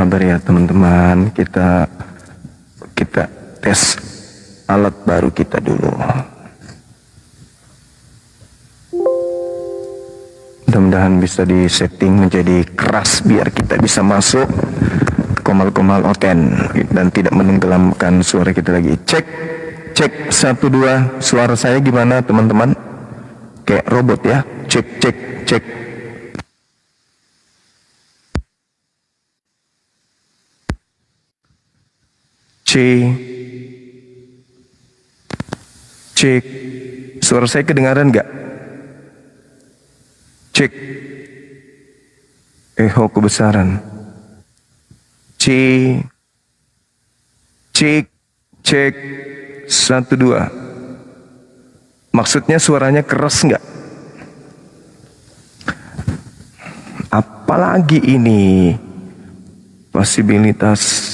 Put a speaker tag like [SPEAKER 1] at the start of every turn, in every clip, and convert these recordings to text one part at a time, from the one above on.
[SPEAKER 1] sabar ya teman-teman, kita tes alat baru kita dulu. Mudah-mudahan bisa di setting menjadi keras biar kita bisa masuk komal-komal oten dan tidak menenggelamkan suara kita lagi. Cek 1 2, suara saya gimana teman-teman? Kayak robot ya. Cek. Cek. Suara saya kedengaran nggak? Cek. Echo kebesaran. Cek. 1 2. Maksudnya suaranya keras nggak? Apalagi ini posibilitas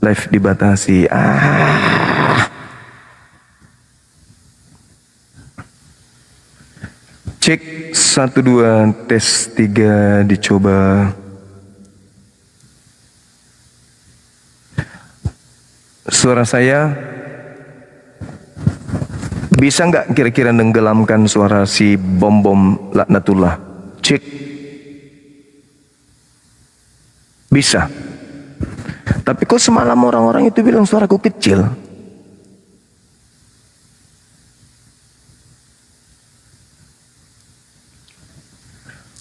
[SPEAKER 1] live dibatasi. Cek 1 2, tes 3 dicoba. Suara saya bisa nggak kira-kira nenggelamkan suara si bom laknatullah? Cek. Bisa. Tapi kok semalam orang-orang itu bilang suaraku kecil?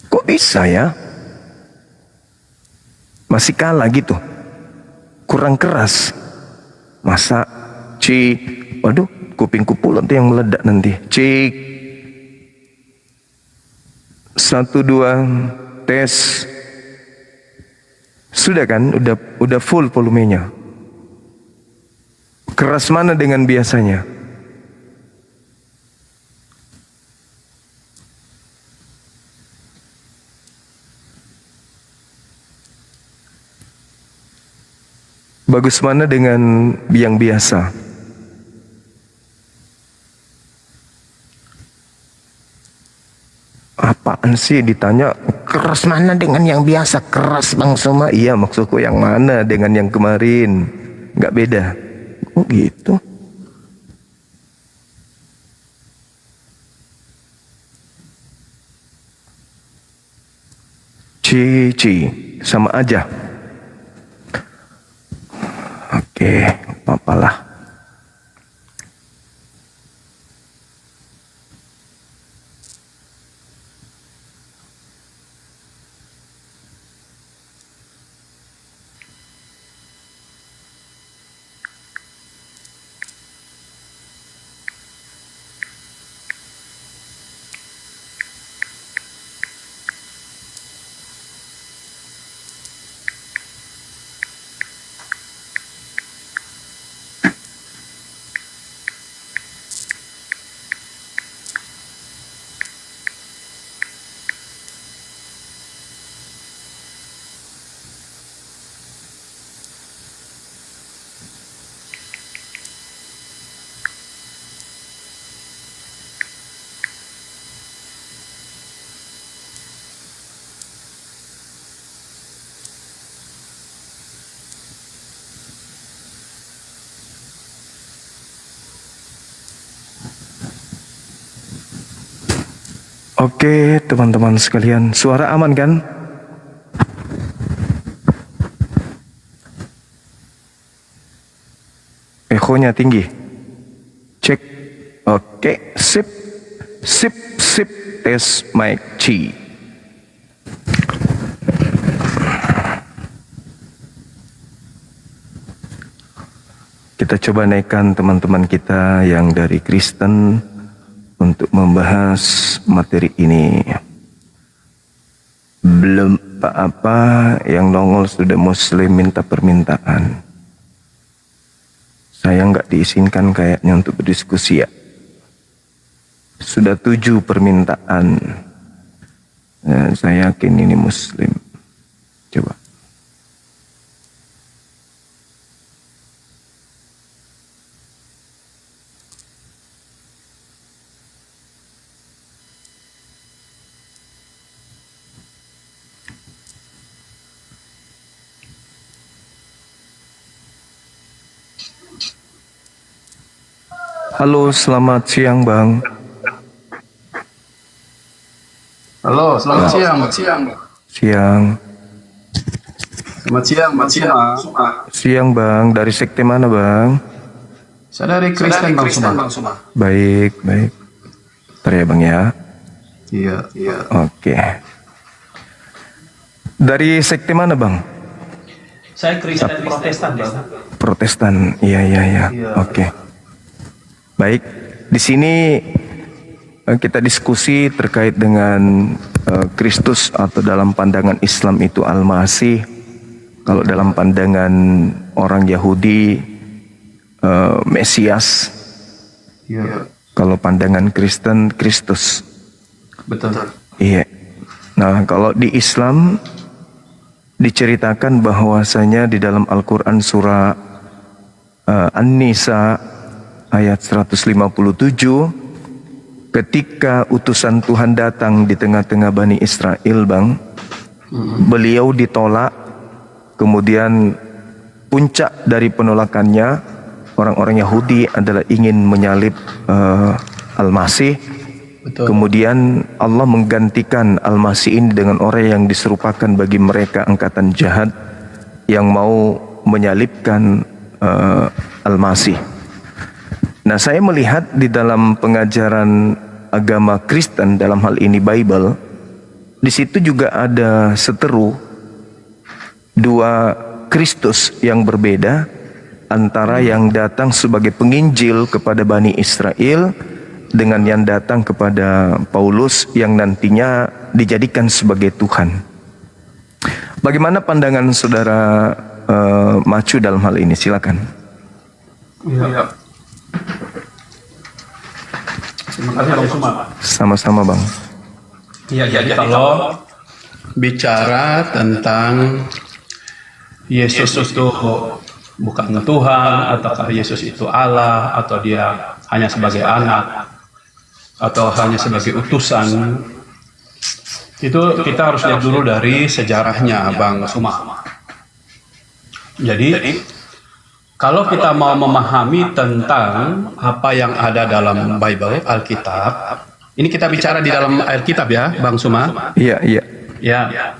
[SPEAKER 1] Kok bisa ya? Masih kalah gitu. Kurang keras. Masa waduh, kupingku pula tuh yang meledak nanti. Cek 1 2, tes. Sudah kan? Udah full volumenya. Keras mana dengan biasanya? Bagus mana dengan yang biasa? Apaan sih ditanya keras mana dengan yang biasa? Keras Bang Soma. Iya, maksudku yang mana dengan yang kemarin? Nggak beda. Oh gitu. Sama aja. Oke, apalah. Oke, teman-teman sekalian, suara aman kan? Echonya tinggi. Cek. Oke, sip. Tes mic C. Kita coba naikkan teman-teman kita yang dari Kristen untuk membahas materi ini. Belum apa-apa, yang nongol sudah Muslim minta permintaan. Saya nggak diizinkan kayaknya untuk berdiskusi ya. Sudah 7 permintaan. Saya yakin ini Muslim. Coba. Halo, selamat siang Bang.
[SPEAKER 2] Halo, selamat siang.
[SPEAKER 1] Siang.
[SPEAKER 2] Selamat siang, Mas Suma.
[SPEAKER 1] Siang Bang, dari sekte mana Bang?
[SPEAKER 2] Saya dari Kristen, Bang Suma.
[SPEAKER 1] Baik. Bentar ya Bang ya.
[SPEAKER 2] Iya.
[SPEAKER 1] Oke. Dari sekte mana Bang?
[SPEAKER 3] Saya Kristen Protestan, Bang.
[SPEAKER 1] Protestan, iya. Oke. Baik, di sini kita diskusi terkait dengan Kristus atau dalam pandangan Islam itu Al-Masih. Kalau dalam pandangan orang Yahudi Mesias.
[SPEAKER 2] Iya.
[SPEAKER 1] Kalau pandangan Kristen Kristus.
[SPEAKER 2] Betul.
[SPEAKER 1] Iya. Nah, kalau di Islam diceritakan bahwasanya di dalam Al-Quran surah An-Nisa ayat 157, ketika utusan Tuhan datang di tengah-tengah Bani Israel Bang, beliau ditolak, kemudian puncak dari penolakannya orang-orang Yahudi adalah ingin menyalib Al-Masih.
[SPEAKER 2] Betul.
[SPEAKER 1] Kemudian Allah menggantikan Al-Masih ini dengan orang yang diserupakan bagi mereka angkatan jahat yang mau menyalibkan Al-Masih. Nah, saya melihat di dalam pengajaran agama Kristen dalam hal ini Bible, di situ juga ada seteru dua Kristus yang berbeda antara yang datang sebagai penginjil kepada Bani Israel dengan yang datang kepada Paulus yang nantinya dijadikan sebagai Tuhan. Bagaimana pandangan saudara Macu dalam hal ini? Silakan.
[SPEAKER 2] Iya. Terima kasih, Bang Suma.
[SPEAKER 1] Sama-sama Bang.
[SPEAKER 2] Iya, jadi kalau bicara tentang Yesus itu bukan Tuhan, ataukah Yesus itu Allah, atau dia hanya sebagai anak, atau hanya sebagai utusan, itu kita harus lihat dulu dari sejarahnya, Bang Suma. Jadi kalau kita mau memahami tentang apa yang ada dalam Bible, Alkitab, ini kita bicara di dalam Alkitab ya, Bang Suma.
[SPEAKER 1] Iya.
[SPEAKER 2] Ya.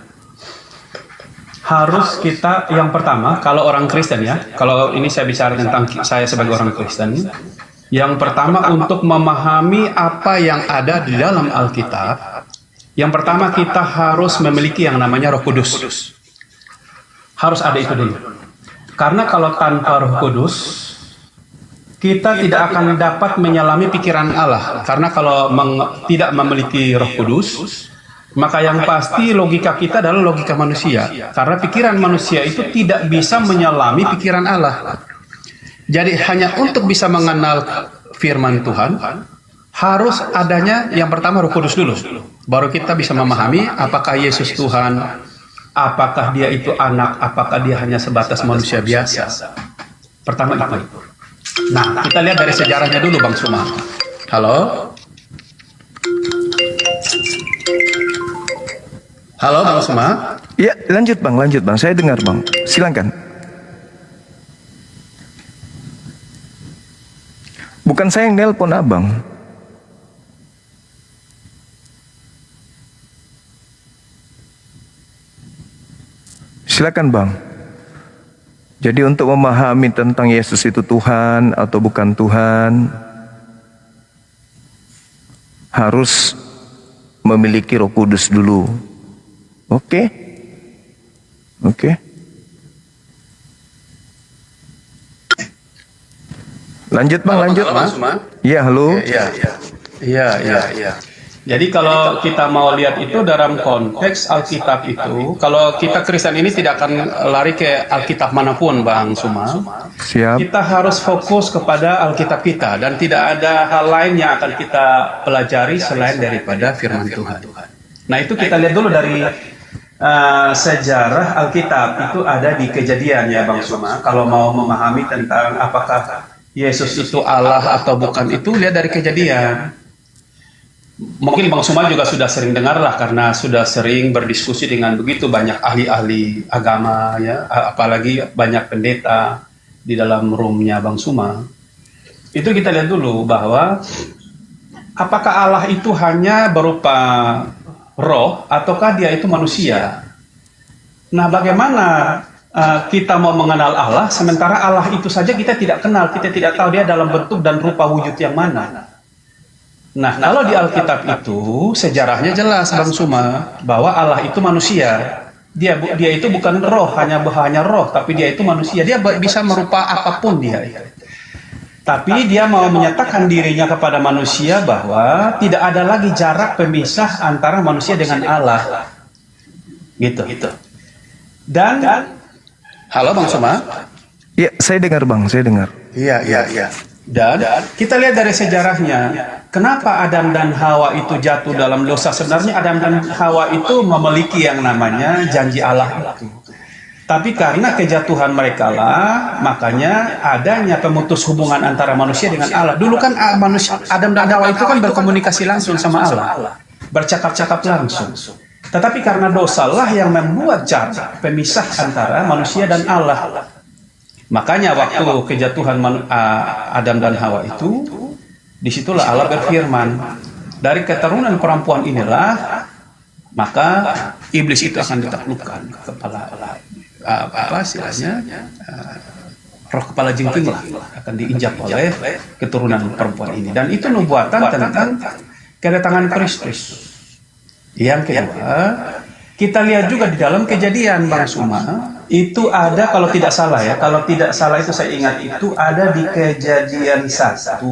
[SPEAKER 2] Harus kita yang pertama, kalau orang Kristen ya, kalau ini saya bicara tentang saya sebagai orang Kristen, yang pertama untuk memahami apa yang ada di dalam Alkitab, yang pertama kita harus memiliki yang namanya Roh Kudus. Harus ada itu dulu. Karena kalau tanpa Roh Kudus, kita tidak akan dapat menyelami pikiran Allah. Karena kalau tidak memiliki Roh Kudus, maka yang pasti logika kita adalah logika manusia. Karena pikiran manusia itu tidak bisa menyelami pikiran Allah. Jadi hanya untuk bisa mengenal firman Tuhan, harus adanya yang pertama Roh Kudus dulu. Baru kita bisa memahami apakah Yesus Tuhan, apakah dia itu anak, apakah dia hanya sebatas manusia biasa. Pertama itu. Nah, kita lihat dari sejarahnya dulu, Bang Suma. Halo? Halo, Bang Suma?
[SPEAKER 1] Ya, lanjut Bang. Saya dengar Bang. Silakan. Bukan saya yang nelpon Abang. Silakan Bang. Jadi untuk memahami tentang Yesus itu Tuhan atau bukan Tuhan, harus memiliki Roh Kudus dulu. Oke. Lanjut Bang, lanjut. Iya, halo.
[SPEAKER 2] Iya. Jadi kalau kita mau lihat itu dalam konteks Alkitab itu, kalau kita Kristen ini tidak akan lari ke Alkitab manapun, Bang Suma.
[SPEAKER 1] Siap.
[SPEAKER 2] Kita harus fokus kepada Alkitab kita dan tidak ada hal lain yang akan kita pelajari selain daripada firman Tuhan. Nah, itu kita lihat dulu dari sejarah Alkitab itu ada di Kejadian ya, Bang Suma. Kalau mau memahami tentang apakah Yesus itu Allah atau bukan, itu lihat dari Kejadian. Mungkin Bang Suma juga sudah sering dengar lah, karena sudah sering berdiskusi dengan begitu banyak ahli-ahli agama ya, apalagi banyak pendeta di dalam roomnya Bang Suma. Itu kita lihat dulu bahwa apakah Allah itu hanya berupa roh ataukah dia itu manusia? Nah, bagaimana kita mau mengenal Allah sementara Allah itu saja kita tidak kenal, kita tidak tahu dia dalam bentuk dan rupa wujud yang mana. Nah, kalau di Alkitab itu sejarahnya jelas Bang Suma bahwa Allah itu manusia. Dia itu bukan roh, hanya roh, tapi dia itu manusia. Dia bisa merupa apapun dia. Tapi dia mau menyatakan dirinya kepada manusia bahwa tidak ada lagi jarak pemisah antara manusia dengan Allah. Gitu. Dan halo Bang Suma?
[SPEAKER 1] Ya, saya dengar Bang, saya dengar.
[SPEAKER 2] Iya. Dan kita lihat dari sejarahnya, kenapa Adam dan Hawa itu jatuh dalam dosa? Sebenarnya Adam dan Hawa itu memiliki yang namanya janji Allah itu. Tapi karena kejatuhan mereka lah, makanya adanya pemutus hubungan antara manusia dengan Allah. Dulu kan Adam dan Hawa itu kan berkomunikasi langsung sama Allah, bercakap-cakap langsung. Tetapi karena dosalah yang membuat jarak pemisah antara manusia dan Allah. Makanya waktu kejatuhan Adam dan Hawa itu, disitulah Allah berfirman, dari keturunan perempuan inilah maka iblis itu akan ditaklukkan kepala roh kepala jengking lah akan diinjak oleh keturunan perempuan ini. Dan itu nubuatan tentang kedatangan Kristus. Yang kedua, kita lihat juga di dalam Kejadian Bang Suma, itu ada kalau tidak salah itu saya ingat itu ada di Kejadian 1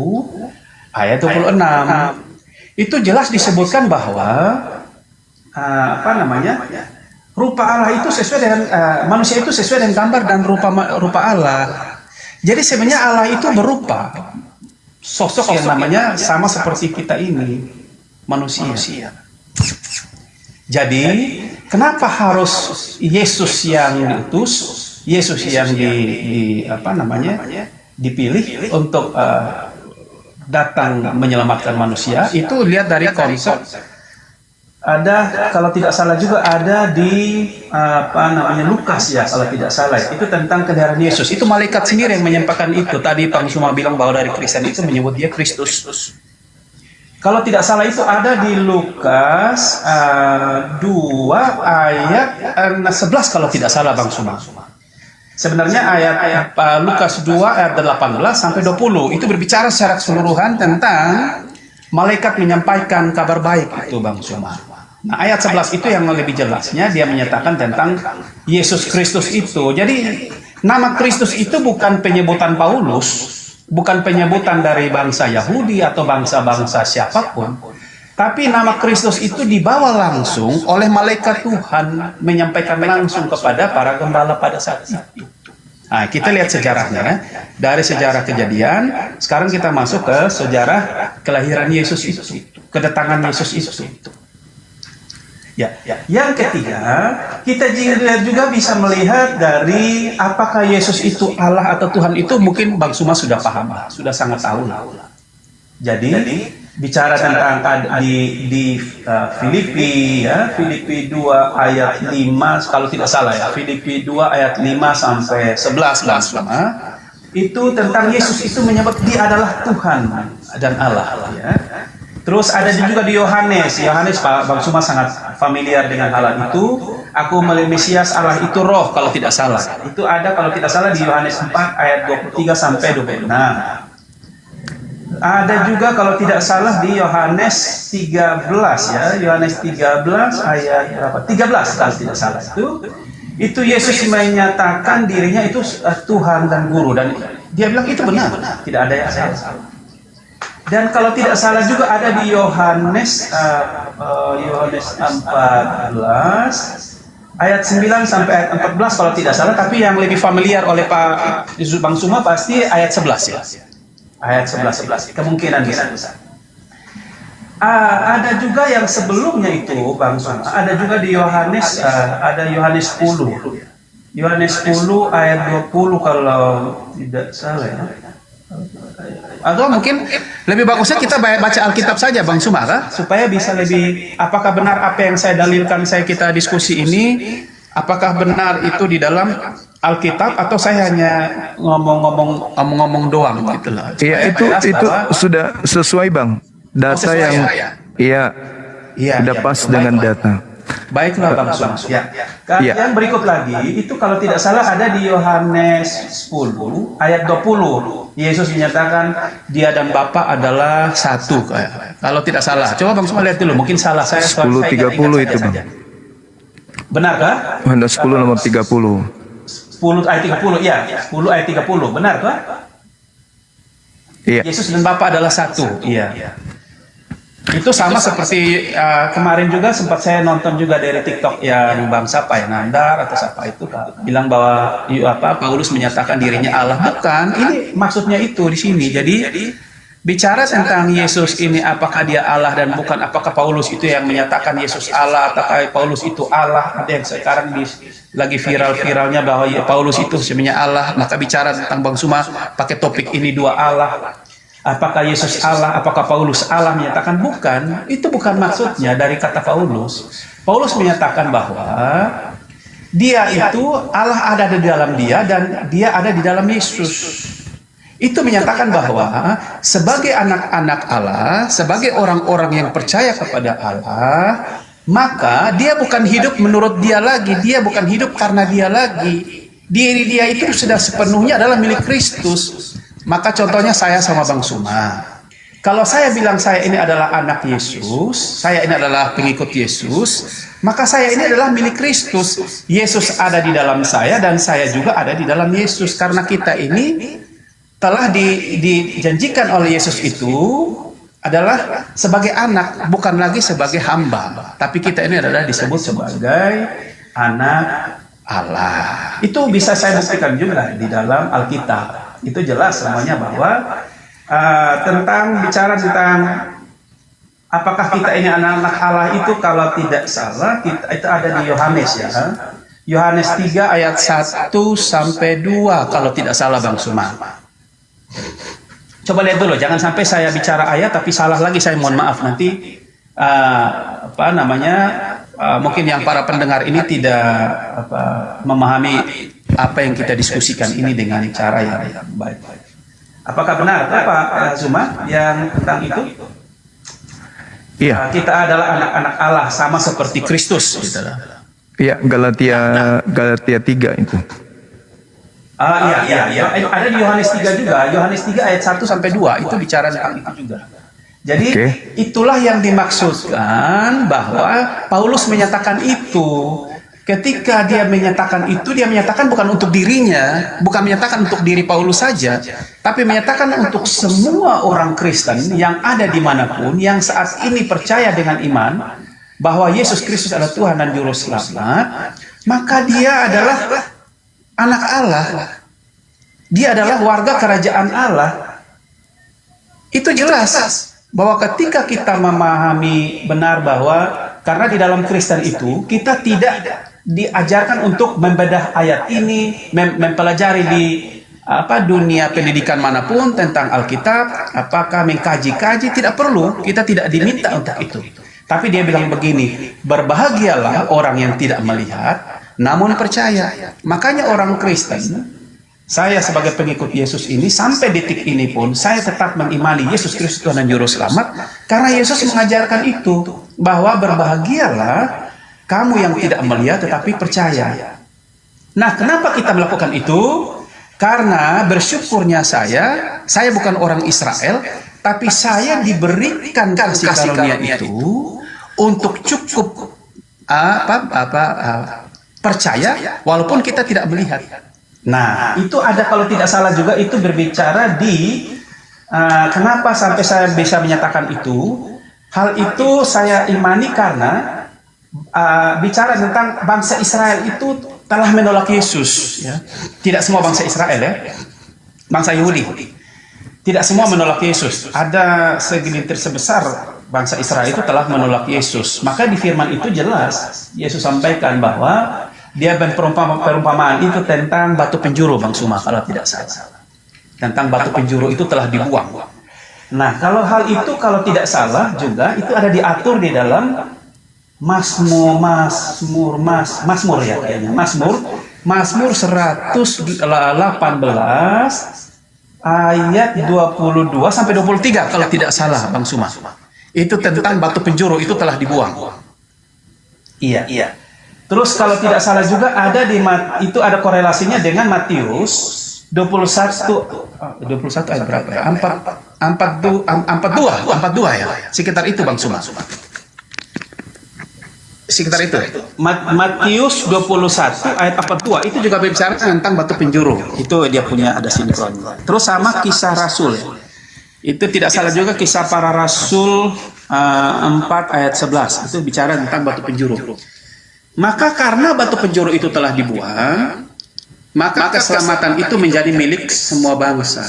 [SPEAKER 2] ayat 26. Itu jelas disebutkan bahwa rupa Allah itu sesuai dengan manusia itu sesuai dengan gambar dan rupa Allah. Jadi sebenarnya Allah itu berupa sosok yang namanya sama seperti kita ini, manusia. Jadi kenapa harus Yesus yang diutus, Yesus yang dipilih untuk datang menyelamatkan manusia? Itu lihat dari konsep. Ada kalau tidak salah juga ada di Lukas ya kalau tidak salah. Itu tentang kehadiran Yesus. Itu malaikat sendiri yang menyampaikan itu. Tadi Bang Suma bilang bahwa dari Kristen itu menyebut dia Kristus. Kalau tidak salah itu ada di Lukas 2 ayat 11 kalau tidak salah Bang Suma. Sebenarnya ayat Lukas 2 ayat 18 sampai 20 itu berbicara secara keseluruhan tentang malaikat menyampaikan kabar baik itu Bang Suma. Nah, ayat 11 itu yang lebih jelasnya dia menyatakan tentang Yesus Kristus itu. Jadi nama Kristus itu bukan penyebutan Paulus, bukan penyebutan dari bangsa Yahudi atau bangsa-bangsa siapapun. Tapi nama Kristus itu dibawa langsung oleh malaikat Tuhan, menyampaikan langsung kepada para gembala pada saat itu. Nah, kita lihat sejarahnya. Dari sejarah Kejadian, sekarang kita masuk ke sejarah kelahiran Yesus itu, kedatangan Yesus itu. Ya. Yang ketiga, kita juga bisa melihat dari apakah Yesus itu Allah atau Tuhan itu mungkin Bang Suma sudah paham, sudah sangat tahu. Jadi bicara tentang di Filipi ya, Filipi 2 ayat 5 kalau tidak salah ya, Filipi 2 ayat 5 sampai 11 Bang Suma. Itu tentang Yesus itu menyebut dia adalah Tuhan dan Allah ya. Terus ada juga di Yohanes Bang Suma sangat familiar dengan hal itu. Aku melihat Mesias Allah itu roh kalau tidak salah. Itu ada kalau tidak salah di Yohanes 4 ayat 23 sampai 26. Ada juga kalau tidak salah di Yohanes 13 ya. Yohanes 13 ayat berapa? 13 kalau tidak salah itu Yesus menyatakan dirinya itu Tuhan dan Guru dan dia bilang itu benar, tidak ada yang salah. Dan kalau tidak salah juga ada di Yohanes 14 ayat 9 sampai ayat 14 kalau tidak salah, tapi yang lebih familiar oleh Pak Bang Suma pasti ayat 11 ya. Ayat 11 kemungkinan bisa. Ada juga yang sebelumnya itu Bang Suma, ada juga di Yohanes ada Yohanes 10. Yohanes 10 ayat 20 kalau tidak salah ya. Atau mungkin lebih bagusnya kita baca Alkitab saja Bang Suma supaya bisa lebih apakah benar apa yang saya dalilkan kita diskusi ini apakah benar itu di dalam Alkitab atau saya hanya ngomong-ngomong doang gitu loh.
[SPEAKER 1] Iya, itu sudah sesuai Bang. Data
[SPEAKER 2] sesuai,
[SPEAKER 1] yang
[SPEAKER 2] ya?
[SPEAKER 1] iya sudah
[SPEAKER 2] Iya,
[SPEAKER 1] pas dengan
[SPEAKER 2] baiklah.
[SPEAKER 1] data.
[SPEAKER 2] Baiklah Bang Sum. Ya.
[SPEAKER 1] Iya.
[SPEAKER 2] Yang berikut lagi itu kalau tidak salah ada di Yohanes 10 ayat 20. Yesus menyatakan dia dan Bapa adalah satu. Kalau tidak salah. Coba Bang Sum lihat dulu, mungkin salah saya.
[SPEAKER 1] 10:30 itu Bang.
[SPEAKER 2] Benarkah?
[SPEAKER 1] Yohanes 10 nomor 30.
[SPEAKER 2] 10 ayat 30, ya. 10 ayat 30, benarkah?
[SPEAKER 1] Iya.
[SPEAKER 2] Yesus dan Bapa adalah satu. Iya. Itu sama seperti kemarin juga sempat saya nonton juga dari TikTok yang Bang siapa ya, Nandar atau siapa itu bilang bahwa Paulus menyatakan dirinya Allah. Bukan, ini maksudnya itu di sini. Jadi bicara tentang Yesus ini apakah dia Allah dan bukan, apakah Paulus itu yang menyatakan Yesus Allah ataukah Paulus itu Allah. Ada yang sekarang lagi viral-viralnya bahwa Paulus itu sebenarnya Allah. Maka bicara tentang Bang Suma pakai topik ini dua Allah. Apakah Yesus Allah, apakah Paulus Allah, menyatakan bukan. Itu bukan maksudnya dari kata Paulus. Paulus menyatakan bahwa dia itu Allah ada di dalam dia dan dia ada di dalam Yesus. Itu menyatakan bahwa sebagai anak-anak Allah, sebagai orang-orang yang percaya kepada Allah, maka dia bukan hidup menurut dia lagi, dia bukan hidup karena dia lagi. Diri dia itu sudah sepenuhnya adalah milik Kristus. Maka contohnya saya sama Bang Suma. Kalau saya bilang saya ini adalah anak Yesus, saya ini adalah pengikut Yesus, maka saya ini adalah milik Kristus. Yesus ada di dalam saya dan saya juga ada di dalam Yesus. Karena kita ini telah dijanjikan oleh Yesus itu adalah sebagai anak, bukan lagi sebagai hamba. Tapi kita ini adalah disebut sebagai anak Allah. Itu bisa saya buktikan juga di dalam Alkitab. Itu jelas semuanya bahwa bicara tentang apakah kita ini anak-anak Allah itu kalau tidak salah itu ada di Yohanes ya. Yohanes 3 ayat 1 sampai 2 kalau tidak salah Bang Suma. Coba lihat dulu, jangan sampai saya bicara ayat tapi salah lagi, saya mohon maaf nanti mungkin yang para pendengar ini tidak memahami apa yang kita diskusikan ini dengan cara yang baik. Apakah benar Pak Zuma yang tentang itu?
[SPEAKER 1] Iya.
[SPEAKER 2] Kita adalah anak-anak Allah sama seperti Kristus. Gitu.
[SPEAKER 1] Iya, Galatia 3 itu.
[SPEAKER 2] Iya. Ada di Yohanes 3 juga. Yohanes 3 ayat 1 sampai 2 itu bicara tentang itu juga. Jadi itulah yang dimaksudkan bahwa Paulus menyatakan itu. Ketika dia menyatakan itu, dia menyatakan bukan untuk dirinya, bukan menyatakan untuk diri Paulus saja, tapi menyatakan untuk semua orang Kristen yang ada dimanapun, yang saat ini percaya dengan iman bahwa Yesus Kristus adalah Tuhan dan Juru Selamat, maka dia adalah anak Allah. Dia adalah warga kerajaan Allah. Itu jelas bahwa ketika kita memahami benar bahwa karena di dalam Kristen itu kita tidak diajarkan untuk membedah ayat ini, mempelajari di dunia pendidikan manapun tentang Alkitab, apakah mengkaji-kaji, tidak perlu, kita tidak diminta untuk itu. Tapi dia bilang begini, berbahagialah orang yang tidak melihat, namun percaya. Makanya orang Kristen, saya sebagai pengikut Yesus ini, sampai detik ini pun, saya tetap mengimani Yesus Kristus Tuhan dan Juru Selamat, karena Yesus mengajarkan itu, bahwa berbahagialah kamu yang tidak melihat tetapi percaya. Nah, kenapa kita melakukan itu? Karena bersyukurnya saya bukan orang Israel, tapi saya diberikan kasih karunia itu untuk cukup percaya walaupun kita tidak melihat. Nah, itu ada kalau tidak salah juga itu berbicara di kenapa sampai saya bisa menyatakan itu. Hal itu saya imani karena bicara tentang bangsa Israel itu telah menolak Yesus. Ya. Tidak semua bangsa Israel ya, bangsa Yahudi. Tidak semua menolak Yesus. Ada segelintir sebesar bangsa Israel itu telah menolak Yesus. Maka di firman itu jelas Yesus sampaikan bahwa dia perumpamaan itu tentang batu penjuru Bang Suma kalau tidak salah. Tentang batu penjuru itu telah dibuang. Nah, kalau hal itu kalau tidak salah juga itu ada diatur di dalam Mazmur ya kayaknya. Mazmur Mazmur 118 ayat 22 sampai 23 kalau tidak salah Bang Suma. Itu tentang batu penjuru itu telah dibuang. Iya. Terus kalau tidak salah juga ada itu ada korelasinya dengan Matius 21 ayat berapa ya? 42 ya. Sekitar itu Bang Suma. Sekitar itu. Matius 21 ayat 42 itu juga berbicara tentang batu penjuru. Itu dia punya ada sinkronnya. Terus sama kisah Rasul. Itu tidak salah juga kisah para Rasul 4 ayat 11. Itu bicara tentang batu penjuru. Maka karena batu penjuru itu telah dibuang, maka keselamatan itu menjadi milik semua bangsa.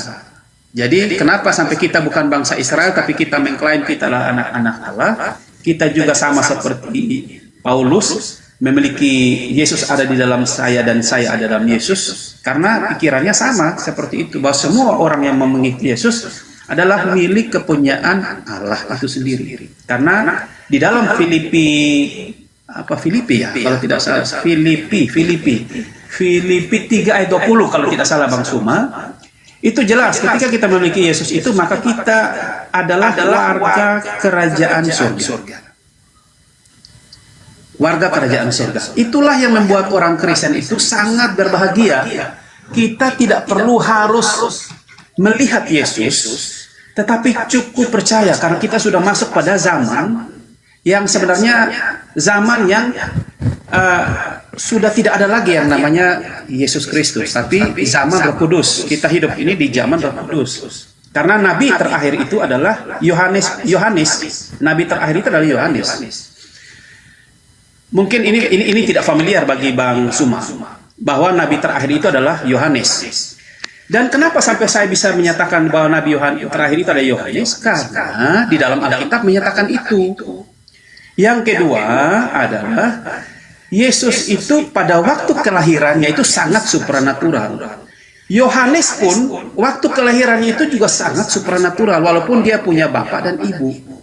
[SPEAKER 2] Jadi kenapa sampai kita bukan bangsa Israel tapi kita mengklaim kita adalah anak-anak Allah? Kita juga sama seperti Paulus memiliki Yesus ada di dalam saya dan saya ada dalam Yesus, karena pikirannya sama seperti itu, bahwa semua orang yang mengikuti Yesus adalah milik kepunyaan Allah itu sendiri. Karena di dalam Filipi ya kalau tidak salah, Filipi 3 ayat 20 kalau tidak salah Bang Suma, itu jelas ketika kita memiliki Yesus itu maka kita adalah warga kerajaan surga. Warga kerajaan surga. Itulah yang membuat orang Kristen itu sangat berbahagia. Kita tidak perlu harus melihat Yesus, tetapi cukup percaya karena kita sudah masuk pada zaman yang sebenarnya zaman yang sudah tidak ada lagi yang namanya Yesus Kristus, tapi zaman Roh Kudus. Kita hidup ini di zaman Roh Kudus. Karena nabi terakhir itu adalah Yohanes. Nabi terakhir itu adalah Yohanes. Mungkin ini tidak familiar bagi Bang Suma bahwa nabi terakhir itu adalah Yohanes. Dan kenapa sampai saya bisa menyatakan bahwa nabi terakhir itu adalah Yohanes? Karena di dalam Alkitab menyatakan itu. Yang kedua adalah Yesus itu pada waktu kelahirannya itu sangat supranatural. Yohanes pun waktu kelahirannya itu juga sangat supranatural walaupun dia punya bapak dan ibu.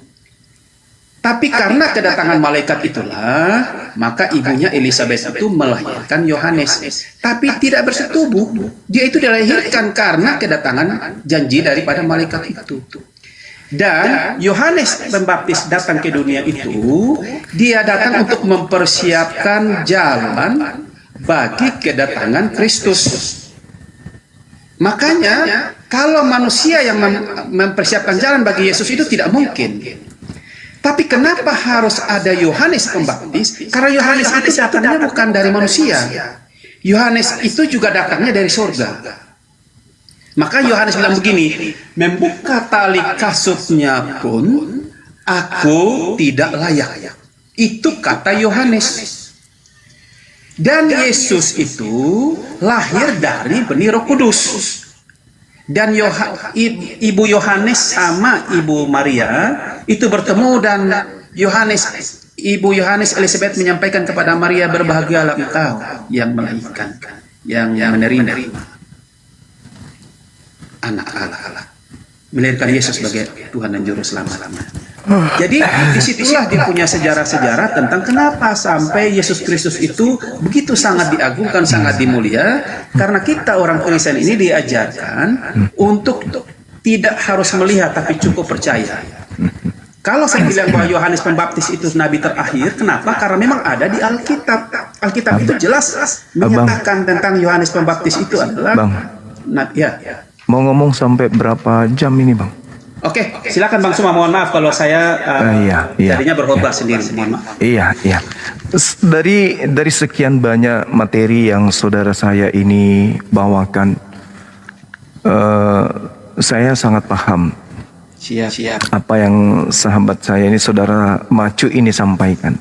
[SPEAKER 2] Tapi karena kedatangan malaikat itulah, maka ibunya Elizabeth itu melahirkan Yohanes. Tapi tidak bersetubuh. Dia itu dilahirkan karena kedatangan janji daripada malaikat itu. Dan Yohanes Pembaptis datang ke dunia itu, dia datang untuk mempersiapkan jalan bagi kedatangan Kristus. Makanya, kalau manusia yang mempersiapkan jalan bagi Yesus itu tidak mungkin. Tapi kenapa harus ada Yohanes Pembaptis? Karena Yohanes itu datangnya bukan dari manusia. Yohanes itu juga datangnya dari surga. Maka Yohanes bilang begini, membuka tali kasutnya pun aku tidak layak. Itu kata Yohanes. Dan Yesus itu lahir dari benih Roh Kudus. Dan ibu Yohanes sama ibu Maria itu bertemu dan ibu Yohanes Elizabeth menyampaikan kepada Maria, berbahagialah engkau yang melahirkan, yang menerima anak Allah, melahirkan Yesus sebagai Tuhan dan Juru Selamat. Jadi disitulah dia punya sejarah-sejarah tentang kenapa sampai Yesus Kristus itu begitu sangat diagungkan, sangat dimulia, karena kita orang Kristen ini diajarkan untuk tidak harus melihat tapi cukup percaya. Kalau saya bilang bahwa Yohanes Pembaptis itu nabi terakhir, kenapa? Karena memang ada di Alkitab. Alkitab itu jelas menyatakan tentang Yohanes Pembaptis itu adalah
[SPEAKER 1] Mau ngomong sampai berapa jam ini, Bang?
[SPEAKER 2] Oke, silakan Bang Suma. Mohon maaf kalau saya jadinya berkhotbah sendiri. Mohon maaf.
[SPEAKER 1] Iya. Dari sekian banyak materi yang saudara saya ini bawakan, saya sangat paham.
[SPEAKER 2] Siap.
[SPEAKER 1] Apa yang sahabat saya ini, saudara Macu ini sampaikan.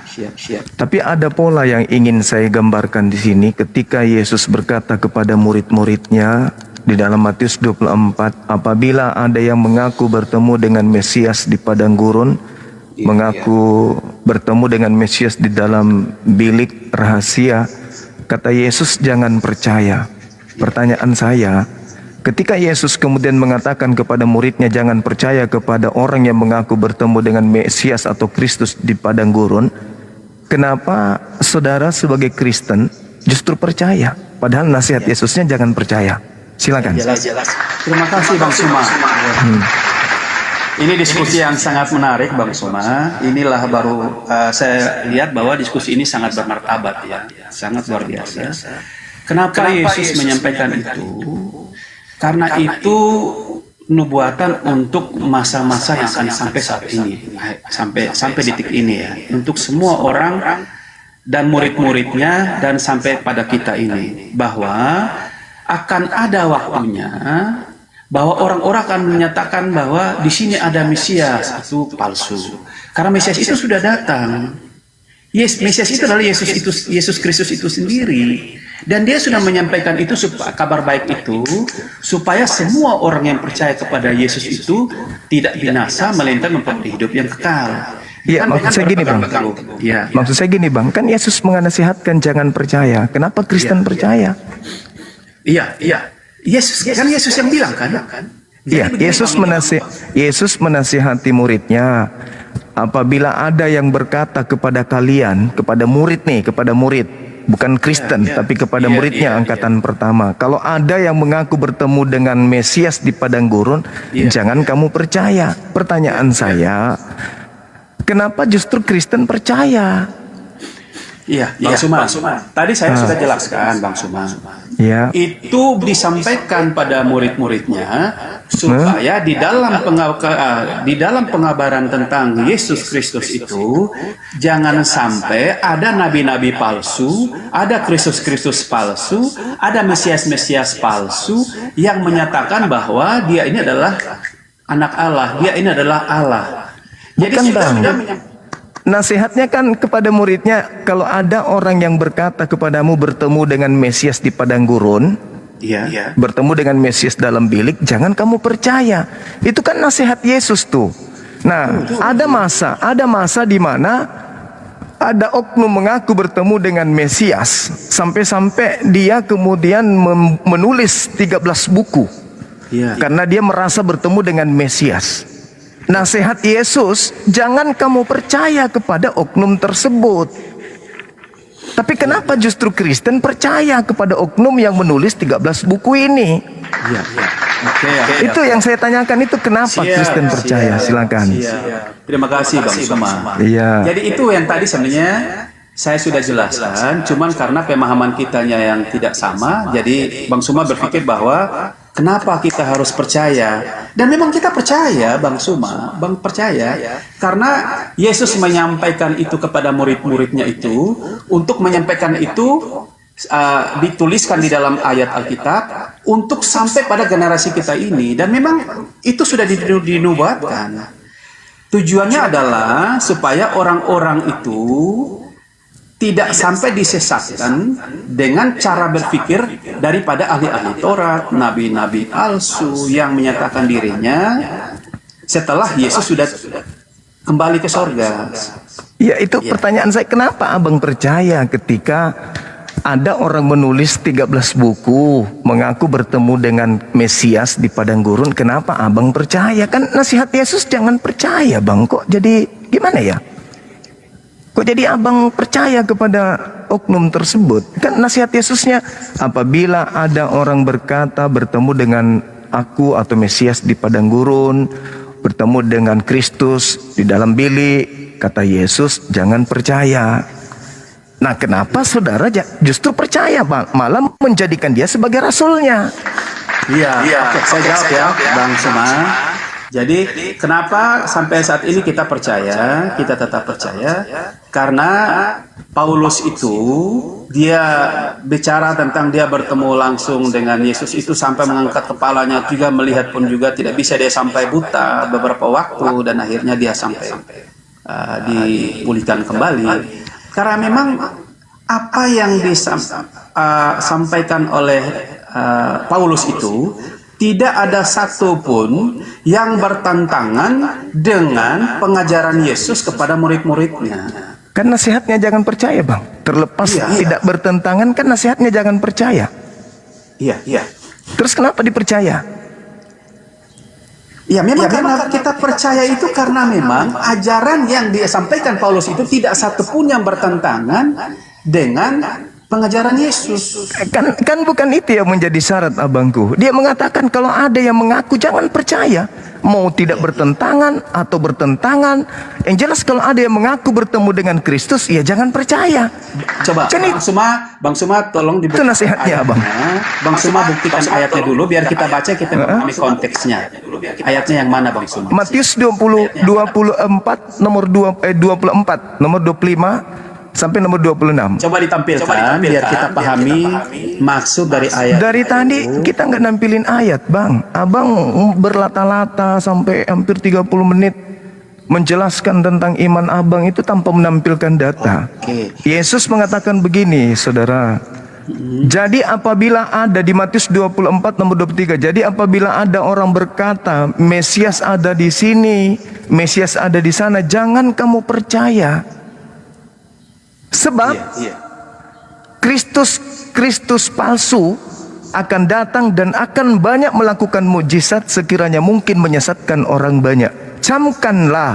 [SPEAKER 2] Siap.
[SPEAKER 1] Tapi ada pola yang ingin saya gambarkan di sini ketika Yesus berkata kepada murid-muridnya di dalam Matius 24, apabila ada yang mengaku bertemu dengan Mesias di padang gurun, mengaku bertemu dengan Mesias di dalam bilik rahasia, kata Yesus, jangan percaya. Pertanyaan saya, ketika Yesus kemudian mengatakan kepada muridnya jangan percaya kepada orang yang mengaku bertemu dengan Mesias atau Kristus di padang gurun, kenapa saudara sebagai Kristen justru percaya. Padahal nasihat Yesusnya jangan percaya. Silakan.
[SPEAKER 2] Jelas. Terima kasih Bang Suma. Ini diskusi yang sangat menarik Bang Suma. Inilah baru saya lihat bahwa diskusi ini sangat bermartabat ya, sangat luar biasa. Kenapa Yesus menyampaikan itu? Karena itu nubuatan untuk masa-masa yang akan sampai saat ini, sampai detik ini ya, untuk semua orang dan murid-muridnya dan sampai pada kita ini, bahwa akan ada waktunya bahwa orang-orang akan menyatakan bahwa di sini ada Mesias itu palsu. Karena Mesias itu sudah datang. Mesias itu adalah Yesus Kristus itu sendiri. Dan dia sudah menyampaikan itu, kabar baik itu, supaya semua orang yang percaya kepada Yesus itu tidak binasa, melainkan memperoleh hidup yang kekal.
[SPEAKER 1] Iya, maksud saya gini Bang.
[SPEAKER 2] Ya.
[SPEAKER 1] Maksud saya gini Bang, kan Yesus menasihatkan jangan percaya. Kenapa Kristen percaya?
[SPEAKER 2] Iya. Yesus yang bilang kan?
[SPEAKER 1] Iya, Yesus menasihati muridnya. Apabila ada yang berkata kepada kalian, kepada murid, bukan Kristen, tapi kepada muridnya angkatan pertama, kalau ada yang mengaku bertemu dengan Mesias di padang gurun, jangan kamu percaya. Pertanyaan saya, kenapa justru Kristen percaya?
[SPEAKER 2] Iya, Bang Suma. Tadi saya sudah jelaskan, Bang Suma.
[SPEAKER 1] Ya.
[SPEAKER 2] Itu disampaikan pada murid-muridnya supaya di dalam pengabaran tentang Yesus Kristus itu jangan sampai ada nabi-nabi palsu, ada Kristus palsu, ada Mesias palsu yang menyatakan bahwa dia ini adalah anak Allah, dia ini adalah Allah. Jadi
[SPEAKER 1] nasihatnya kan kepada muridnya, kalau ada orang yang berkata kepadamu bertemu dengan Mesias di padang gurun, bertemu dengan Mesias dalam bilik, jangan kamu percaya. Itu kan nasihat Yesus tuh. Nah, ada masa di mana ada oknum mengaku bertemu dengan Mesias, sampai-sampai dia kemudian menulis 13 buku. Karena dia merasa bertemu dengan Mesias. Nasihat Yesus, jangan kamu percaya kepada oknum tersebut. Tapi kenapa justru Kristen percaya kepada oknum yang menulis 13 buku ini? Itu yang saya tanyakan, itu kenapa Kristen percaya? Silakan.
[SPEAKER 2] Terima kasih Bang Suma. Jadi itu yang tadi sebenarnya saya sudah jelaskan, cuman karena pemahaman kitanya yang tidak sama, jadi Bang Suma berpikir bahwa kenapa kita harus percaya? Dan memang kita percaya, Bang Suma, Bang percaya, karena Yesus menyampaikan itu kepada murid-muridnya itu, untuk menyampaikan itu dituliskan di dalam ayat Alkitab untuk sampai pada generasi kita ini, dan memang itu sudah dinubuatkan. Tujuannya adalah supaya orang-orang itu tidak sampai disesatkan dengan cara berpikir daripada ahli-ahli Taurat, nabi-nabi palsu yang menyatakan dirinya setelah Yesus sudah kembali ke sorga.
[SPEAKER 1] Ya, itu pertanyaan saya, kenapa abang percaya ketika ada orang menulis 13 buku mengaku bertemu dengan Mesias di padang gurun? Kenapa abang percaya? Kan nasihat Yesus jangan percaya bang, kok jadi gimana ya? Kok jadi abang percaya kepada oknum tersebut? Kan nasihat Yesusnya, apabila ada orang berkata bertemu dengan aku atau Mesias di padang gurun, bertemu dengan Kristus di dalam bilik, kata Yesus, jangan percaya. Nah, kenapa saudara justru percaya bang, malah menjadikan dia sebagai rasulnya?
[SPEAKER 2] Oke, saya jawab ya Bang Suma. Jadi kenapa sampai saat ini kita percaya, kita tetap percaya? Karena Paulus itu dia bicara tentang dia bertemu langsung dengan Yesus itu sampai mengangkat kepalanya, juga melihat pun juga tidak bisa, dia sampai buta beberapa waktu dan akhirnya dia sampai dipulihkan kembali. Karena memang apa yang disampaikan oleh Paulus itu tidak ada satupun yang bertentangan dengan pengajaran Yesus kepada murid-muridnya.
[SPEAKER 1] Kan nasihatnya jangan percaya bang. Terlepas tidak bertentangan, kan nasihatnya jangan percaya.
[SPEAKER 2] Iya.
[SPEAKER 1] Terus kenapa dipercaya?
[SPEAKER 2] Ya memang karena kita percaya itu karena memang ajaran yang disampaikan Paulus itu tidak satupun yang bertentangan dengan pengajaran Yesus.
[SPEAKER 1] Kan bukan itu yang menjadi syarat abangku. Dia mengatakan kalau ada yang mengaku jangan percaya. Mau tidak bertentangan atau bertentangan, yang jelas kalau ada yang mengaku bertemu dengan Kristus, ya jangan percaya.
[SPEAKER 2] Coba
[SPEAKER 1] Kan
[SPEAKER 2] Bang Suma tolong
[SPEAKER 1] itu nasihatnya abang.
[SPEAKER 2] Bang Suma buktikan ayatnya dulu biar kita baca, kita memahami konteksnya. Ayatnya yang mana Bang Suma?
[SPEAKER 1] Matius 24 nomor 24 nomor 25 sampai nomor 26.
[SPEAKER 2] Coba ditampilkan biar kita pahami maksud dari ayat.
[SPEAKER 1] Dari tadi kita nggak nampilin ayat, Bang. Abang berlata-lata sampai hampir 30 menit menjelaskan tentang iman abang itu tanpa menampilkan data.
[SPEAKER 2] Oke.
[SPEAKER 1] Yesus mengatakan begini, saudara. Jadi apabila ada di Matius 24 nomor 23, jadi apabila ada orang berkata, Mesias ada di sini, Mesias ada di sana, jangan kamu percaya. Sebab Kristus palsu akan datang dan akan banyak melakukan mukjizat sekiranya mungkin menyesatkan orang banyak. Camkanlah,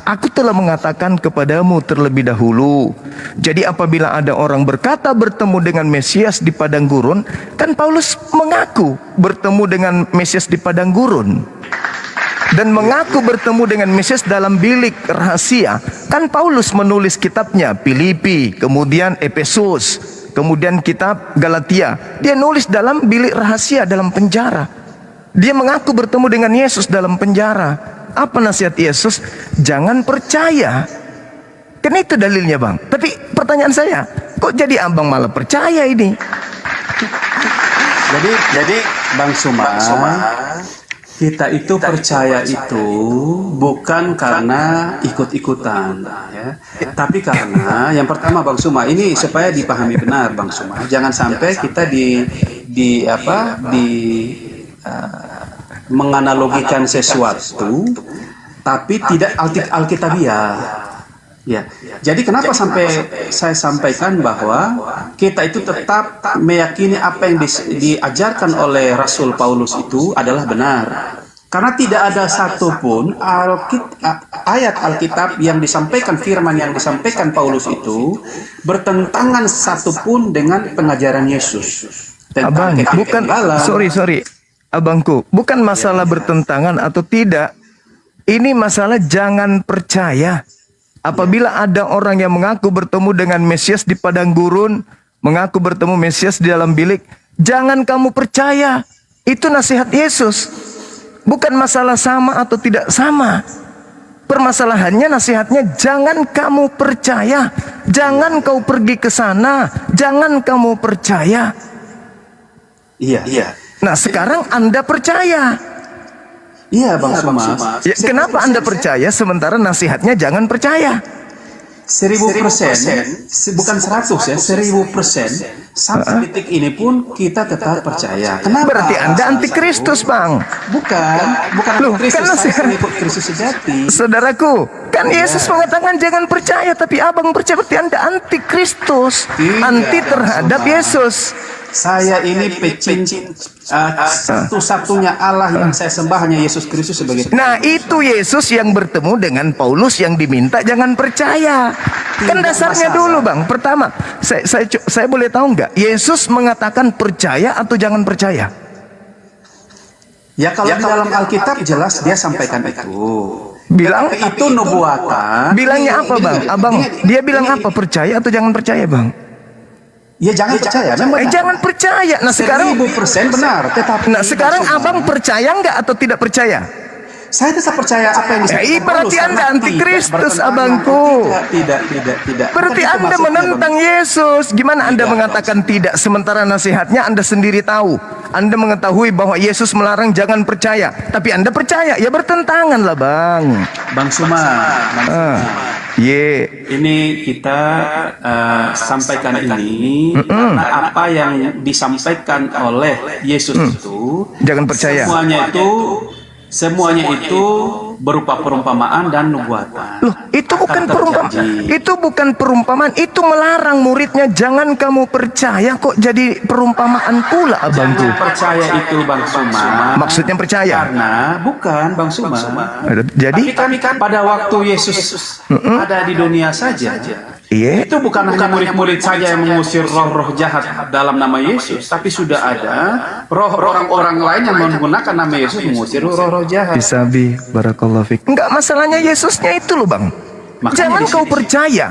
[SPEAKER 1] aku telah mengatakan kepadamu terlebih dahulu. Jadi apabila ada orang berkata bertemu dengan Mesias di padang gurun, kan Paulus mengaku bertemu dengan Mesias di padang gurun dan mengaku bertemu dengan Mesias dalam bilik rahasia. Kan Paulus menulis kitabnya Filipi, kemudian Efesus, kemudian kitab Galatia. Dia nulis dalam bilik rahasia dalam penjara. Dia mengaku bertemu dengan Yesus dalam penjara. Apa nasihat Yesus? Jangan percaya. Kan itu dalilnya, Bang. Tapi pertanyaan saya, kok jadi abang malah percaya ini?
[SPEAKER 2] Jadi Bang Suma, kita itu percaya itu bukan karena ikut-ikutan, ya. Tapi karena yang pertama Bang Suma, ini supaya dipahami benar Bang Suma, jangan sampai kita menganalogikan sesuatu tapi tidak alkitabiah. Ya, jadi kenapa sampai saya sampaikan bahwa kita itu tetap meyakini apa yang diajarkan oleh Rasul Paulus itu adalah benar. Karena tidak ada satupun ayat Alkitab yang disampaikan, firman yang disampaikan Paulus itu bertentangan satupun dengan pengajaran Yesus.
[SPEAKER 1] Abang, bukan, sorry, abangku, bukan masalah bertentangan atau tidak. Ini masalah jangan percaya. Apabila ada orang yang mengaku bertemu dengan Mesias di padang gurun, mengaku bertemu Mesias di dalam bilik, jangan kamu percaya. Itu nasihat Yesus. Bukan masalah sama atau tidak sama. Permasalahannya, nasihatnya jangan kamu percaya. Jangan kau pergi ke sana. Jangan kamu percaya.
[SPEAKER 2] Iya.
[SPEAKER 1] Nah, sekarang Anda percaya.
[SPEAKER 2] Iya Bang Suma.
[SPEAKER 1] Ya, kenapa Anda percaya sementara nasihatnya jangan percaya?
[SPEAKER 2] 1000%, bukan 100 ya, 1000%. Sampai detik ini pun kita tetap percaya. Kenapa?
[SPEAKER 1] Berarti Anda antikristus, Bang.
[SPEAKER 2] Bukan
[SPEAKER 1] Loh,
[SPEAKER 2] antikristus,
[SPEAKER 1] kan
[SPEAKER 2] saya pengikut Kristus sejati.
[SPEAKER 1] Saudaraku, kan Yesus mengatakan jangan percaya, tapi abang percaya, berarti Anda antikristus, anti terhadap Yesus.
[SPEAKER 2] Saya ini satu-satunya Allah yang saya sembah hanya Yesus Kristus sebagai Tuhan.
[SPEAKER 1] Nah, itu Yesus yang bertemu dengan Paulus yang diminta jangan percaya. Kan dasarnya dulu, Bang. Pertama, saya boleh tahu nggak? Yesus mengatakan percaya atau jangan percaya?
[SPEAKER 2] Ya kalau di dalam Alkitab jelas dia sampaikan itu.
[SPEAKER 1] Bilang
[SPEAKER 2] itu nubuatan.
[SPEAKER 1] Bilangnya apa, Bang? Abang, dia bilang apa? Percaya atau jangan percaya, Bang?
[SPEAKER 2] Ya jangan percaya, memang
[SPEAKER 1] jangan percaya. Nah sekarang
[SPEAKER 2] 1000% benar. Tetapi
[SPEAKER 1] nah sekarang abang percaya nggak atau tidak percaya?
[SPEAKER 2] Saya tetap percaya apa yang disampaikan
[SPEAKER 1] berarti
[SPEAKER 2] Paulus,
[SPEAKER 1] Anda
[SPEAKER 2] karena
[SPEAKER 1] antikristus,
[SPEAKER 2] tidak
[SPEAKER 1] abangku.
[SPEAKER 2] Tidak.
[SPEAKER 1] Berarti
[SPEAKER 2] Bukan itu
[SPEAKER 1] Anda
[SPEAKER 2] maksudnya,
[SPEAKER 1] menentang
[SPEAKER 2] Bang.
[SPEAKER 1] Yesus. Gimana Anda mengatakan tidak sementara nasihatnya Anda sendiri tahu? Anda mengetahui bahwa Yesus melarang jangan percaya, tapi Anda percaya. Ya bertentangan lah, Bang.
[SPEAKER 2] Bang Suma. Ini kita sampaikan ini karena apa yang disampaikan oleh Yesus itu
[SPEAKER 1] jangan percaya.
[SPEAKER 2] Semuanya itu berupa perumpamaan dan nubuatan.
[SPEAKER 1] Loh, itu bukan perumpamaan. Itu bukan perumpamaan, itu melarang muridnya jangan kamu percaya, kok jadi perumpamaan pula, abangku.
[SPEAKER 2] Jangan percaya itu, Bang Suma.
[SPEAKER 1] Maksudnya percaya?
[SPEAKER 2] Karena bukan, Bang Suma.
[SPEAKER 1] Jadi
[SPEAKER 2] tapi kan pada waktu Yesus ada di dunia saja,
[SPEAKER 1] Iya.
[SPEAKER 2] Itu bukan hanya murid-murid saja yang mengusir roh-roh jahat dalam nama Yesus, tapi sudah ada roh orang-orang lain yang menggunakan nama Yesus mengusir roh-roh jahat.
[SPEAKER 1] Bisabi, barakallahu fik. Enggak, masalahnya Yesusnya itu loh bang.
[SPEAKER 2] Makanya
[SPEAKER 1] Jangan
[SPEAKER 2] di
[SPEAKER 1] kau
[SPEAKER 2] sini.
[SPEAKER 1] percaya.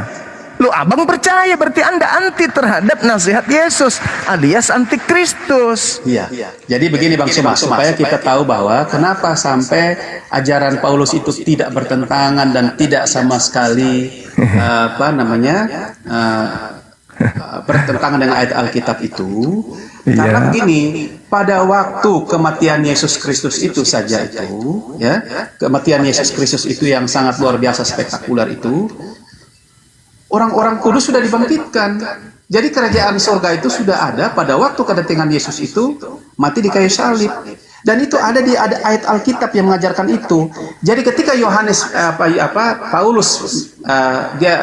[SPEAKER 1] Lo abang percaya berarti anda anti terhadap nasihat Yesus alias anti Kristus.
[SPEAKER 2] Iya. Jadi begini Bang Suma, supaya kita tahu bahwa kenapa sampai ajaran Paulus itu tidak bertentangan dan tidak sama sekali bertentangan dengan ayat Alkitab itu. Karena
[SPEAKER 1] Iya.
[SPEAKER 2] begini, pada waktu kematian Yesus Kristus itu saja itu, ya, kematian Yesus Kristus itu yang sangat luar biasa spektakuler itu, orang-orang kudus sudah dibangkitkan. Jadi kerajaan surga itu sudah ada pada waktu kedatangan Yesus itu mati di kayu salib. Dan itu ada di ayat Alkitab yang mengajarkan itu. Jadi ketika Paulus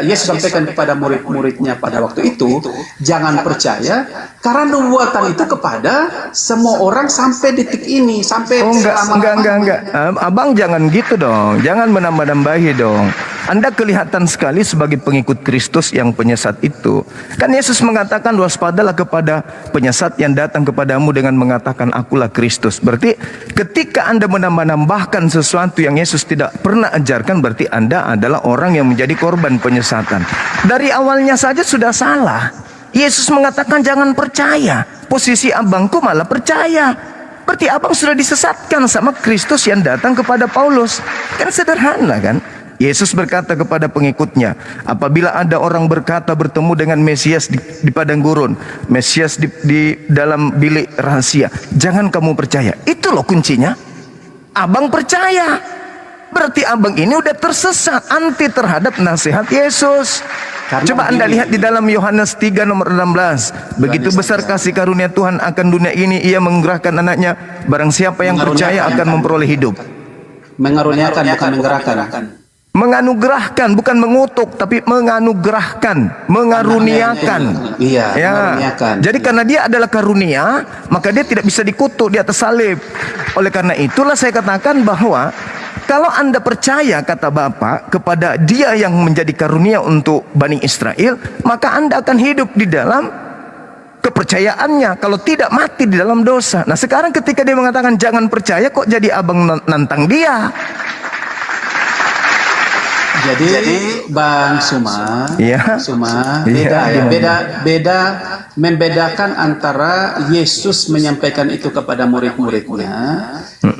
[SPEAKER 2] Yesus sampaikan kepada murid-muridnya pada waktu itu, jangan percaya karena nubuatan itu kepada semua orang sampai detik ini, sampai
[SPEAKER 1] Enggak. Abang jangan gitu dong. Jangan menambah-nambahi dong. Anda kelihatan sekali sebagai pengikut Kristus yang penyesat itu. Kan Yesus mengatakan waspadalah kepada penyesat yang datang kepadamu dengan mengatakan akulah Kristus. Berarti ketika Anda menambah-nambahkan sesuatu yang Yesus tidak pernah ajarkan, berarti Anda adalah orang yang menjadi korban penyesatan. Dari awalnya saja sudah salah. Yesus mengatakan jangan percaya. Posisi abangku malah percaya. Berarti abang sudah disesatkan sama Kristus yang datang kepada Paulus. Kan sederhana kan? Yesus berkata kepada pengikutnya, apabila ada orang berkata bertemu dengan Mesias di padang gurun, Mesias di dalam bilik rahasia, jangan kamu percaya. Itu loh kuncinya. Abang percaya. Berarti abang ini udah tersesat, anti terhadap nasihat Yesus. Coba Anda lihat di dalam Yohanes 3 nomor 16. Begitu besar kasih karunia Tuhan akan dunia ini, ia mengerahkan anaknya. Barang siapa yang percaya akan memperoleh hidup.
[SPEAKER 2] mengaruniakan bukan menggerakkan.
[SPEAKER 1] Menganugerahkan, bukan mengutuk, tapi menganugerahkan, mengaruniakan.
[SPEAKER 2] Iya,
[SPEAKER 1] Ya.
[SPEAKER 2] mengaruniakan.
[SPEAKER 1] Jadi karena dia adalah karunia, maka dia tidak bisa dikutuk di atas salib. Oleh karena itulah saya katakan bahwa kalau Anda percaya, kata Bapak, kepada dia yang menjadi karunia untuk Bani Israel, maka Anda akan hidup di dalam kepercayaannya. Kalau tidak, mati di dalam dosa. Nah sekarang ketika dia mengatakan jangan percaya, kok jadi abang nantang dia?
[SPEAKER 2] Jadi Bang Suma,
[SPEAKER 1] Iya.
[SPEAKER 2] beda membedakan antara Yesus menyampaikan itu kepada murid-muridnya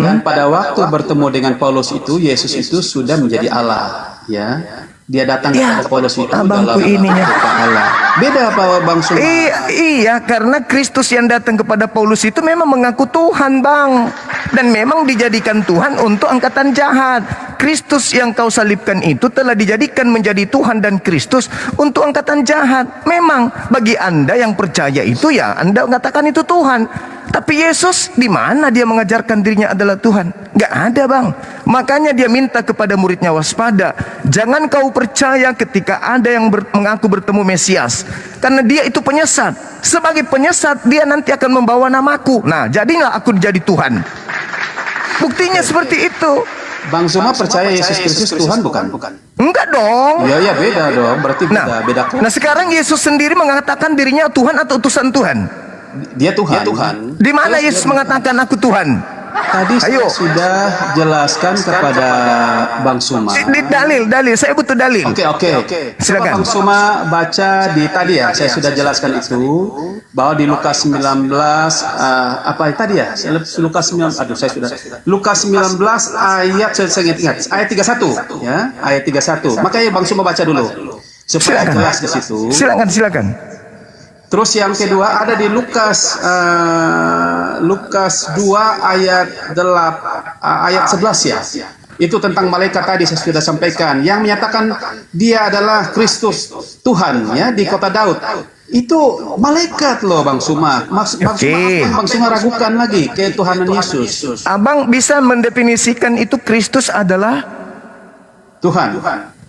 [SPEAKER 2] dan pada waktu bertemu dengan Paulus itu Yesus itu sudah menjadi Allah, ya. Dia datang kepada Paulus itu
[SPEAKER 1] abangku
[SPEAKER 2] dalam
[SPEAKER 1] ininya.
[SPEAKER 2] Allah. Beda apa Bang Suma?
[SPEAKER 1] Iya, karena Kristus yang datang kepada Paulus itu memang mengaku Tuhan, Bang. Dan memang dijadikan Tuhan untuk angkatan jahat. Kristus yang kau salibkan itu telah dijadikan menjadi Tuhan dan Kristus untuk angkatan jahat. Memang bagi Anda yang percaya itu, ya Anda mengatakan itu Tuhan. Tapi Yesus di mana dia mengajarkan dirinya adalah Tuhan? Gak ada, Bang. Makanya dia minta kepada muridnya, waspada. Jangan kau percaya ketika ada yang mengaku bertemu Mesias. Karena dia itu penyesat. Sebagai penyesat dia nanti akan membawa namaku. Nah, jadilah aku jadi Tuhan. Buktinya seperti itu.
[SPEAKER 2] Bang Suma percaya Yesus Kristus Tuhan bukan?
[SPEAKER 1] Enggak dong.
[SPEAKER 2] Iya beda dong. Berarti beda kok.
[SPEAKER 1] Nah sekarang Yesus sendiri mengatakan dirinya Tuhan atau utusan Tuhan?
[SPEAKER 2] Dia Tuhan.
[SPEAKER 1] Di mana Yesus mengatakan aku Tuhan?
[SPEAKER 2] Tadi
[SPEAKER 1] Ayo.
[SPEAKER 2] saya sudah jelaskan kepada Bang Suma.
[SPEAKER 1] Di dalil, saya butuh dalil.
[SPEAKER 2] Oke.
[SPEAKER 1] Silakan.
[SPEAKER 2] Coba Bang Suma baca di tadi ya, saya sudah jelaskan itu bahwa di Lukas 19 apa tadi ya? Lukas 19 Lukas 19 ayat saya ingat ayat 31 ya, ayat 31. Makanya Bang Suma baca dulu supaya
[SPEAKER 1] Silakan.
[SPEAKER 2] jelas di situ.
[SPEAKER 1] Silakan.
[SPEAKER 2] Terus yang kedua ada di Lukas 2 ayat 11 ya. Itu tentang malaikat tadi saya sudah sampaikan yang menyatakan dia adalah Kristus Tuhan ya di kota Daud. Itu malaikat loh Bang Suma. Bang Suma ragukan lagi ketuhanan Yesus.
[SPEAKER 1] Abang bisa mendefinisikan itu Kristus adalah
[SPEAKER 2] Tuhan.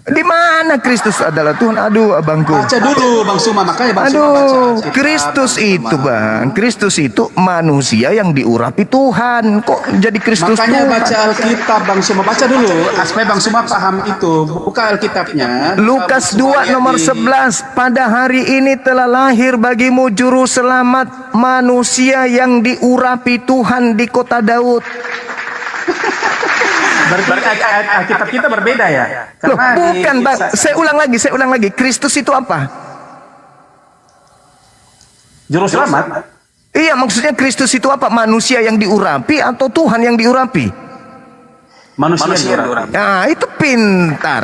[SPEAKER 1] Di mana Kristus adalah Tuhan? Aduh, abangku.
[SPEAKER 2] Baca dulu Bang Suma, makanya Bang Suma baca
[SPEAKER 1] Aduh,
[SPEAKER 2] Alkitab,
[SPEAKER 1] Kristus
[SPEAKER 2] Bang Suma.
[SPEAKER 1] itu bang, Kristus itu manusia yang diurapi Tuhan. Kok jadi Kristus
[SPEAKER 2] Makanya
[SPEAKER 1] Tuhan?
[SPEAKER 2] baca Alkitab Bang Suma, baca dulu supaya Bang Suma paham itu. Buka Alkitabnya.
[SPEAKER 1] Lukas
[SPEAKER 2] Bang Suma
[SPEAKER 1] 2
[SPEAKER 2] lihat
[SPEAKER 1] nomor
[SPEAKER 2] di-
[SPEAKER 1] 11. Pada hari ini telah lahir bagimu juru selamat, manusia yang diurapi Tuhan di kota Daud.
[SPEAKER 2] Berarti ayat Alkitab kita berbeda ya?
[SPEAKER 1] Loh,
[SPEAKER 2] Karena di
[SPEAKER 1] bukan bang.
[SPEAKER 2] kisah-
[SPEAKER 1] Saya ulang lagi. Kristus itu apa?
[SPEAKER 2] Juru selamat.
[SPEAKER 1] Iya, maksudnya Kristus itu apa? Manusia yang diurapi atau Tuhan yang diurapi?
[SPEAKER 2] Manusia yang diurapi.
[SPEAKER 1] Nah, itu pintar.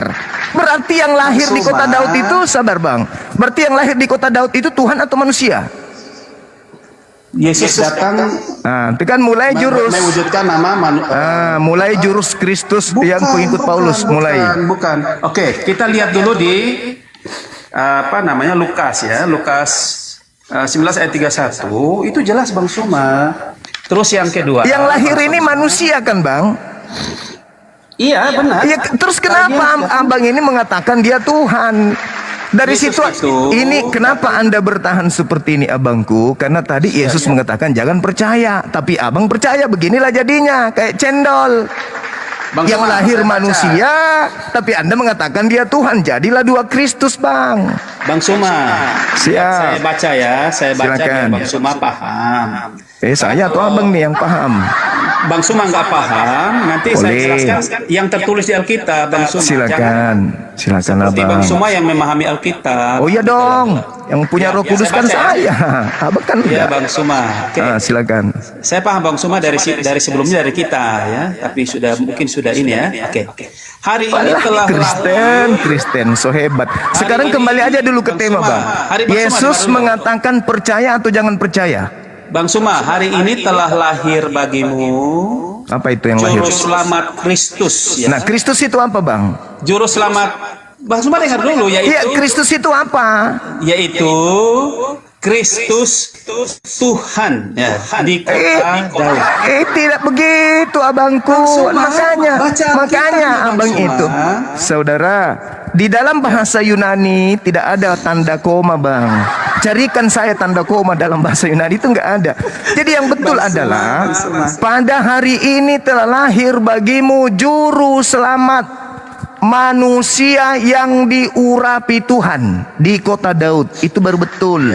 [SPEAKER 1] Berarti yang lahir di kota
[SPEAKER 2] Maksuma.
[SPEAKER 1] Daud itu, sabar bang. Berarti yang lahir di kota Daud itu Tuhan atau manusia?
[SPEAKER 2] Yesus datang
[SPEAKER 1] Nah, itu kan mulai jurus.
[SPEAKER 2] mewujudkan nama
[SPEAKER 1] Mulai jurus Kristus yang pengikut Paulus mulai.
[SPEAKER 2] Bukan. Oke, kita lihat dulu di Lukas ya. Lukas 19 ayat 31 itu jelas Bang Suma. Terus yang kedua.
[SPEAKER 1] Yang lahir ini manusia kan bang?
[SPEAKER 2] Iya, benar.
[SPEAKER 1] Iya, terus kenapa abang ini mengatakan dia Tuhan? Dari
[SPEAKER 2] Yesus
[SPEAKER 1] situ
[SPEAKER 2] itu-
[SPEAKER 1] ini kenapa Anda bertahan seperti ini abangku? Karena tadi Yesus mengatakan jangan percaya, tapi abang percaya, beginilah jadinya kayak cendol.
[SPEAKER 2] Bang
[SPEAKER 1] Yang
[SPEAKER 2] Suma,
[SPEAKER 1] lahir
[SPEAKER 2] saya baca.
[SPEAKER 1] manusia, tapi Anda mengatakan dia Tuhan. Jadilah dua Kristus, bang.
[SPEAKER 2] Bang Suma.
[SPEAKER 1] Siap.
[SPEAKER 2] Saya baca ya, saya baca
[SPEAKER 1] Silakan.
[SPEAKER 2] biar Bang Suma paham.
[SPEAKER 1] Saya atau abang nih yang paham?
[SPEAKER 2] Bang Suma nggak paham, nanti saya
[SPEAKER 1] Boleh.
[SPEAKER 2] jelaskan yang tertulis di Alkitab, Bang Suma.
[SPEAKER 1] Silakan, silakan
[SPEAKER 2] Seperti Bang
[SPEAKER 1] abang.
[SPEAKER 2] Suma yang memahami Alkitab.
[SPEAKER 1] Oh iya dong, yang punya
[SPEAKER 2] Ya,
[SPEAKER 1] Roh
[SPEAKER 2] ya,
[SPEAKER 1] Kudus
[SPEAKER 2] saya
[SPEAKER 1] kan
[SPEAKER 2] baca ya.
[SPEAKER 1] saya. Abang kan
[SPEAKER 2] Ya
[SPEAKER 1] enggak.
[SPEAKER 2] Bang Suma. Oke.
[SPEAKER 1] Silakan.
[SPEAKER 2] Saya paham Bang Suma dari sebelumnya dari kita ya, tapi mungkin sudah ini ya. Oke. Hari ini telah
[SPEAKER 1] Kristen, so hebat. Sekarang
[SPEAKER 2] ini,
[SPEAKER 1] kembali aja dulu ke
[SPEAKER 2] Bang
[SPEAKER 1] tema,
[SPEAKER 2] Suma.
[SPEAKER 1] bang.
[SPEAKER 2] Hari Bang Suma
[SPEAKER 1] Yesus
[SPEAKER 2] dengar dulu.
[SPEAKER 1] mengatakan percaya atau jangan percaya?
[SPEAKER 2] Bang Suma, hari ini telah lahir bagimu
[SPEAKER 1] Apa itu yang lahir?
[SPEAKER 2] Juru Selamat Kristus ya.
[SPEAKER 1] Nah, Kristus itu apa, bang?
[SPEAKER 2] Juru Selamat Bang Suma dengar dulu
[SPEAKER 1] Iya, Kristus itu apa?
[SPEAKER 2] yaitu Kristus Tuhan ya di kota Daud.
[SPEAKER 1] Tidak begitu, abangku.
[SPEAKER 2] Suma, baca
[SPEAKER 1] Makanya
[SPEAKER 2] Bang
[SPEAKER 1] abang
[SPEAKER 2] Suma.
[SPEAKER 1] itu, saudara, di dalam bahasa Yunani tidak ada tanda koma, bang. Carikan saya tanda koma dalam bahasa Yunani, itu nggak ada. Jadi yang betul adalah pada hari ini telah lahir bagimu juru selamat, manusia yang diurapi Tuhan di kota Daud. Itu baru betul.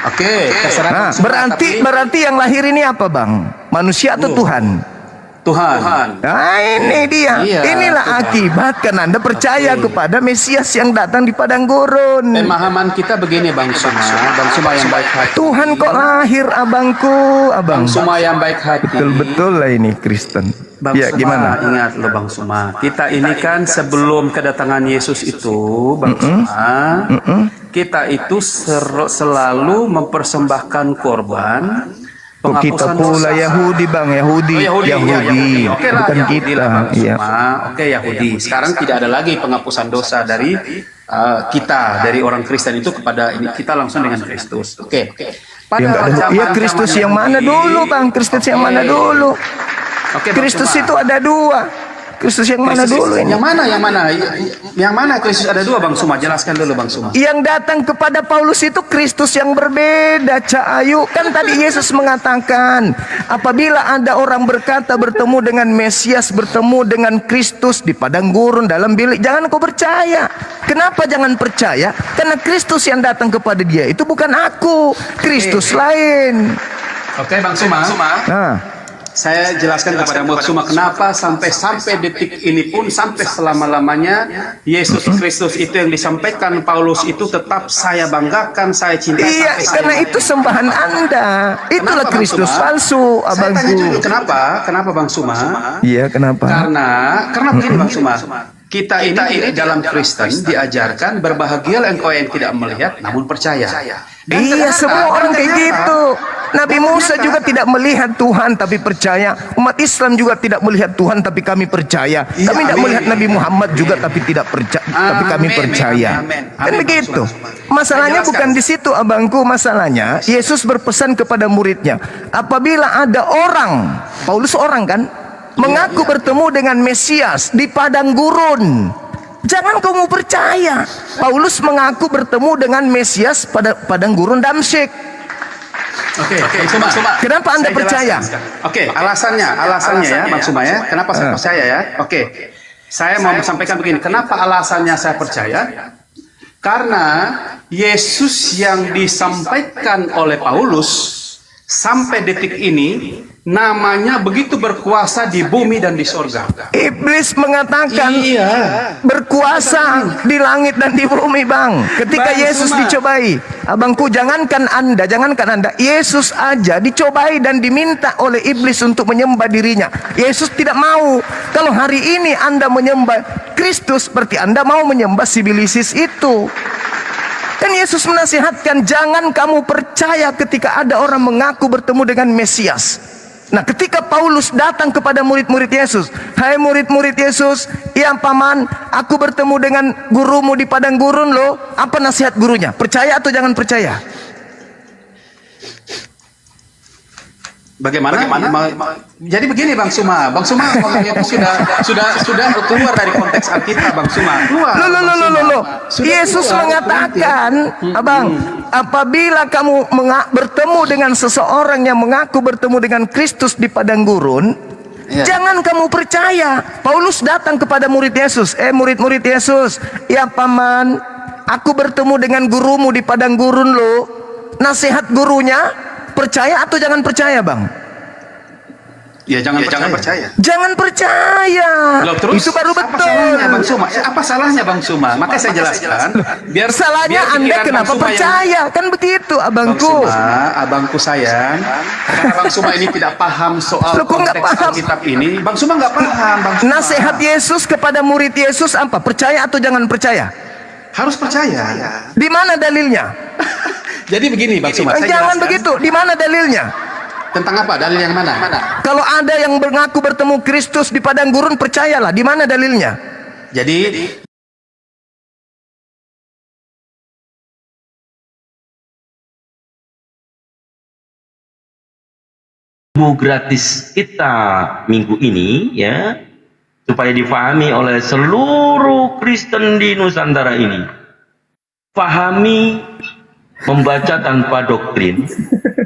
[SPEAKER 2] Oke, terserah
[SPEAKER 1] Nah,
[SPEAKER 2] Bang Suma,
[SPEAKER 1] berarti yang lahir ini apa, bang? Manusia atau Tuhan?
[SPEAKER 2] Tuhan.
[SPEAKER 1] Nah, ini dia.
[SPEAKER 2] Iya,
[SPEAKER 1] Inilah
[SPEAKER 2] Tuhan.
[SPEAKER 1] akibat karena Anda percaya kepada Mesias yang datang di padang gurun.
[SPEAKER 2] Pemahaman kita begini Bang Suma yang baik hati.
[SPEAKER 1] Tuhan kok lahir, abangku, abang.
[SPEAKER 2] Bang Suma yang baik hati.
[SPEAKER 1] Betul-betul lah ini Kristen.
[SPEAKER 2] Bang
[SPEAKER 1] Ya,
[SPEAKER 2] Suma,
[SPEAKER 1] gimana?
[SPEAKER 2] ingat loh Bang Suma, kita ini kan sebelum kedatangan Yesus itu, Bang Suma, kita itu selalu mempersembahkan korban
[SPEAKER 1] Kok kita
[SPEAKER 2] penghapusan
[SPEAKER 1] pula
[SPEAKER 2] dosa.
[SPEAKER 1] Yahudi, bang? Yahudi.
[SPEAKER 2] Oh, Yahudi. Oke lah,
[SPEAKER 1] Bukan
[SPEAKER 2] Yahudi
[SPEAKER 1] kita.
[SPEAKER 2] lah, Bang
[SPEAKER 1] Iya.
[SPEAKER 2] Suma. Oke, Yahudi. Sekarang tidak ada lagi penghapusan dosa dari kita, dari orang Kristen itu kepada ini, kita langsung dengan Kristus. Oke. Pada
[SPEAKER 1] Ya, nggak ada.
[SPEAKER 2] zaman-
[SPEAKER 1] Iya, Kristus
[SPEAKER 2] zaman
[SPEAKER 1] yang mana
[SPEAKER 2] Yahudi.
[SPEAKER 1] dulu, bang? Kristus yang mana dulu?
[SPEAKER 2] Oke, Bang
[SPEAKER 1] Kristus
[SPEAKER 2] Suma.
[SPEAKER 1] itu ada dua. Kristus yang mana
[SPEAKER 2] Kristus
[SPEAKER 1] dulu ini?
[SPEAKER 2] Yang mana Kristus ada dua Bang Suma? Jelaskan dulu Bang Suma.
[SPEAKER 1] Yang datang kepada Paulus itu Kristus yang berbeda, Cak Ayu. Kan tadi Yesus mengatakan, apabila ada orang berkata bertemu dengan Mesias, bertemu dengan Kristus di padang gurun dalam bilik, jangan kau percaya. Kenapa jangan percaya? Karena Kristus yang datang kepada dia itu bukan aku, Kristus lain.
[SPEAKER 2] Oke Bang Suma.
[SPEAKER 1] Nah,
[SPEAKER 2] Saya jelaskan kepada Bang Suma kenapa sampai detik ini pun sampai selama-lamanya Yesus Kristus itu yang disampaikan Paulus itu tetap saya banggakan, saya cinta.
[SPEAKER 1] iya,
[SPEAKER 2] sampai
[SPEAKER 1] karena
[SPEAKER 2] saya-
[SPEAKER 1] itu sembahan Anda. Itulah
[SPEAKER 2] Bang
[SPEAKER 1] Kristus
[SPEAKER 2] Suma?
[SPEAKER 1] palsu,
[SPEAKER 2] Saya tanya
[SPEAKER 1] abangku.
[SPEAKER 2] dulu kenapa? Kenapa Bang Suma?
[SPEAKER 1] Iya, kenapa?
[SPEAKER 2] Karena begini Bang Suma. Kita ini dalam Kristen diajarkan berbahagialah engkau yang tidak melihat namun percaya. Dan
[SPEAKER 1] Iya,
[SPEAKER 2] ternyata-
[SPEAKER 1] semua orang kayak
[SPEAKER 2] ternyata-
[SPEAKER 1] gitu. Nabi Musa juga tidak melihat Tuhan tapi percaya. Umat Islam juga tidak melihat Tuhan tapi kami percaya. Kami
[SPEAKER 2] Iya,
[SPEAKER 1] tidak
[SPEAKER 2] amin.
[SPEAKER 1] melihat Nabi Muhammad juga tapi tidak percaya. Tapi kami
[SPEAKER 2] Amin,
[SPEAKER 1] percaya.
[SPEAKER 2] amin,
[SPEAKER 1] Kan
[SPEAKER 2] amin,
[SPEAKER 1] begitu.
[SPEAKER 2] Bang Suma.
[SPEAKER 1] Masalahnya
[SPEAKER 2] Saya
[SPEAKER 1] bukan
[SPEAKER 2] jelaskan.
[SPEAKER 1] di situ, abangku. Masalahnya Yesus berpesan kepada muridnya, apabila ada orang, Paulus orang kan, mengaku bertemu dengan Mesias di padang gurun. Jangan kamu percaya. Paulus mengaku bertemu dengan Mesias pada padang gurun Damsyik.
[SPEAKER 2] Oke, Suma.
[SPEAKER 1] Kenapa Anda
[SPEAKER 2] Saya
[SPEAKER 1] percaya?
[SPEAKER 2] jelaskan. Oke, alasannya ya, Bang Suma ya. Kenapa saya percaya ya? Oke, saya mau sampaikan begini. Kenapa alasannya saya percaya? Karena Yesus yang disampaikan oleh Paulus sampai detik ini namanya begitu berkuasa di bumi dan di sorga.
[SPEAKER 1] Iblis mengatakan berkuasa di langit dan di bumi, Bang. Ketika
[SPEAKER 2] Bang
[SPEAKER 1] Yesus
[SPEAKER 2] Suma.
[SPEAKER 1] dicobai, abangku, jangankan Anda, Yesus aja dicobai dan diminta oleh iblis untuk menyembah dirinya. Yesus tidak mau. Kalau hari ini Anda menyembah Kristus, berarti Anda mau menyembah si Bilisis itu. Dan Yesus menasihatkan, jangan kamu percaya ketika ada orang mengaku bertemu dengan Mesias. Nah, ketika Paulus datang kepada murid-murid Yesus, hai murid-murid Yesus, ya paman, aku bertemu dengan gurumu di padang gurun loh. Apa nasihat gurunya? Percaya atau jangan percaya?
[SPEAKER 2] Bagaimana? Jadi begini, Bang Suma ngomongnya itu sudah keluar dari konteks Alkitab, Bang Suma.
[SPEAKER 1] Loh. Yesus mengatakan, abang, apabila kamu bertemu dengan seseorang yang mengaku bertemu dengan Kristus di padang gurun, jangan kamu percaya. Paulus datang kepada murid Yesus, murid-murid Yesus, ya paman, aku bertemu dengan gurumu di padang gurun loh. Nasihat gurunya, percaya atau jangan percaya, Bang?
[SPEAKER 2] Ya jangan percaya.
[SPEAKER 1] Jangan percaya.
[SPEAKER 2] Loh, terus,
[SPEAKER 1] itu baru betul.
[SPEAKER 2] Apa salahnya Bang Suma? Maka saya jelaskan. Biar
[SPEAKER 1] salahnya Anda kenapa percaya? Kan begitu, abangku.
[SPEAKER 2] Abangku sayang. Karena Bang Suma ini tidak paham soal
[SPEAKER 1] Loh, kok nggak
[SPEAKER 2] konteks
[SPEAKER 1] paham?
[SPEAKER 2] Alkitab ini. Bang Suma nggak paham, Bang Suma.
[SPEAKER 1] Nasihat Yesus kepada murid Yesus apa? Percaya atau jangan percaya?
[SPEAKER 2] Harus percaya.
[SPEAKER 1] Di mana dalilnya?
[SPEAKER 2] Jadi begini, Bang Suma. Saya
[SPEAKER 1] Jangan
[SPEAKER 2] jelaskan.
[SPEAKER 1] begitu. Di mana dalilnya?
[SPEAKER 2] Tentang apa? Dalil yang mana?
[SPEAKER 1] Kalau ada yang mengaku bertemu Kristus di padang gurun, percayalah. Di mana dalilnya?
[SPEAKER 2] Jadi
[SPEAKER 4] gratis kita minggu ini ya, supaya difahami oleh seluruh Kristen di Nusantara ini. Pahami, membaca tanpa doktrin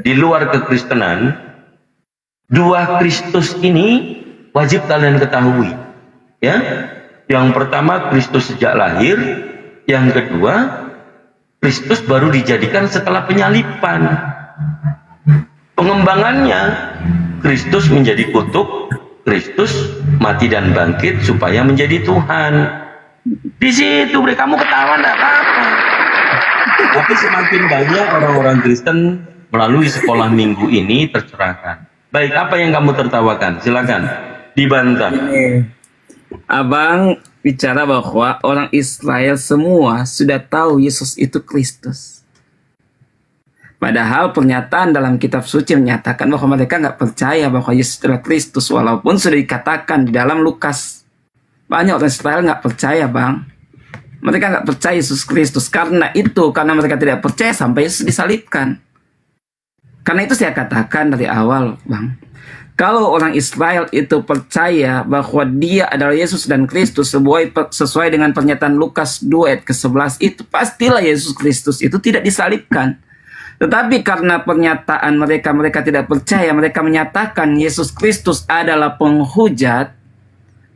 [SPEAKER 4] di luar kekristenan. Dua Kristus ini wajib kalian ketahui ya. Yang pertama Kristus sejak lahir, yang kedua Kristus baru dijadikan setelah penyalipan. Pengembangannya, Kristus menjadi kutuk, Kristus mati dan bangkit supaya menjadi Tuhan. Di situ kamu ketawa enggak apa-apa. Tapi semakin banyak orang-orang Kristen melalui sekolah minggu ini tercerahkan. Baik, apa yang kamu tertawakan? Silakan dibantah.
[SPEAKER 5] Abang bicara bahwa orang Israel semua sudah tahu Yesus itu Kristus. Padahal pernyataan dalam kitab suci menyatakan bahwa mereka nggak percaya bahwa Yesus adalah Kristus, walaupun sudah dikatakan di dalam Lukas. Banyak orang Israel nggak percaya, Bang. Mereka nggak percaya Yesus Kristus. Karena mereka tidak percaya sampai Yesus disalibkan. Karena itu saya katakan dari awal, Bang. Kalau orang Israel itu percaya bahwa dia adalah Yesus dan Kristus sesuai dengan pernyataan Lukas 2 ayat ke-11 itu, pastilah Yesus Kristus itu tidak disalibkan. Tetapi karena pernyataan mereka tidak percaya, mereka menyatakan Yesus Kristus adalah penghujat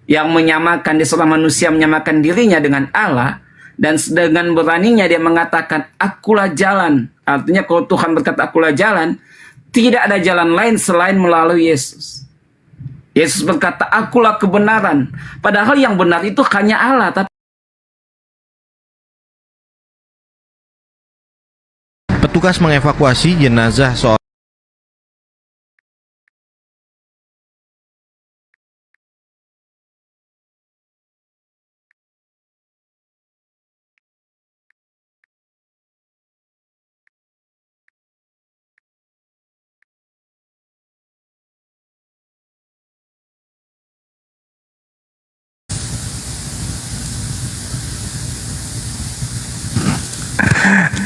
[SPEAKER 5] yang menyamakan di seorang manusia, menyamakan dirinya dengan Allah, dan dengan beraninya dia mengatakan akulah jalan. Artinya kalau Tuhan berkata akulah jalan, tidak ada jalan lain selain melalui Yesus. Yesus berkata akulah kebenaran, padahal yang benar itu hanya Allah. Tapi
[SPEAKER 6] petugas mengevakuasi jenazah seorang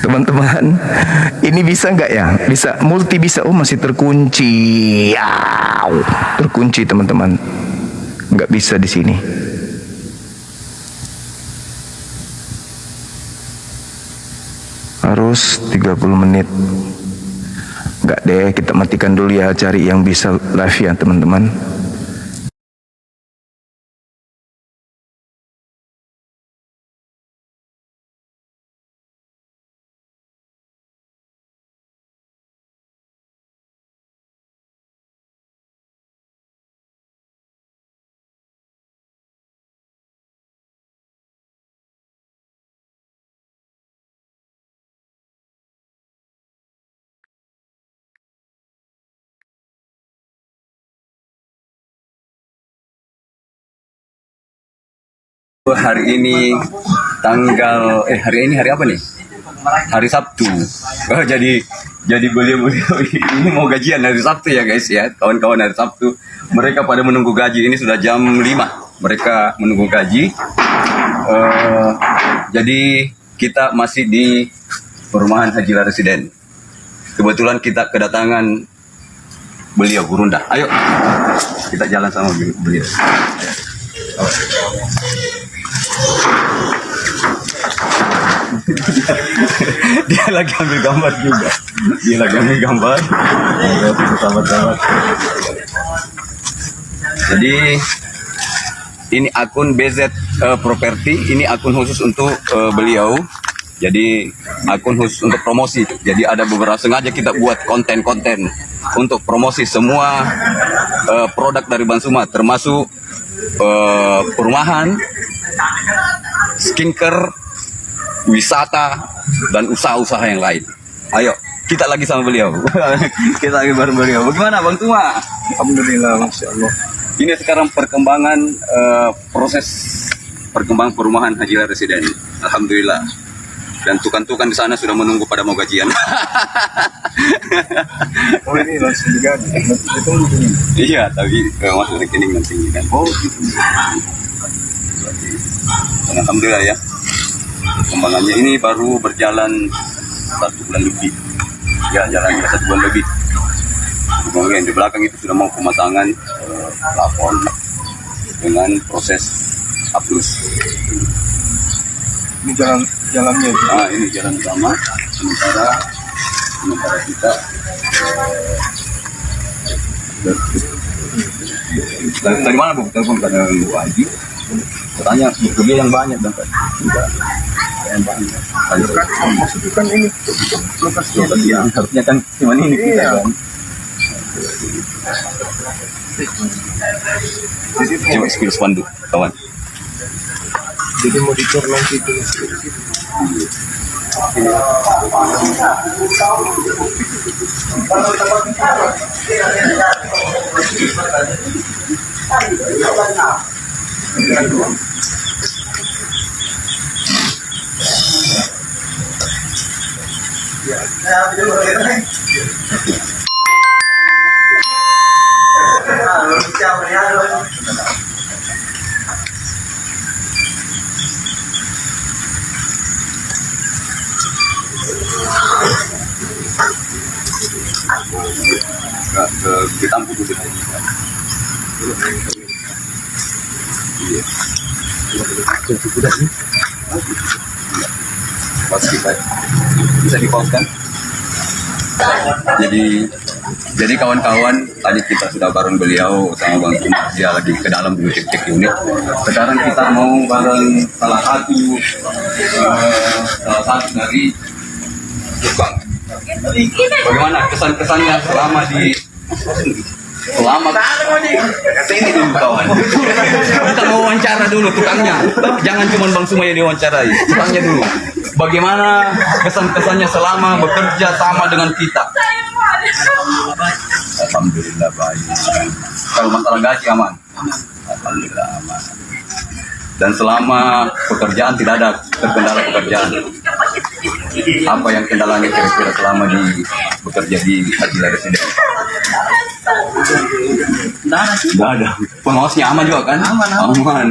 [SPEAKER 1] Teman-teman, ini bisa nggak ya? Bisa, bisa. Oh, masih terkunci. Terkunci, teman-teman. Nggak bisa di sini. harus 30 menit. Enggak deh, kita matikan dulu ya, cari yang bisa live ya teman-teman.
[SPEAKER 7] Hari ini hari apa nih? Hari Sabtu. Oh, jadi beliau ini mau gajian hari Sabtu ya guys ya, kawan-kawan, hari Sabtu. Mereka pada menunggu gaji, ini sudah jam 5. Mereka menunggu gaji. Jadi kita masih di perumahan Hajila Residen. Kebetulan kita kedatangan beliau Gurunda. Ayo kita jalan sama beliau. Dia lagi ambil gambar juga. Sahabat-sahabat. Jadi ini akun BZ Property, ini akun khusus untuk beliau. Jadi akun khusus untuk promosi. Jadi ada beberapa, sengaja kita buat konten-konten untuk promosi semua produk dari Bang Suma, termasuk perumahan, skincare, wisata, dan usaha-usaha yang lain. Ayo, kita lagi sama beliau. Kita lagi bareng beliau. Bagaimana Bang Tuma?
[SPEAKER 1] Alhamdulillah, Masya Allah.
[SPEAKER 7] Ini sekarang perkembangan proses perkembangan perumahan Hajila Residen. Alhamdulillah. Dan tukan-tukan di sana sudah menunggu pada mau gajian.
[SPEAKER 1] Oh, ini langsung digaji.
[SPEAKER 7] Iya, tapi masuk rekening nanti kan. Oh, gitu. Alhamdulillah ya. Perkembangannya ini baru berjalan 1 bulan lebih. Ya, jalannya 1 bulan lebih. Kemudian di belakang itu sudah mau pemasangan plafon dengan proses aplus.
[SPEAKER 1] Ini jalannya.
[SPEAKER 7] Nah, ini jalan utama. Sementara kita dari mana Bu? Telepon pada Bu Haji. Katanya bekerja yang banyak dan yang banyak.
[SPEAKER 1] Maksudnya ini lokasi
[SPEAKER 7] yang harusnya kan cuma ini kita kan. Coba skill spanduk kawan.
[SPEAKER 1] jadi monitor nanti itu.
[SPEAKER 7] Kita butuh di sini. Iya. Sudah sih. Bisa di pause kan? Jadi kawan-kawan, tadi kita sudah bareng beliau sama Bang Tuma, dia lagi ke dalam dulu cek unit. Sekarang kita mau bareng salah satu dari tukang. Bagaimana kesan-kesannya selama ini dulu kawan. Kita mau wawancara dulu tukangnya. Jangan cuma Bang Suma yang diwawancarai, tukangnya dulu. Bagaimana kesan-kesannya selama bekerja sama dengan kita? Alhamdulillah baik. Kalau masalah gaji aman. Alhamdulillah aman. Dan selama pekerjaan tidak ada terkendala pekerjaan. Apa yang kendalanya kira-kira selama bekerja di Hajila Residen? Tidak ada. Pengawasnya aman juga kan? Aman.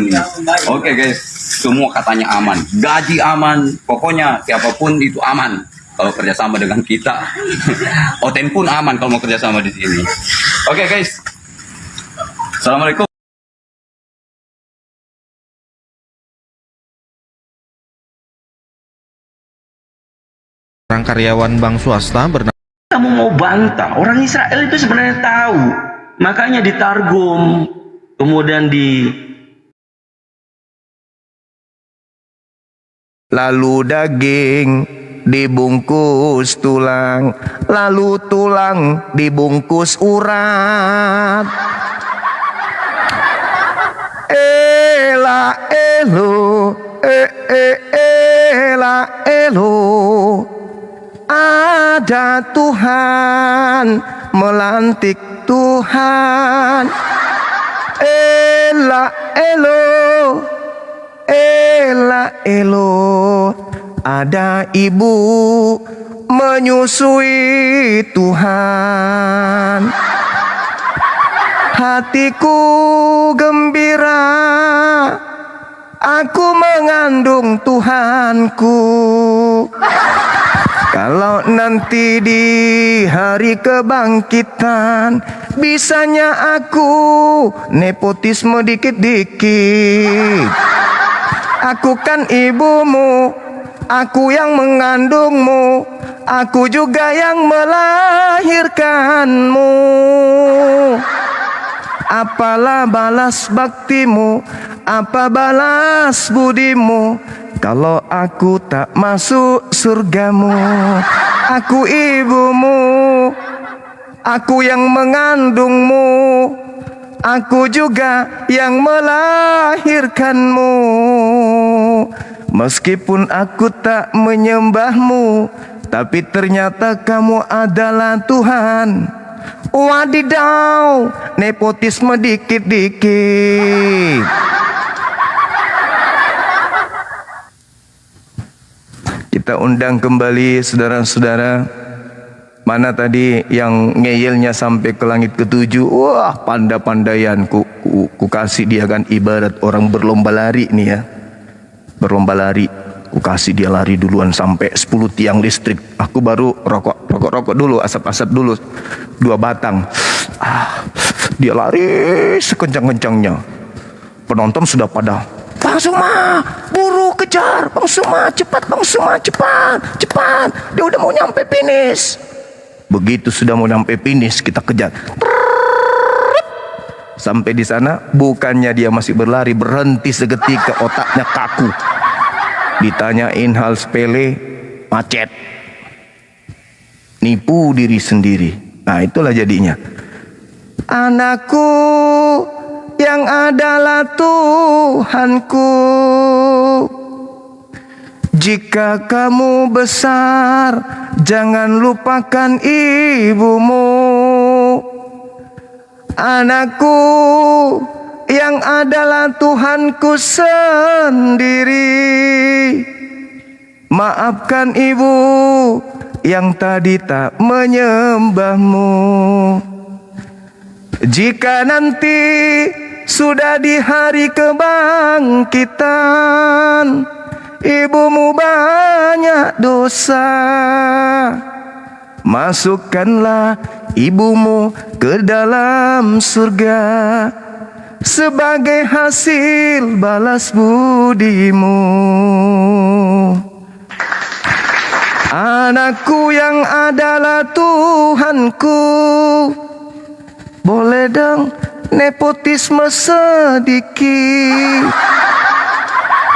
[SPEAKER 7] Oke guys, semua katanya aman. Gaji aman. Pokoknya siapapun itu aman. Kalau kerjasama dengan kita, Oten pun aman kalau mau kerjasama di sini. Oke guys, assalamualaikum.
[SPEAKER 6] Seorang karyawan bank swasta bernama
[SPEAKER 4] Kamu mau bantah, orang Israel itu sebenarnya tahu. Makanya ditargum, kemudian
[SPEAKER 1] Lalu daging dibungkus tulang, lalu tulang dibungkus urat. Ela elo, ela elo. Ada Tuhan, melantik Tuhan. Ela elo, ela elo. Ada ibu menyusui Tuhan. Hatiku gembira, aku mengandung Tuhanku. Kalau nanti di hari kebangkitan, bisanya aku nepotisme dikit-dikit. Aku kan ibumu, aku yang mengandungmu, aku juga yang melahirkanmu. Apalah balas baktimu, apa balas budimu, kalau aku tak masuk surgamu. Aku ibumu, aku yang mengandungmu, aku juga yang melahirkanmu. Meskipun aku tak menyembahmu, tapi ternyata kamu adalah Tuhan. Wadidaw, nepotisme dikit-dikit. Kita undang kembali saudara-saudara. Mana tadi yang ngeyelnya sampai ke langit ketujuh? Wah, panda-pandaian ku kasih dia kan ibarat orang berlomba lari nih ya. Berlomba lari. Ku kasih dia lari duluan sampai 10 tiang listrik. Aku baru rokok dulu, asap-asap dulu 2 batang. Dia lari sekencang-kencangnya. Penonton sudah pada, Bang Suma, buru kejar, Bang Suma, cepat, Bang Suma, cepat, cepat. Dia udah mau nyampe finish. Begitu sudah mau nyampe finish, kita kejar. Sampai di sana, bukannya dia masih berlari, berhenti seketika, otaknya kaku. Ditanyain hal sepele, macet. Nipu diri sendiri. Nah, itulah jadinya. Anakku yang adalah Tuhanku, jika kamu besar, jangan lupakan ibumu. Anakku yang adalah Tuhanku sendiri, maafkan ibu yang tadi tak menyembahmu. Jika nanti sudah di hari kebangkitan, ibumu banyak dosa, masukkanlah ibumu ke dalam surga sebagai hasil balas budimu. Anakku yang adalah Tuhanku, boleh dong nepotisme sedikit.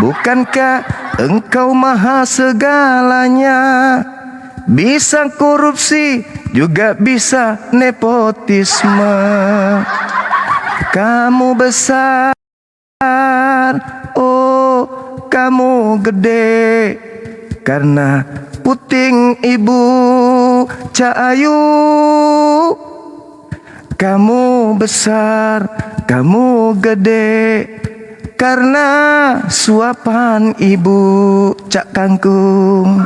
[SPEAKER 1] Bukankah engkau maha segalanya? Bisa korupsi, juga bisa nepotisme. Kamu besar, oh kamu gede, karena puting ibu Cahayu. Kamu besar, kamu gede, karena suapan ibu Cak Kangkung.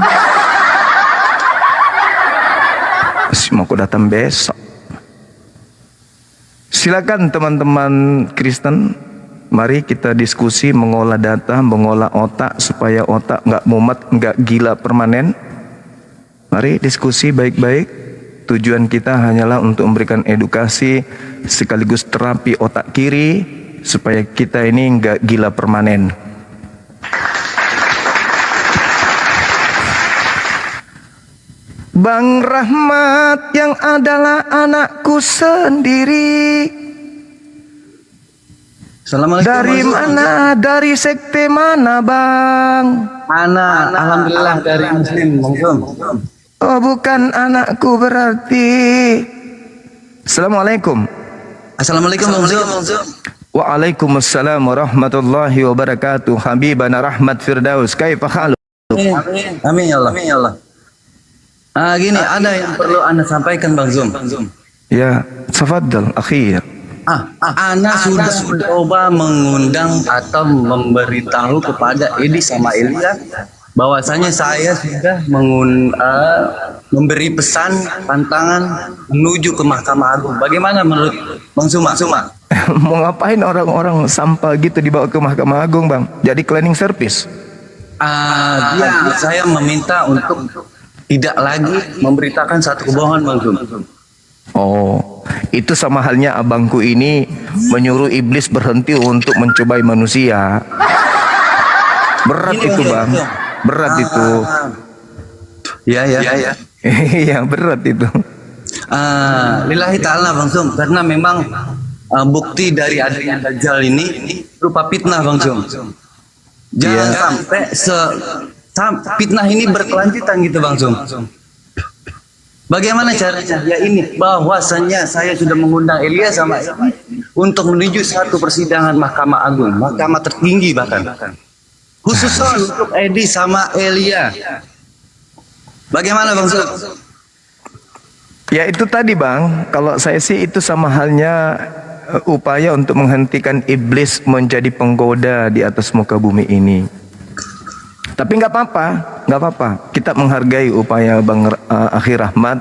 [SPEAKER 1] Mau aku datang besok. Silakan teman-teman Kristen, mari kita diskusi mengolah data, mengolah otak supaya otak nggak mumet, nggak gila permanen. Mari diskusi baik-baik. Tujuan kita hanyalah untuk memberikan edukasi sekaligus terapi otak kiri supaya kita ini nggak gila permanen. Bang Rahmat yang adalah anakku sendiri.
[SPEAKER 8] Assalamualaikum.
[SPEAKER 1] Dari
[SPEAKER 8] Bang Zul.
[SPEAKER 1] mana? Dari sekte mana, Bang?
[SPEAKER 8] Anak, alhamdulillah dari Muslim, Bang Zul.
[SPEAKER 1] Oh, bukan anakku berarti. Assalamualaikum.
[SPEAKER 8] Assalamualaikum, Bang Zul.
[SPEAKER 1] Waalaikumsalam warahmatullahi wabarakatuh. Habibana Rahmat Firdaus. Kaifa haluk?
[SPEAKER 8] Amin ya Allah. Amin ya Allah. Gini, ada yang perlu Anda sampaikan, Bang Zul.
[SPEAKER 1] Ya, tafadhal, akhir.
[SPEAKER 8] Ana sudah coba mengundang atau memberitahu kepada Edi sama Elia bahwasanya saya sudah memberi pesan pantangan menuju ke Mahkamah Agung. Bagaimana menurut Bang Suma?
[SPEAKER 1] Mau ngapain orang-orang sampah gitu dibawa ke Mahkamah Agung, Bang? Jadi cleaning service?
[SPEAKER 8] Saya meminta untuk tidak lagi memberitakan satu kebohongan, Bang Suma.
[SPEAKER 1] Oh, itu sama halnya abangku ini menyuruh iblis berhenti untuk mencobai manusia. Berat itu, Bang. Berat itu.
[SPEAKER 8] Ya.
[SPEAKER 1] Iya, berat itu.
[SPEAKER 8] Lillahi ta'ala, Bang Sum. Karena memang bukti dari adanya Dajjal ini berupa fitnah, Bang Sum. Jangan sampai fitnah ini berkelanjutan gitu, Bang Sum. Bagaimana caranya? Ya ini, bahwasannya saya sudah mengundang Elia sama Edi untuk menuju satu persidangan Mahkamah Agung, Mahkamah tertinggi bahkan. Khususnya untuk Edi sama Elia. Bagaimana, Bang Zul?
[SPEAKER 1] Ya itu tadi, Bang. Kalau saya sih itu sama halnya upaya untuk menghentikan iblis menjadi penggoda di atas muka bumi ini. Tapi nggak apa-apa. Kita menghargai upaya Bang Akhir Rahmat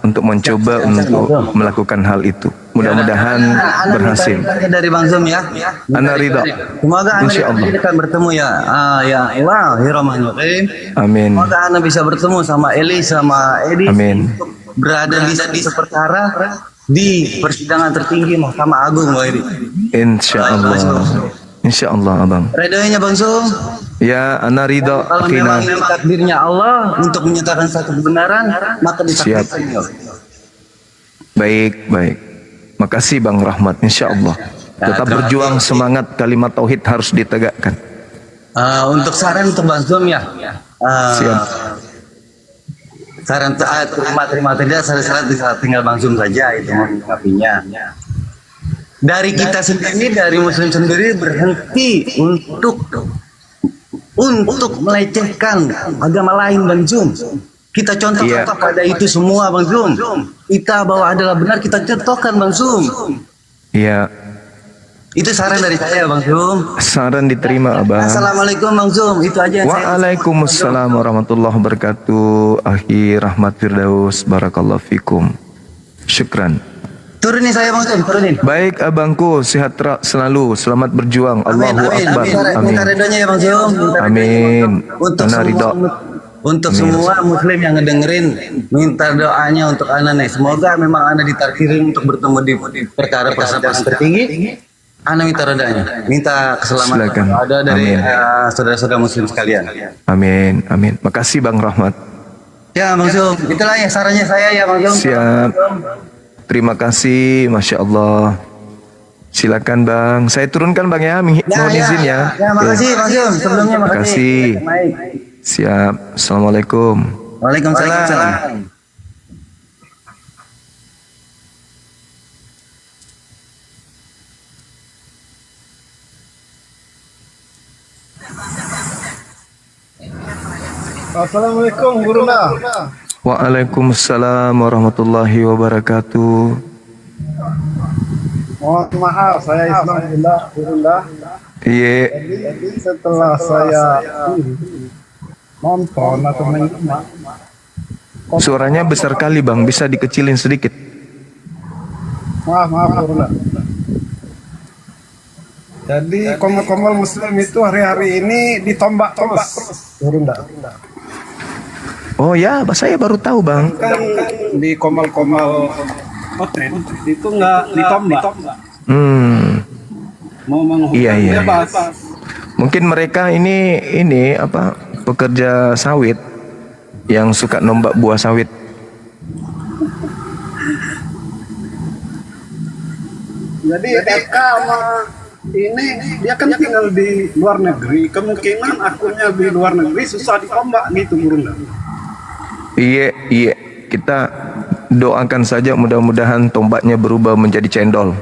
[SPEAKER 1] untuk mencoba untuk melakukan hal itu. Mudah-mudahan berhasil.
[SPEAKER 8] Dari Bang Zum ya.
[SPEAKER 1] Ana ridha.
[SPEAKER 8] Semoga
[SPEAKER 1] Insyaallah.
[SPEAKER 8] Anda akan bertemu ya. Ya Allah, Bismillahirrahmanirrahim.
[SPEAKER 1] Amin.
[SPEAKER 8] Semoga Anda bisa bertemu sama Eli sama Edi.
[SPEAKER 1] Amin.
[SPEAKER 8] Berada di seperkara di persidangan tertinggi Mahkamah Agung, Bang Edi.
[SPEAKER 1] Insyaallah. Insyaallah, Abang.
[SPEAKER 8] Redonya Bang Zum.
[SPEAKER 1] Ya, ana ridha.
[SPEAKER 8] Kalau memang ini takdirnya Allah untuk menyatakan satu kebenaran, maka ditakdirkan.
[SPEAKER 1] Baik. Makasih Bang Rahmat, insyaallah. Tetap berjuang, semangat kalimat tauhid harus ditegakkan.
[SPEAKER 8] Untuk saran untuk Bang Zum ya.
[SPEAKER 1] Siap.
[SPEAKER 8] Saran terima tidak, saran tinggal Bang Zum saja itu menyikapinya. Dari kita sendiri, dari Muslim sendiri berhenti untuk melecehkan agama lain, Bang Zum. Kita contoh-contoh pada itu semua, Bang Zum. Kita bahwa adalah benar, kita contohkan, Bang Zum.
[SPEAKER 1] Iya.
[SPEAKER 8] Itu saran dari saya, Bang Zum.
[SPEAKER 1] Saran diterima, Abang.
[SPEAKER 8] Assalamualaikum, Bang Zum. Itu aja yang
[SPEAKER 1] Waalaikumsalam warahmatullahi wabarakatuh. Akhir Rahmat Firdaus, barakallahu fikum. Syukran.
[SPEAKER 8] Turunin saya, Bang Zum, turunin.
[SPEAKER 1] Baik abangku, sehat selalu, selamat berjuang. Allahu Akbar.
[SPEAKER 8] Minta redonya ya, Bang Zum.
[SPEAKER 1] Amin. Ana ridha.
[SPEAKER 8] Untuk semua Muslim yang ngedengerin, minta doanya untuk Ana nih. Semoga memang Ana ditakdirin untuk bertemu di perkara persidangan tertinggi. Ana minta redanya, minta keselamatan.
[SPEAKER 1] Silakan.
[SPEAKER 8] Ada dari saudara-saudara Muslim sekalian.
[SPEAKER 1] Amin. Makasih Bang Rahmat.
[SPEAKER 8] Ya, Bang Zum. Itulah ya sarannya saya ya, Bang Zum.
[SPEAKER 1] Siap. Terima kasih, Masya Allah. Silakan Bang, saya turunkan Bang ya, mohon izin ya.
[SPEAKER 8] Ya, makasih Bang Zum. Sebelumnya
[SPEAKER 1] makasih. Siap. Assalamualaikum.
[SPEAKER 8] Waalaikumsalam.
[SPEAKER 9] Assalamualaikum Guruna.
[SPEAKER 1] Waalaikumsalam warahmatullahi wabarakatuh.
[SPEAKER 9] Mohon maaf, saya Islam Billah Guruna.
[SPEAKER 1] Iya.
[SPEAKER 9] Jadi setelah saya nonton atau menyimak,
[SPEAKER 1] Suaranya besar kali Bang, bisa dikecilin sedikit.
[SPEAKER 9] maaf Guruna. Jadi komel-komel Muslim itu hari-hari ini ditombak terus, Guruna.
[SPEAKER 1] Oh ya, saya baru tahu Bang.
[SPEAKER 9] Kan di komel-komel hotel itu nggak ditombak. Mau menghukum
[SPEAKER 1] Iya.
[SPEAKER 9] bebas.
[SPEAKER 1] Mungkin mereka ini apa pekerja sawit yang suka nombak buah sawit.
[SPEAKER 9] Jadi Eka sama ini dia kan tinggal di luar negeri, kemungkinan akunnya di luar negeri susah ditombak gitu Gurunda.
[SPEAKER 1] Iya, kita doakan saja mudah-mudahan tombaknya berubah menjadi cendol.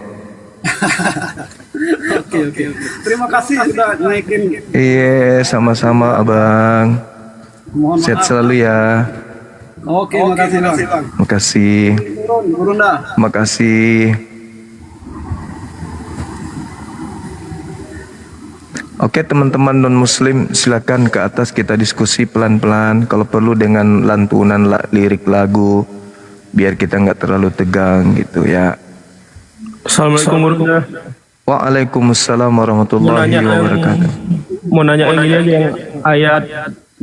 [SPEAKER 9] Oke. Terima kasih sudah naikin.
[SPEAKER 1] Iya, sama-sama abang.
[SPEAKER 9] Mohon
[SPEAKER 1] Sehat
[SPEAKER 9] maaf.
[SPEAKER 1] selalu ya.
[SPEAKER 9] Oke, makasih Bang.
[SPEAKER 1] Makasih.
[SPEAKER 9] Turun Gurunda.
[SPEAKER 1] Makasih. Oke teman-teman non-muslim, silakan ke atas kita diskusi pelan-pelan. Kalau perlu dengan lantunan lirik lagu, biar kita nggak terlalu tegang gitu ya.
[SPEAKER 10] Assalamualaikum warahmatullahi.
[SPEAKER 1] Waalaikumsalam warahmatullahi wabarakatuh.
[SPEAKER 10] Mau nanya yang ini aja, yang ayat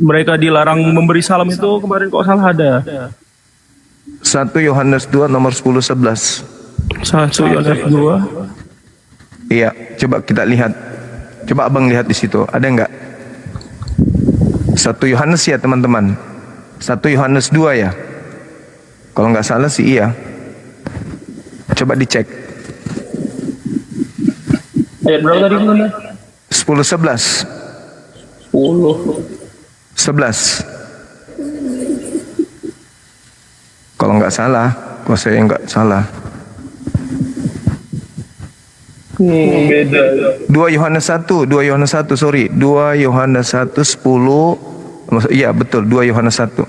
[SPEAKER 10] mereka dilarang memberi salam itu kemarin kok salah ada.
[SPEAKER 1] 1 Yohanes 2 nomor 10-11.
[SPEAKER 10] 1 Yohanes 2.
[SPEAKER 1] Iya, coba kita lihat. Coba abang lihat di situ, ada nggak? 1 Yohanes ya teman-teman. 1 Yohanes 2 ya. Kalau nggak salah sih iya. Coba dicek.
[SPEAKER 10] Ayat berapa tadi Bunda?
[SPEAKER 1] 10-11. 11. Kalau nggak salah, kalau saya nggak salah.
[SPEAKER 10] Beda.
[SPEAKER 1] 2 Yohanes 1, sorry. 2 Yohanes 1, 10. Iya betul, 2 Yohanes 1.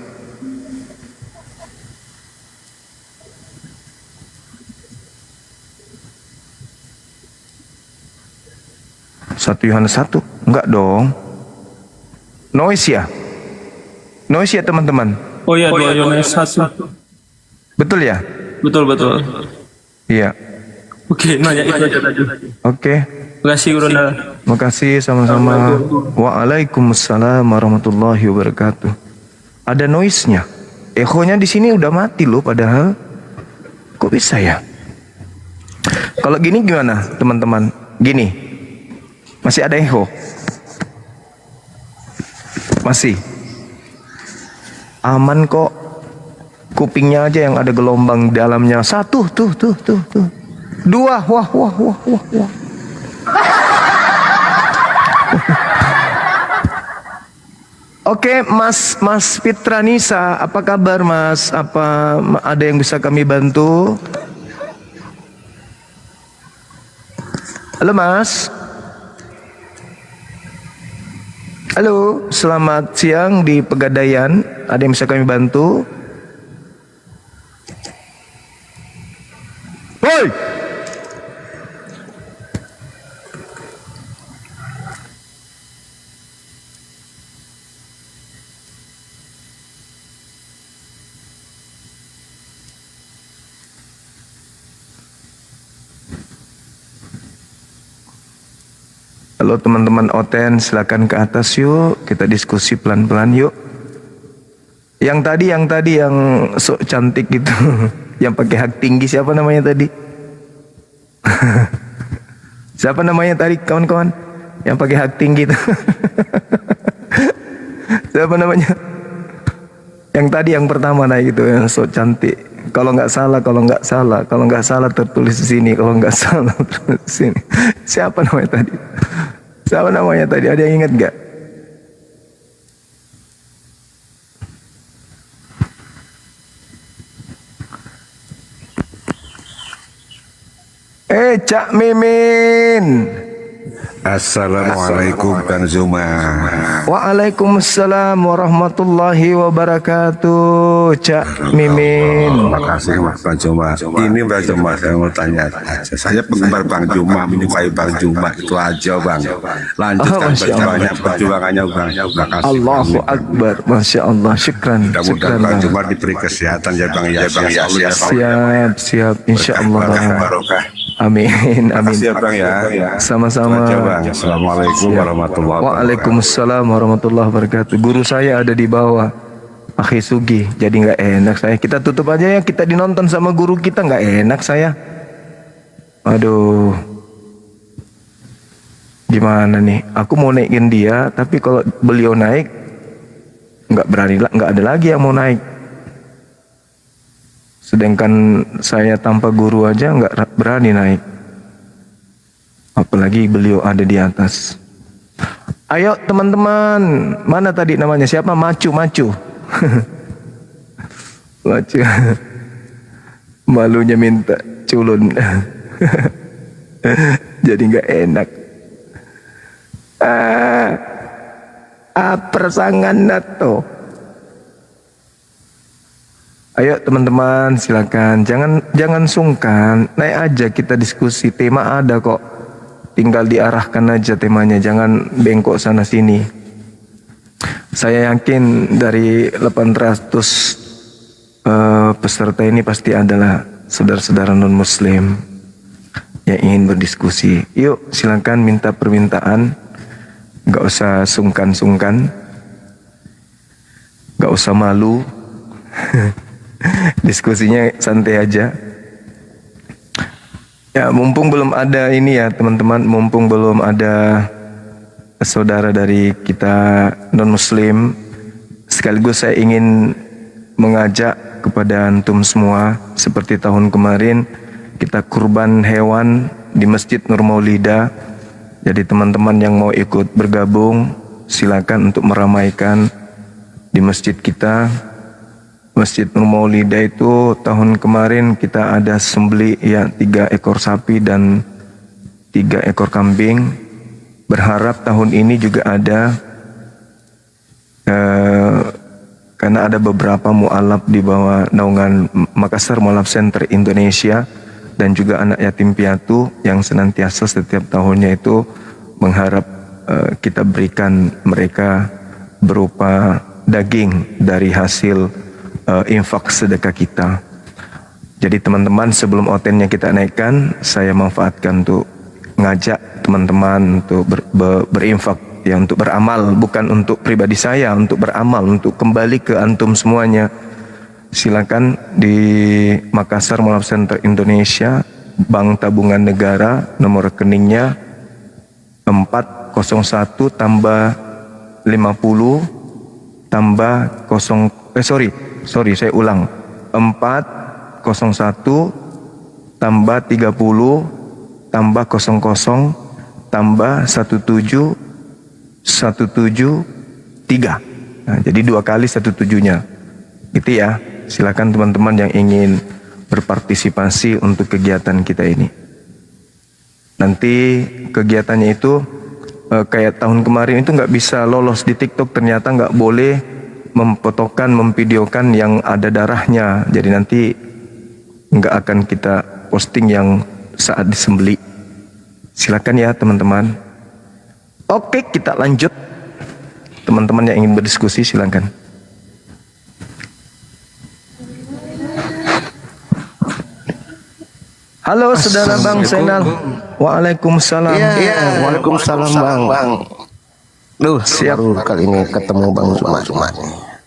[SPEAKER 1] Satu Yohanes 1, enggak dong. Noise ya? Noise ya teman-teman?
[SPEAKER 10] Oh iya, 2 Yohanes 1.
[SPEAKER 1] Betul ya?
[SPEAKER 10] Betul.
[SPEAKER 1] Iya.
[SPEAKER 10] Oke, nanya itu aja tadi.
[SPEAKER 1] Oke.
[SPEAKER 10] Makasih Bunda.
[SPEAKER 1] Makasih sama-sama. Waalaikumsalam warahmatullahi wabarakatuh. Ada noise-nya. Echo-nya di sini udah mati loh padahal. Kok bisa ya? Kalau gini gimana, teman-teman? Gini. Masih ada echo? Masih. Aman kok. Kupingnya aja yang ada gelombang dalamnya. 1 tuh. 2, wah. Oke, Mas Fitranisa, apa kabar Mas? Apa ada yang bisa kami bantu? Halo Mas. Halo, selamat siang di Pegadaian. Ada yang bisa kami bantu? Hoi! Halo teman-teman Oten, silakan ke atas yuk, kita diskusi pelan-pelan yuk. Yang tadi yang sok cantik gitu, yang pakai hak tinggi siapa namanya tadi? Siapa namanya tadi kawan-kawan? Yang pakai hak tinggi itu. Siapa namanya? Yang tadi yang pertama naik itu yang sok cantik. Kalau nggak salah tertulis di sini. Kalau nggak salah tertulis di sini. Siapa namanya tadi? Ada yang ingat nggak? Cak Mimin.
[SPEAKER 11] Assalamualaikum Kang Zuma.
[SPEAKER 1] Waalaikumsalam warahmatullahi wabarakatuh. Cak Mimin.
[SPEAKER 11] Terima kasih Mas Bang Juma. Ini Bang Juma saya mau tanya aja. Saya penggemar Bang Juma, menyukai Bang Juma itu aja Bang. Lanjutkan perjalanannya perjuangannya Bang. Terima kasih.
[SPEAKER 1] Allahu Akbar. Masya Allah. Syukran.
[SPEAKER 11] Mudah-mudahan Bang Juma diberi kesehatan ya Bang ya.
[SPEAKER 1] Siap. Insya Allah.
[SPEAKER 11] Barokah.
[SPEAKER 1] Amin.
[SPEAKER 11] Makasih ya Bang ya.
[SPEAKER 1] Sama-sama.
[SPEAKER 11] Assalamualaikum warahmatullahi wabarakatuh.
[SPEAKER 1] Waalaikumsalam warahmatullahi wabarakatuh. Guru saya ada di bawah, Akhi Sugi. Jadi nggak enak saya. Kita tutup aja ya. Kita dinonton sama guru kita nggak enak saya. Aduh. Gimana nih? Aku mau naikin dia, tapi kalau beliau naik nggak berani, nggak ada lagi yang mau naik. Sedangkan saya tanpa guru aja nggak berani naik. Apalagi beliau ada di atas. Ayo teman-teman, mana tadi namanya siapa? Macu. Macu. Malunya minta culun. Jadi nggak enak. Persangan nato. Ayo teman-teman, silakan. Jangan sungkan. Naik aja kita diskusi. Tema ada kok. Tinggal diarahkan aja temanya. Jangan bengkok sana sini. Saya yakin dari 800 peserta ini pasti adalah saudara-saudara non-muslim yang ingin berdiskusi. Yuk silakan minta permintaan. Gak usah sungkan-sungkan. Gak usah malu. Diskusinya santai aja. Ya, mumpung belum ada ini ya teman-teman, mumpung belum ada saudara dari kita non-muslim, sekaligus saya ingin mengajak kepada antum semua, seperti tahun kemarin kita kurban hewan di Masjid Nur Maulida. Jadi teman-teman yang mau ikut bergabung, silakan untuk meramaikan di masjid kita. Masjid Nur Maulida itu tahun kemarin kita ada sembelih ya 3 ekor sapi dan 3 ekor kambing. Berharap tahun ini juga ada karena ada beberapa mualaf di bawah naungan Makassar Mualaf Center Indonesia dan juga anak yatim piatu yang senantiasa setiap tahunnya itu mengharap kita berikan mereka berupa daging dari hasil infak sedekah kita. Jadi teman-teman, sebelum otennya kita naikkan, saya manfaatkan untuk ngajak teman-teman untuk berinfak, ya, untuk beramal, bukan untuk pribadi saya, untuk beramal, untuk kembali ke antum semuanya. Silakan di Makassar Mualaf Center Indonesia, Bank Tabungan Negara, nomor rekeningnya 401 tambah 50 tambah 0 sorry saya ulang 401 tambah 30 tambah 00 tambah 17173. Nah, jadi 2 kali 17-nya gitu ya. Silakan teman-teman yang ingin berpartisipasi untuk kegiatan kita ini. Nanti kegiatannya itu kayak tahun kemarin itu nggak bisa lolos di TikTok, ternyata nggak boleh memfotokan, memvideokan yang ada darahnya. Jadi nanti nggak akan kita posting yang saat disembeli. Silakan ya teman-teman. Oke, kita lanjut. Teman-teman yang ingin berdiskusi silakan. Halo saudara Bang Zainal. Waalaikumsalam.
[SPEAKER 12] Iya, waalaikumsalam Bang. Duh, siap kali ini ketemu Bang Cuma.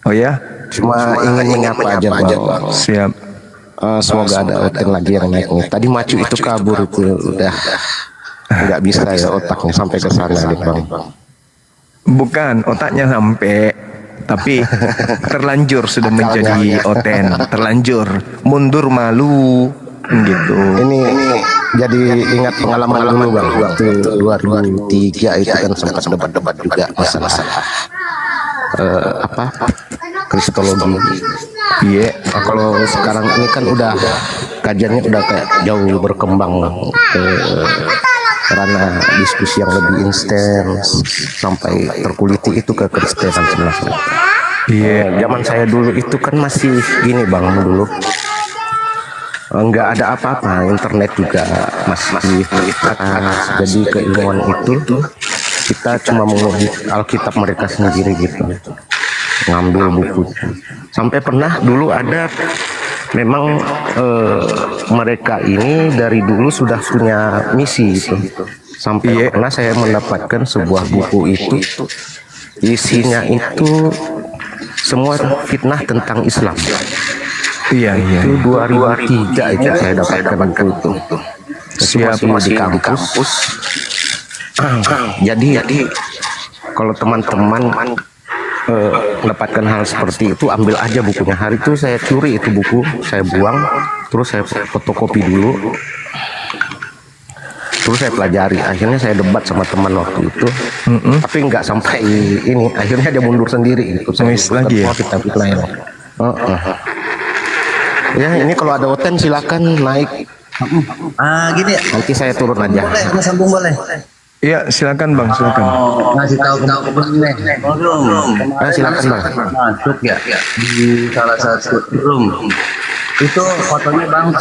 [SPEAKER 1] Oh ya?
[SPEAKER 12] Cuma ingin menyapa aja Bang.
[SPEAKER 1] Siap.
[SPEAKER 12] Semoga ada oten lagi yang naik nih. Tadi Macu itu kabur itu udah nggak bisa ya otaknya sampai ke sana deh Bang.
[SPEAKER 1] Bukan otaknya sampai, tapi terlanjur sudah menjadi oten. Terlanjur, mundur malu gitu.
[SPEAKER 12] Ini jadi ingat pengalaman dulu Bang. Waktu 2003 itu kan sempat debat-debat juga masalah kristologi.
[SPEAKER 1] Iya.
[SPEAKER 12] Nah, kalau sekarang ini kan udah kajiannya udah kayak jauh berkembang ke karena diskusi yang lebih intens sampai terkuliti itu ke Kristenan sebenarnya.
[SPEAKER 1] Iya.
[SPEAKER 12] Zaman saya dulu itu kan masih gini Bang, dulu nggak ada apa-apa, internet juga masih terbatas. Jadi keilmuan itu kita cuma menguji Alkitab mereka sendiri gitu, ngambil buku. Sampai pernah dulu ada memang mereka ini dari dulu sudah punya misi itu. Sampai pernah saya mendapatkan sebuah buku itu, isinya itu semua fitnah tentang Islam.
[SPEAKER 1] Iya.
[SPEAKER 12] Itu 2003 itu saya dapatkan buku itu.
[SPEAKER 1] Siap,
[SPEAKER 12] masih di kampus. Jadi kalau teman-teman mendapatkan hal seperti itu, ambil aja bukunya. Hari itu saya curi itu buku, saya buang, terus saya fotokopi dulu. terus saya pelajari, akhirnya saya debat sama teman waktu itu, tapi nggak sampai ini, akhirnya dia mundur sendiri gitu. Saya
[SPEAKER 1] lagi ya?
[SPEAKER 12] kita lain. Ya ini kalau ada Oten silakan naik.
[SPEAKER 8] Gini ya.
[SPEAKER 12] Nanti saya turun aja.
[SPEAKER 8] Boleh, sambung boleh.
[SPEAKER 1] Iya, silakan Bang, silakan.
[SPEAKER 8] Ngasih tahu ke nih.
[SPEAKER 12] Silakan Bang.
[SPEAKER 8] Masuk ya di salah satu room. Itu fotonya Bang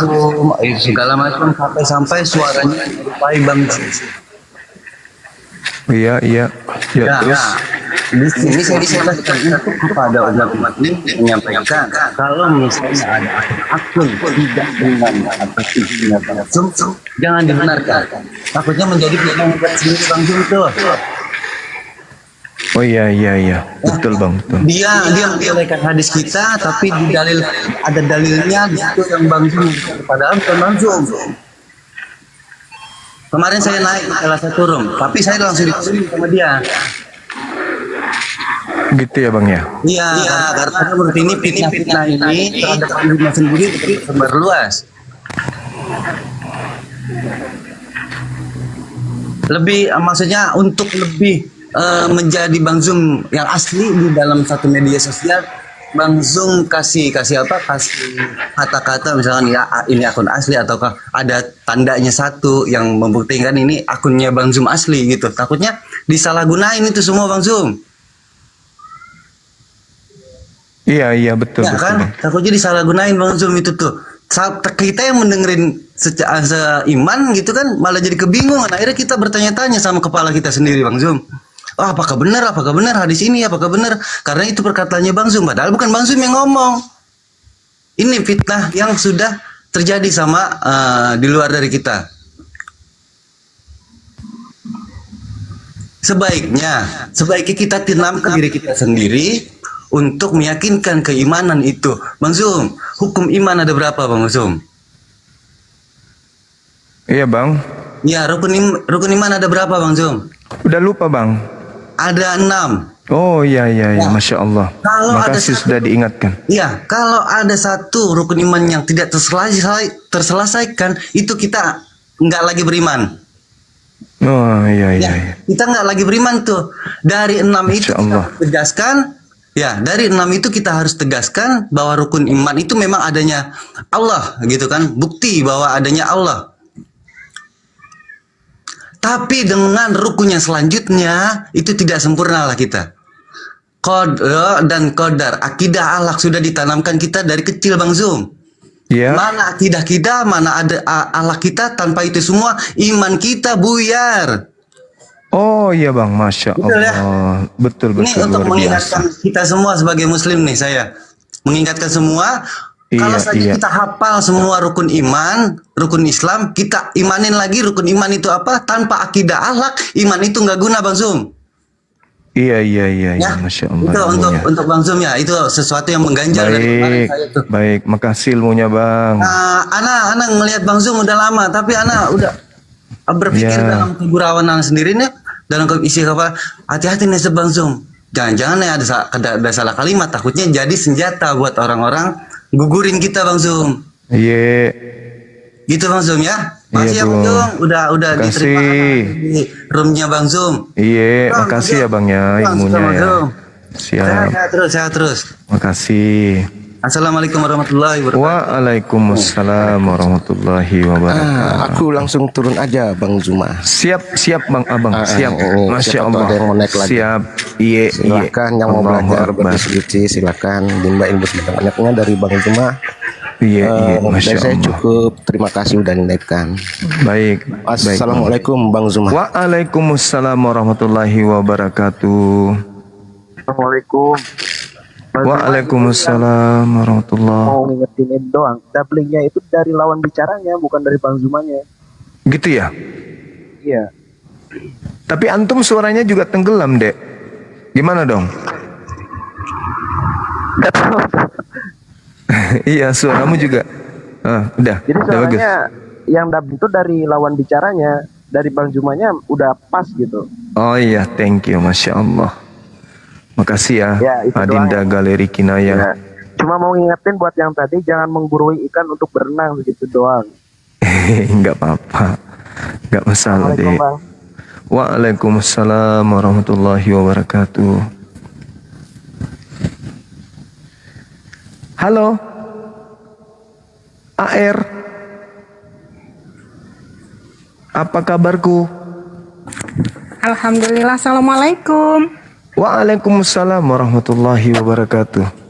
[SPEAKER 8] segala macam sampai suaranya menyerupai Bang.
[SPEAKER 1] Iya. Ya, terus.
[SPEAKER 8] Di sini saya disampaikan untuk kepada umat ini menyampaikan kalau misalnya ada akun tidak dengan atas izinnya Bang Zum, jangan dibenarkan. Takutnya menjadi pilihan buat sendiri Bang Zum tuh.
[SPEAKER 1] Oh iya, betul Bang, betul.
[SPEAKER 8] Dia membolehkan hadis kita, tapi di ada dalilnya di situ yang Bang Zum, padahal bukan Bang Zum. Kemarin saya naik salah satu room, tapi saya langsung dikumpulin sama dia.
[SPEAKER 1] Gitu ya Bang ya?
[SPEAKER 8] Iya, karena menurut ini fitnah ini terhadap dirinya sendiri tersebar luas. Lebih maksudnya untuk lebih menjadi Bang Zum yang asli di dalam satu media sosial, Bang Zum kasih kata-kata misalkan ya ini akun asli ataukah ada tandanya satu yang membuktikan ini akunnya Bang Zum asli gitu. Takutnya disalahgunain itu semua Bang Zum.
[SPEAKER 1] Iya betul.
[SPEAKER 8] Ya
[SPEAKER 1] betul,
[SPEAKER 8] kan,
[SPEAKER 1] Bang.
[SPEAKER 8] takutnya disalahgunain Bang Zum itu tuh. Kita yang mendengerin seiman gitu kan malah jadi kebingungan. Akhirnya kita bertanya-tanya sama kepala kita sendiri Bang Zum. Apakah benar hadis ini, apakah benar? Karena itu perkataannya Bang Zum, padahal bukan Bang Zum yang ngomong. Ini fitnah yang sudah terjadi sama di luar dari kita. Sebaiknya kita tanamkan diri kita sendiri untuk meyakinkan keimanan itu. Bang Zum, hukum iman ada berapa Bang Zum?
[SPEAKER 1] Iya Bang.
[SPEAKER 8] Ya, rukun iman ada berapa Bang Zum?
[SPEAKER 1] Udah lupa Bang.
[SPEAKER 8] Ada 6.
[SPEAKER 1] Oh iya, Masya Allah.
[SPEAKER 8] Kalau
[SPEAKER 1] Makasih sudah diingatkan.
[SPEAKER 8] Iya, kalau ada satu rukun iman yang tidak terselesaikan, itu kita nggak lagi beriman.
[SPEAKER 1] Oh iya.
[SPEAKER 8] Kita nggak lagi beriman tuh. Dari 6 itu kita tegaskan. Ya, dari 6 itu kita harus tegaskan bahwa rukun iman itu memang adanya Allah, gitu kan? Bukti bahwa adanya Allah. Tapi dengan rukunnya selanjutnya itu tidak sempurna lah kita. Qadar dan qadar, akidah akhlak sudah ditanamkan kita dari kecil Bang Zum.
[SPEAKER 1] Yeah.
[SPEAKER 8] Mana akidah kita, mana ada akhlak kita, tanpa itu semua iman kita buyar.
[SPEAKER 1] Oh iya Bang, Masya
[SPEAKER 8] Betul,
[SPEAKER 1] Allah.
[SPEAKER 8] ya?
[SPEAKER 1] Betul
[SPEAKER 8] Ini untuk
[SPEAKER 1] luar
[SPEAKER 8] mengingatkan
[SPEAKER 1] biasa.
[SPEAKER 8] kita semua sebagai muslim nih, saya mengingatkan semua. Kalau saja kita hafal semua rukun iman, rukun Islam, kita imanin lagi rukun iman itu apa, tanpa akidah akhlak, iman itu nggak guna Bang Zum.
[SPEAKER 1] Iya, Masya Allah.
[SPEAKER 8] Itu untuk Bang Zum ya, itu sesuatu yang mengganjal dari kemarin saya tuh.
[SPEAKER 1] Baik, makasih ilmunya Bang.
[SPEAKER 8] Ana ngelihat Bang Zum udah lama, tapi Ana udah berpikir dalam kegurauan sendiri nih, dalam isi kepala, hati-hati nih Bang Zum. Jangan-jangan ya ada salah kalimat, takutnya jadi senjata buat orang-orang gugurin kita Bang Zum.
[SPEAKER 1] Iya.
[SPEAKER 8] Gitu Bang Zum ya. Makasih ya Bang Zum, udah diterima di roomnya Bang Zum.
[SPEAKER 1] Iya, makasih ya Bang ya ilmunya ya. Siap.
[SPEAKER 8] Sehat terus.
[SPEAKER 1] Makasih.
[SPEAKER 8] Assalamualaikum warahmatullahi wabarakatuh.
[SPEAKER 1] Waalaikumsalam warahmatullahi wabarakatuh.
[SPEAKER 12] Aku langsung turun aja Bang Zuma.
[SPEAKER 1] Siap Bang Abang. Siap. Masya Allah.
[SPEAKER 12] Ada yang mau naik lagi.
[SPEAKER 1] Siap. Iya.
[SPEAKER 12] Silakan yang mau belajar berdiskusi silakan. Nimba ilmu sebanyak-banyaknya dari Bang Zuma.
[SPEAKER 1] Iya, Masya
[SPEAKER 12] saya
[SPEAKER 1] Allah.
[SPEAKER 12] cukup terima kasih udah dinaikkan.
[SPEAKER 1] Baik.
[SPEAKER 12] Assalamualaikum Bang Zuma.
[SPEAKER 1] Waalaikumsalam warahmatullahi wabarakatuh.
[SPEAKER 13] Assalamualaikum.
[SPEAKER 1] Waalaikumsalam warahmatullahi.
[SPEAKER 13] Mau ngingetin doang, doublingnya itu dari lawan bicaranya, bukan dari Bang Zumanya.
[SPEAKER 1] Gitu ya?
[SPEAKER 13] Iya.
[SPEAKER 1] Tapi antum suaranya juga tenggelam, Dek. Gimana dong?
[SPEAKER 13] Gak tahu.
[SPEAKER 1] Iya, suaramu juga. Udah.
[SPEAKER 13] Jadi
[SPEAKER 1] Udah bagus.
[SPEAKER 13] suaranya yang double itu dari lawan bicaranya, dari Bang Zumanya udah pas gitu.
[SPEAKER 1] Oh iya, thank you, Masya Allah. Makasih ya,
[SPEAKER 13] itu
[SPEAKER 1] Adinda
[SPEAKER 13] doang.
[SPEAKER 1] Galeri Kinaya.
[SPEAKER 13] Ya. Cuma mau ngingetin buat yang tadi jangan menggurui ikan untuk berenang begitu doang.
[SPEAKER 1] Nggak apa-apa. Gak masalah deh.
[SPEAKER 13] Assalamualaikum, Bang.
[SPEAKER 1] Waalaikumsalam warahmatullahi wabarakatuh. Halo, AR. Apa kabarku?
[SPEAKER 14] Alhamdulillah, assalamualaikum.
[SPEAKER 1] Waalaikumsalam warahmatullahi wabarakatuh.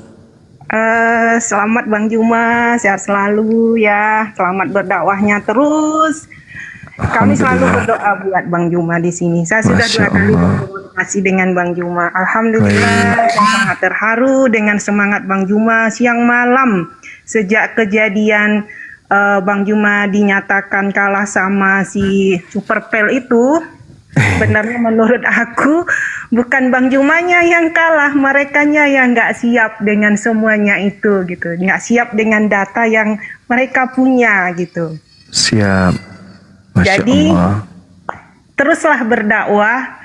[SPEAKER 14] Selamat Bang Juma, sehat selalu ya. Selamat berdakwahnya terus. Kami selalu berdoa buat Bang Juma di sini. Saya sudah 2 kali berkomunikasi dengan Bang Juma. Alhamdulillah, saya sangat terharu dengan semangat Bang Juma siang malam sejak kejadian Bang Juma dinyatakan kalah sama si Super Pel itu. Sebenarnya menurut aku bukan Bang Jumanya yang kalah, merekanya yang nggak siap dengan semuanya itu gitu, nggak siap dengan data yang mereka punya gitu.
[SPEAKER 1] Siap. Masya
[SPEAKER 14] Jadi
[SPEAKER 1] Allah.
[SPEAKER 14] teruslah berdakwah.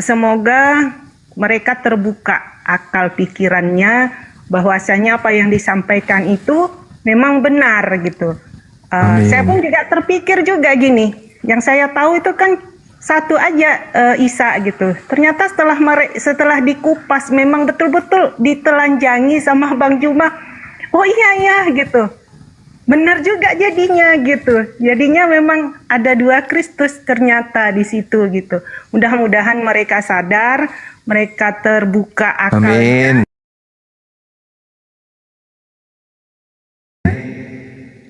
[SPEAKER 14] Semoga mereka terbuka akal pikirannya bahwasanya apa yang disampaikan itu memang benar gitu. Saya pun juga terpikir juga gini, yang saya tahu itu kan satu aja Isa gitu. Ternyata setelah dikupas memang betul-betul ditelanjangi sama Bang Juma. Oh iya ya gitu. Benar juga jadinya gitu. Jadinya memang ada 2 Kristus ternyata di situ gitu. Mudah-mudahan mereka sadar, mereka terbuka akalnya.
[SPEAKER 1] Amin.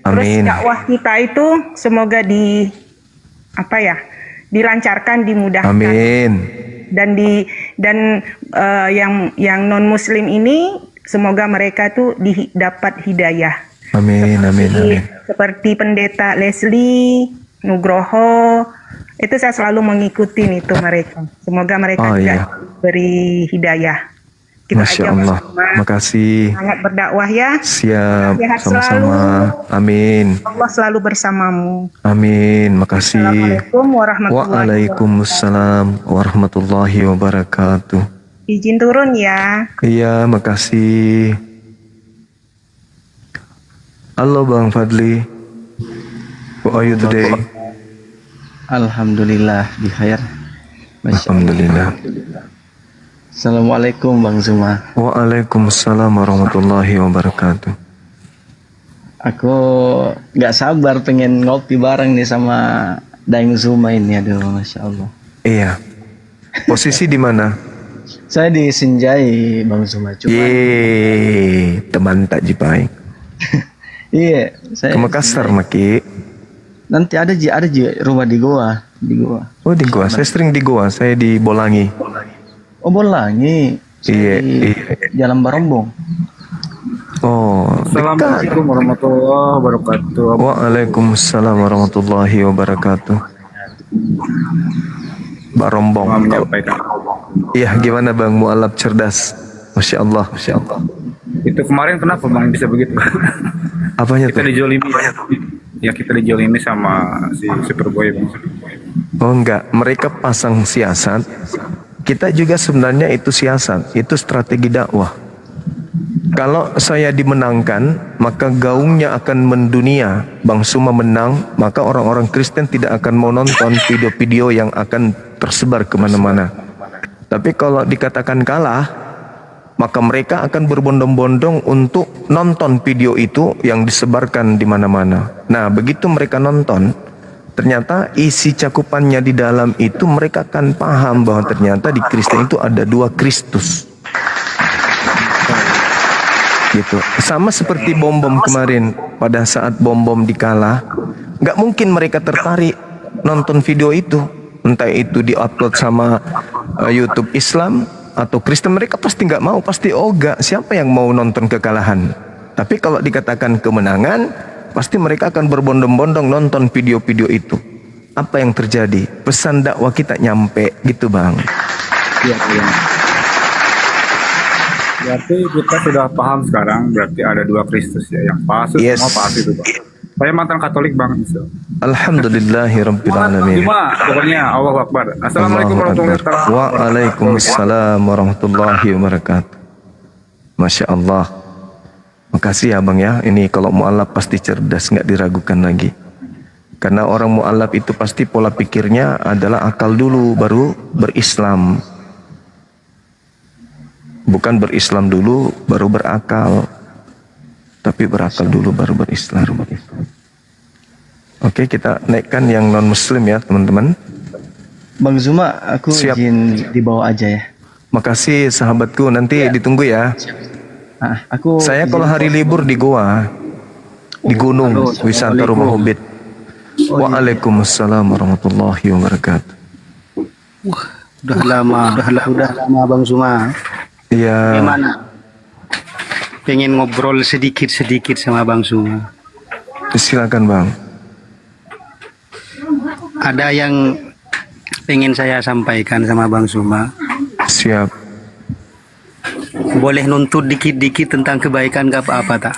[SPEAKER 14] Terus
[SPEAKER 1] Amin.
[SPEAKER 14] dakwah kita itu semoga dilancarkan, dimudahkan.
[SPEAKER 1] Amin.
[SPEAKER 14] Dan yang non Muslim ini semoga mereka tuh dapat hidayah.
[SPEAKER 1] Amin, amin, amin.
[SPEAKER 14] Seperti pendeta Leslie Nugroho, itu saya selalu mengikuti itu mereka. Semoga mereka juga beri hidayah. Gitu
[SPEAKER 1] Masya
[SPEAKER 14] aja,
[SPEAKER 1] Allah.
[SPEAKER 14] Mas.
[SPEAKER 1] Makasih.
[SPEAKER 14] Sangat berdakwah ya.
[SPEAKER 1] Siap.
[SPEAKER 14] Sehat
[SPEAKER 1] Sama-sama. Amin.
[SPEAKER 14] Allah selalu bersamamu.
[SPEAKER 1] Amin. Makasih.
[SPEAKER 14] Assalamualaikum warahmatullahi wabarakatuh.
[SPEAKER 1] Waalaikumsalam warahmatullahi wabarakatuh.
[SPEAKER 14] Izin turun ya.
[SPEAKER 1] Iya, makasih. Halo Bang Fadli. How are you today?
[SPEAKER 15] Alhamdulillah di khair.
[SPEAKER 1] Alhamdulillah.
[SPEAKER 15] Assalamualaikum Bang Zuma.
[SPEAKER 1] Waalaikumsalam warahmatullahi wabarakatuh.
[SPEAKER 15] Aku nggak sabar pengen ngopi bareng nih sama Daeng Zuma ini, aduh Masya Allah.
[SPEAKER 1] Iya. Posisi di mana?
[SPEAKER 15] Saya di Sinjai Bang Zuma.
[SPEAKER 1] Yeay, teman tak jipai.
[SPEAKER 15] Iya, saya
[SPEAKER 1] ke Makassar Maki.
[SPEAKER 15] Nanti ada rumah di Goa,
[SPEAKER 1] Oh di Goa, saya sering di Goa, saya di Bolangi.
[SPEAKER 15] Oh Bolangi.
[SPEAKER 1] Iya,
[SPEAKER 15] Jalan Barombong.
[SPEAKER 1] Oh,
[SPEAKER 16] Assalamualaikum warahmatullahi wabarakatuh.
[SPEAKER 1] Waalaikumsalam warahmatullahi wabarakatuh. Barombong. Iya, gimana Bang Mualaf cerdas? Masya Allah, Masya Allah.
[SPEAKER 16] Itu kemarin kenapa Bang bisa begitu?
[SPEAKER 1] Apanya
[SPEAKER 16] kita dijolimi. Ya kita dijolimi sama si Superboy Bang.
[SPEAKER 1] Oh enggak, mereka pasang siasat. Kita juga sebenarnya itu siasat, itu strategi dakwah. Kalau saya dimenangkan, maka gaungnya akan mendunia. Bang Suma menang, maka orang-orang Kristen tidak akan mau nonton video-video yang akan tersebar kemana-mana. Tapi kalau dikatakan kalah, maka mereka akan berbondong-bondong untuk nonton video itu yang disebarkan di mana-mana. Nah, begitu mereka nonton, ternyata isi cakupannya di dalam itu mereka akan paham bahwa ternyata di Kristen itu ada 2 Kristus. Gitu. Sama seperti bom-bom kemarin, pada saat bom-bom dikalah, nggak mungkin mereka tertarik nonton video itu. Entah itu diupload sama YouTube Islam atau Kristen, mereka pasti nggak mau, pasti ogah. Siapa yang mau nonton kekalahan? Tapi kalau dikatakan kemenangan, pasti mereka akan berbondong-bondong nonton video-video itu. Apa yang terjadi? Pesan dakwah kita nyampe, gitu Bang.
[SPEAKER 16] Iya, iya. Berarti kita sudah paham sekarang, berarti ada 2 Kristus ya, yang palsu semua palsu itu Bang. Saya mantan Katolik Bang.
[SPEAKER 1] Alhamdulillahirrabbilalamin.
[SPEAKER 16] Cuma pokoknya Allahu Akbar. Assalamualaikum warahmatullahi wabarakatuh.
[SPEAKER 1] Waalaikumsalam warahmatullahi wabarakatuh. Masya Allah. Makasih ya Bang ya. Ini kalau mu'alaf pasti cerdas, nggak diragukan lagi. Karena orang mu'alaf itu pasti pola pikirnya adalah akal dulu baru berislam. Bukan berislam dulu baru berakal. Tapi berakal dulu baru berislam. Oke, kita naikkan yang non muslim ya teman-teman.
[SPEAKER 15] Bang Zuma, aku izin dibawa aja ya.
[SPEAKER 1] Makasih sahabatku, nanti ditunggu ya. Saya kalau hari libur di Goa, di gunung, wisata rumah hobbit. Waalaikumsalam warahmatullahi wabarakatuh.
[SPEAKER 17] Udah lama Bang Zuma.
[SPEAKER 1] Iya.
[SPEAKER 17] Gimana? Pengen ngobrol sedikit sama Bang Zuma.
[SPEAKER 1] Silakan Bang.
[SPEAKER 17] Ada yang pengen saya sampaikan sama Bang Zuma.
[SPEAKER 1] Siap.
[SPEAKER 17] Boleh nuntut dikit-dikit tentang kebaikan gak apa-apa tak?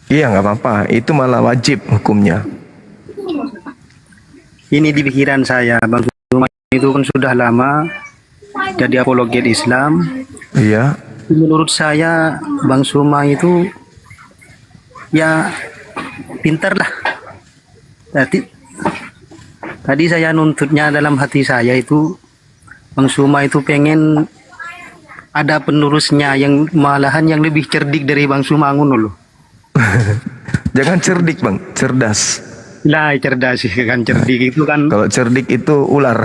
[SPEAKER 1] Iya nggak apa-apa, itu malah wajib hukumnya.
[SPEAKER 17] Ini di pikiran saya, Bang Zuma itu kan sudah lama jadi apologet Islam.
[SPEAKER 1] Iya.
[SPEAKER 17] Menurut saya Bang Zuma itu ya pintar lah. Tadi saya nuntutnya dalam hati saya itu Bang Zuma itu pengen ada penerusnya yang malahan yang lebih cerdik dari Bang Zuma ngono loh.
[SPEAKER 1] Jangan cerdik Bang, cerdas.
[SPEAKER 17] Lah cerdas sih kan, cerdik itu kan.
[SPEAKER 1] Kalau cerdik itu ular.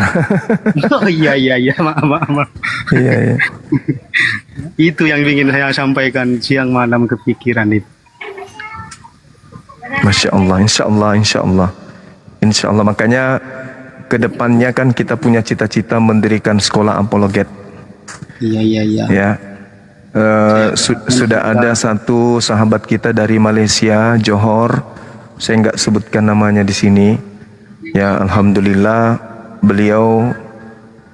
[SPEAKER 17] Oh iya maaf.
[SPEAKER 1] Iya.
[SPEAKER 17] Itu yang ingin saya sampaikan siang malam kepikiran itu.
[SPEAKER 1] Masya Allah, insya Allah. Makanya kedepannya kan kita punya cita-cita mendirikan sekolah apologet.
[SPEAKER 17] Iya.
[SPEAKER 1] Ya. Sudah ada satu sahabat kita dari Malaysia, Johor. Saya nggak sebutkan namanya di sini. Ya, alhamdulillah beliau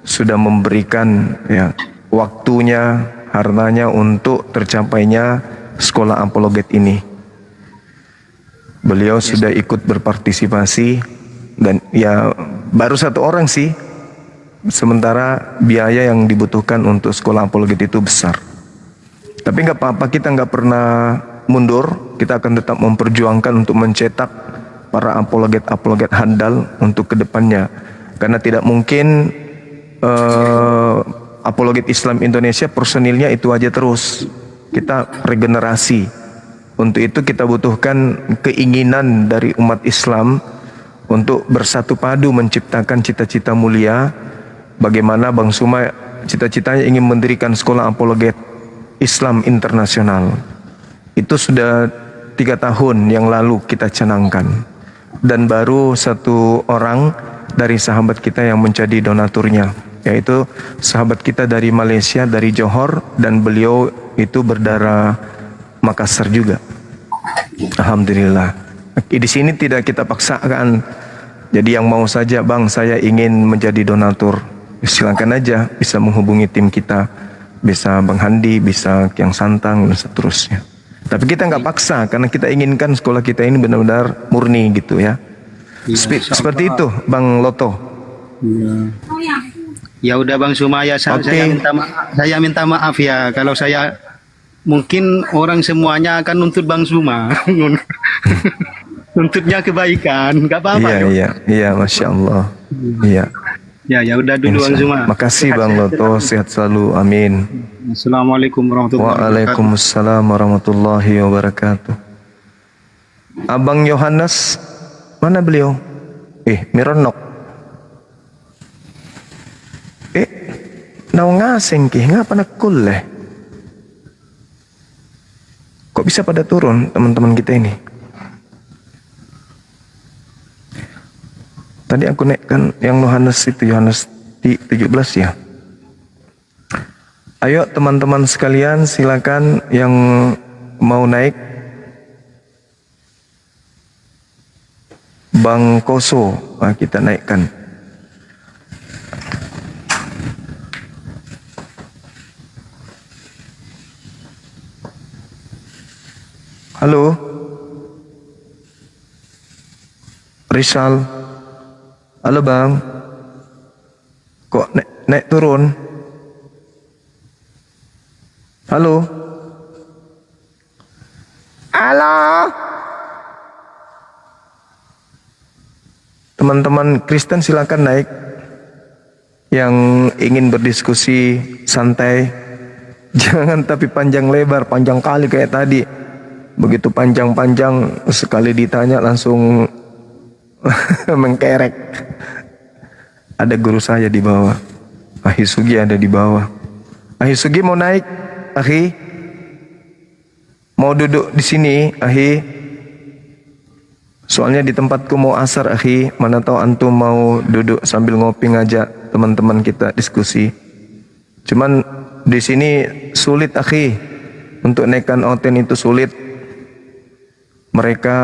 [SPEAKER 1] sudah memberikan ya waktunya, hartanya untuk tercapainya sekolah apologet ini. Beliau sudah ikut berpartisipasi dan ya baru satu orang sih. Sementara biaya yang dibutuhkan untuk sekolah apologet itu besar. Tapi nggak apa-apa, kita nggak pernah mundur. Kita akan tetap memperjuangkan untuk mencetak para apologet handal untuk kedepannya. Karena tidak mungkin apologet Islam Indonesia personilnya itu aja terus. Kita regenerasi. Untuk itu kita butuhkan keinginan dari umat Islam untuk bersatu padu menciptakan cita-cita mulia. Bagaimana Bang Zuma cita-citanya ingin mendirikan sekolah apologet Islam internasional. Itu sudah 3 tahun yang lalu kita canangkan. Dan baru satu orang dari sahabat kita yang menjadi donaturnya, yaitu sahabat kita dari Malaysia, dari Johor, dan beliau itu berdarah Makassar juga. Alhamdulillah. Di sini tidak kita paksakan. Jadi yang mau saja, Bang, saya ingin menjadi donatur, silakan aja, bisa menghubungi tim kita, bisa Bang Handi, bisa Kiang Santang, dan seterusnya. Tapi kita nggak paksa, karena kita inginkan sekolah kita ini benar-benar murni gitu ya. Seperti itu, Bang Loto.
[SPEAKER 17] Ya udah Bang Zuma ya, saya minta maaf ya kalau saya mungkin orang semuanya akan nuntut Bang Zuma. Nuntutnya kebaikan, nggak apa-apa.
[SPEAKER 1] Iya, Masya Allah. Iya.
[SPEAKER 17] Ya udah dulu Bang Zuma.
[SPEAKER 1] Makasih Bang Loto, sehat selalu, amin.
[SPEAKER 17] Assalamualaikum warahmatullahi wabarakatuh.
[SPEAKER 1] Waalaikumsalam warahmatullahi wabarakatuh. Abang Yohanes, mana beliau? Mironok. Nau ngaseng ki, ngapa nak kuleh? Kok bisa pada turun teman-teman kita ini? Tadi aku naikkan yang Yohanes itu, Yohanes 17 ya. Ayo teman-teman sekalian, silakan yang mau naik. Bang Koso, kita naikkan. Halo, Rizal. Halo Bang, kok naik turun? Halo. Halo. Teman-teman Kristen silakan naik. Yang ingin berdiskusi santai, jangan tapi panjang lebar, panjang kali kayak tadi. Begitu panjang-panjang sekali ditanya langsung mengkerek. Ada guru saya di bawah, Ahi Sugi ada di bawah. Ahi Sugi mau naik, Ahi? Mau duduk di sini, Ahi? Soalnya di tempatku mau asar, Ahi. Mana tahu antum mau duduk sambil ngopi ngajak teman-teman kita diskusi. Cuman di sini sulit, Ahi. Untuk naikkan Oten itu sulit. Mereka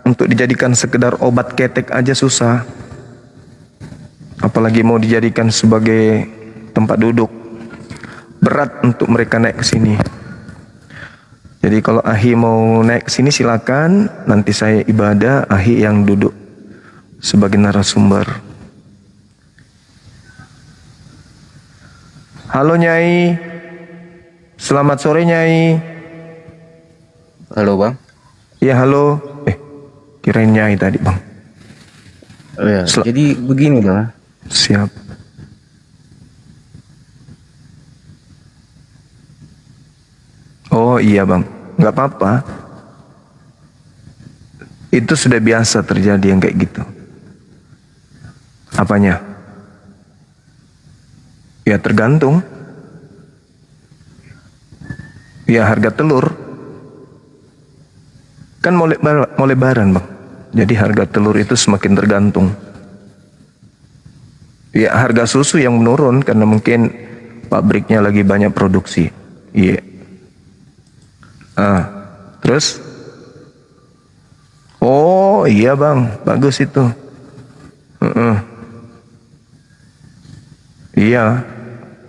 [SPEAKER 1] untuk dijadikan sekedar obat ketek aja susah. Apalagi mau dijadikan sebagai tempat duduk. Berat untuk mereka naik ke sini. Jadi kalau Ahi mau naik ke sini silakan, nanti saya ibadah, Ahi yang duduk sebagai narasumber. Halo Nyai. Selamat sore Nyai.
[SPEAKER 6] Halo Bang.
[SPEAKER 1] Iya halo. Kirain Nyai tadi Bang.
[SPEAKER 6] Oh ya, jadi begini Bang.
[SPEAKER 1] Siap. Oh iya Bang, nggak apa-apa. Itu sudah biasa terjadi yang kayak gitu. Apanya? Ya tergantung. Ya harga telur. Kan mau lebaran Bang. Jadi harga telur itu semakin tergantung. Ya harga susu yang menurun karena mungkin pabriknya lagi banyak produksi. Iya. Terus? Oh iya Bang, bagus itu. Iya.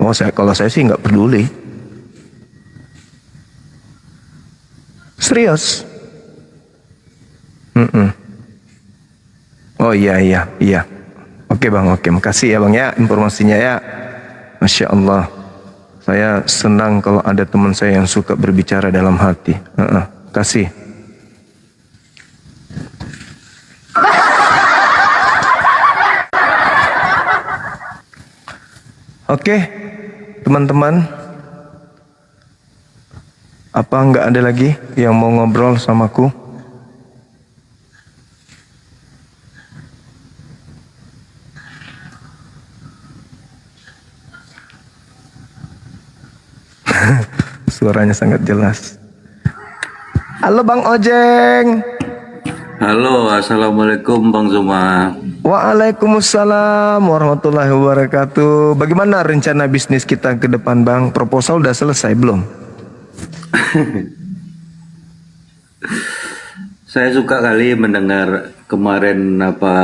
[SPEAKER 1] Oh kalau saya sih nggak peduli. Serius? Oh iya. Oke Bang, oke. Makasih ya Bang ya informasinya ya. Masya Allah. Saya senang kalau ada teman saya yang suka berbicara dalam hati. Kasih. Oke, teman-teman. Apa nggak ada lagi yang mau ngobrol sama aku? Suaranya sangat jelas. Halo Bang Ojeng.
[SPEAKER 7] Halo, assalamualaikum Bang Zuma.
[SPEAKER 1] Waalaikumsalam warahmatullahi wabarakatuh. Bagaimana rencana bisnis kita ke depan Bang? Proposal udah selesai belum?
[SPEAKER 7] Saya suka kali mendengar kemarin apa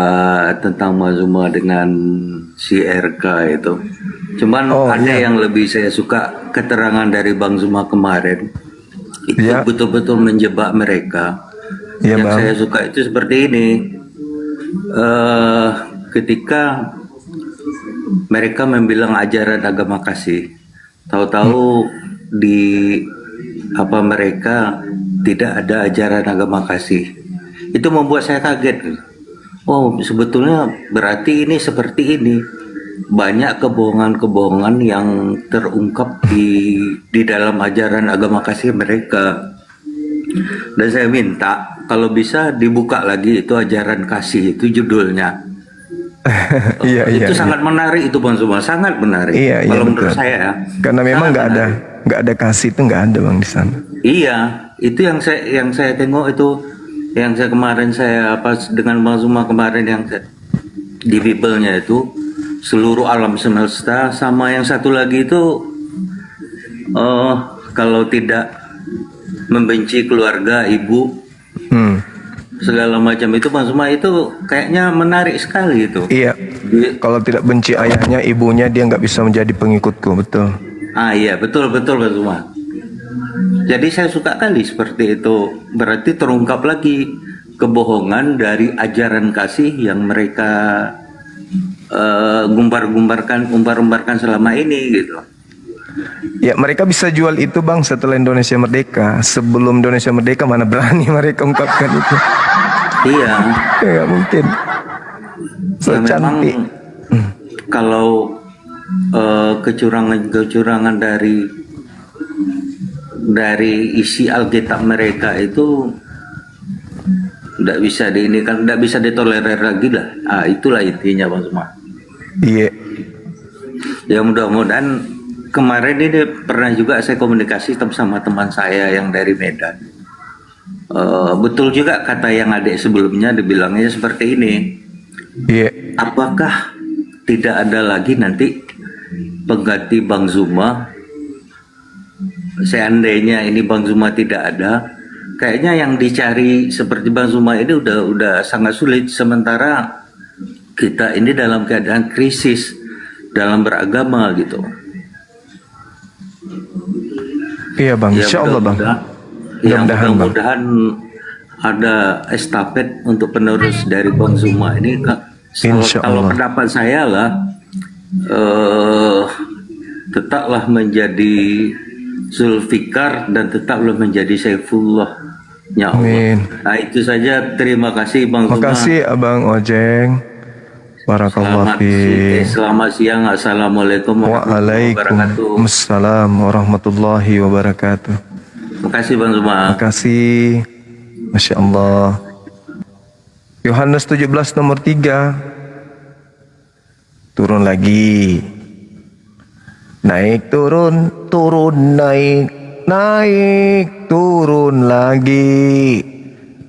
[SPEAKER 7] tentang Mas Zuma dengan si RK itu. Cuman ada yang lebih saya suka keterangan dari Bang Zuma kemarin. Itu betul-betul menjebak mereka. Yang
[SPEAKER 1] Bang.
[SPEAKER 7] saya suka itu seperti ini. Ketika mereka membilang ajaran agama kasih, tahu-tahu di apa mereka tidak ada ajaran agama kasih. Itu membuat saya kaget. Oh, sebetulnya berarti ini seperti ini. Banyak kebohongan-kebohongan yang terungkap di dalam ajaran agama kasih mereka. Dan saya minta kalau bisa dibuka lagi itu ajaran kasih itu judulnya. Itu sangat menarik itu Bang Zuma, sangat menarik. Kalau menurut saya ya.
[SPEAKER 1] Karena memang nggak ada kasih itu nggak ada Bang di sana.
[SPEAKER 7] Iya, itu yang saya tengok itu, yang saya kemarin saya dengan Bang Zuma kemarin yang di Bible-nya itu seluruh alam semesta, sama yang satu lagi itu kalau tidak membenci keluarga ibu segala macam itu Bang Zuma itu kayaknya menarik sekali itu.
[SPEAKER 1] Iya. Kalau tidak benci ayahnya, ibunya, dia nggak bisa menjadi pengikutku, betul.
[SPEAKER 7] Iya betul Bang Zuma. Jadi saya suka kali seperti itu. Berarti terungkap lagi kebohongan dari ajaran kasih yang mereka umbar-umbarkan selama ini gitu.
[SPEAKER 1] Ya mereka bisa jual itu Bang setelah Indonesia merdeka. Sebelum Indonesia merdeka mana berani mereka ungkapkan itu.
[SPEAKER 7] Iya.
[SPEAKER 1] Nggak mungkin. So cantik.
[SPEAKER 18] Kalau kecurangan-kecurangan dari isi Alkitab mereka itu tidak bisa tidak bisa ditolerir lagi lah. Itulah intinya Bang Suma.
[SPEAKER 1] Iya.
[SPEAKER 18] Ya mudah-mudahan kemarin ini pernah juga saya komunikasi sama teman saya yang dari Medan. Betul juga kata yang adik sebelumnya dibilangnya seperti ini.
[SPEAKER 1] Iya.
[SPEAKER 18] Apakah tidak ada lagi nanti pengganti Bang Zuma? Seandainya ini Bang Zuma tidak ada, kayaknya yang dicari seperti Bang Zuma ini udah sangat sulit. Sementara kita ini dalam keadaan krisis dalam beragama gitu.
[SPEAKER 1] Iya Bang,
[SPEAKER 18] Ya,
[SPEAKER 1] insya Allah Bang.
[SPEAKER 18] Mudah-mudahan ada estafet untuk penerus dari Bang Zuma ini.
[SPEAKER 1] Insya
[SPEAKER 18] Kalau
[SPEAKER 1] Allah.
[SPEAKER 18] pendapat saya lah, tetaplah menjadi Zulfikar dan tetaplah menjadi Saifullah. Ya Allah.
[SPEAKER 1] Amin.
[SPEAKER 18] Nah, itu saja. Terima kasih Bang Zuma.
[SPEAKER 1] Makasih Abang Ojeng. Barakallah fi.
[SPEAKER 18] Selamat siang. Assalamualaikum warahmatullahi wabarakatuh.
[SPEAKER 1] Waalaikumsalam warahmatullahi wabarakatuh.
[SPEAKER 18] Terima kasih Bang Zuma.
[SPEAKER 1] Makasih. Masya Allah. Yohanes 17 nomor 3. Turun lagi. Naik turun, turun naik, naik turun lagi.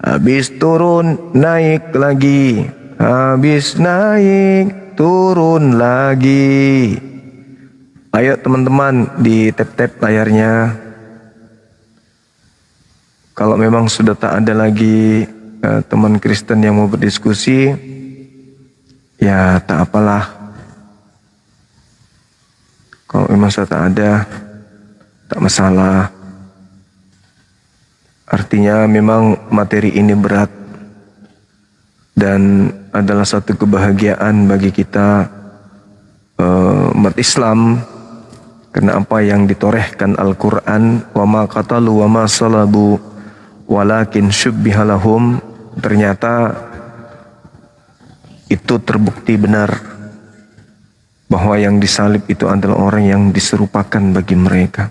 [SPEAKER 1] Habis turun naik lagi. Habis naik turun lagi. Ayo teman-teman di tap-tap layarnya. Kalau memang sudah tak ada lagi teman Kristen yang mau berdiskusi, ya tak apalah. Kalau memang sudah tak ada, tak masalah. Artinya memang materi ini berat dan adalah satu kebahagiaan bagi kita umat Islam, karena apa yang ditorehkan Al-Quran, wa ma qatalu wa ma salabu walakin syubbiha lahum, ternyata itu terbukti benar bahwa yang disalib itu adalah orang yang diserupakan bagi mereka.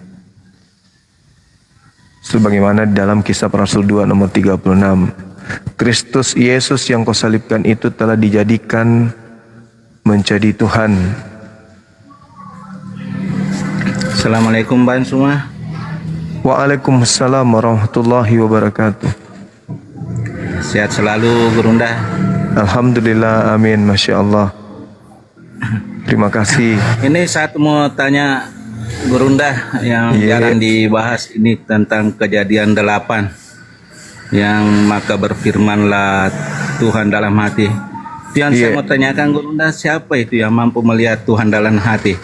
[SPEAKER 1] Sebagaimana dalam Kisah Rasul 2 nomor 36, Kristus Yesus yang kau salibkan itu telah dijadikan menjadi Tuhan.
[SPEAKER 6] Assalamualaikum Bang semua.
[SPEAKER 1] Waalaikumsalam warahmatullahi wabarakatuh.
[SPEAKER 6] Sehat selalu Gurunda.
[SPEAKER 1] Alhamdulillah, amin, Masya Allah. Terima kasih.
[SPEAKER 6] Ini saya mau tanya Gurunda yang jarang dibahas ini tentang Kejadian 8 yang maka berfirmanlah Tuhan dalam hati. Itu yang saya mau tanyakan Gurunda, siapa itu yang mampu melihat Tuhan dalam hati?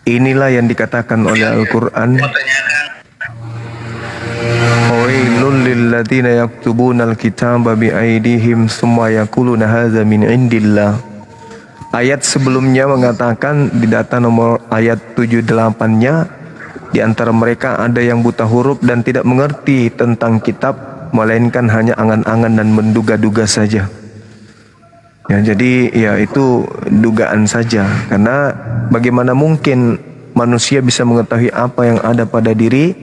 [SPEAKER 1] Inilah yang dikatakan oleh Al-Quran. Wailul lilladzina yaktubuna al-kitaba biaidihim summa yaquluna hadza min indillah. Ayat sebelumnya mengatakan di data nomor ayat 78-nya, di antara mereka ada yang buta huruf dan tidak mengerti tentang kitab, melainkan hanya angan-angan dan menduga-duga saja. Ya, jadi ya itu dugaan saja, karena bagaimana mungkin manusia bisa mengetahui apa yang ada pada diri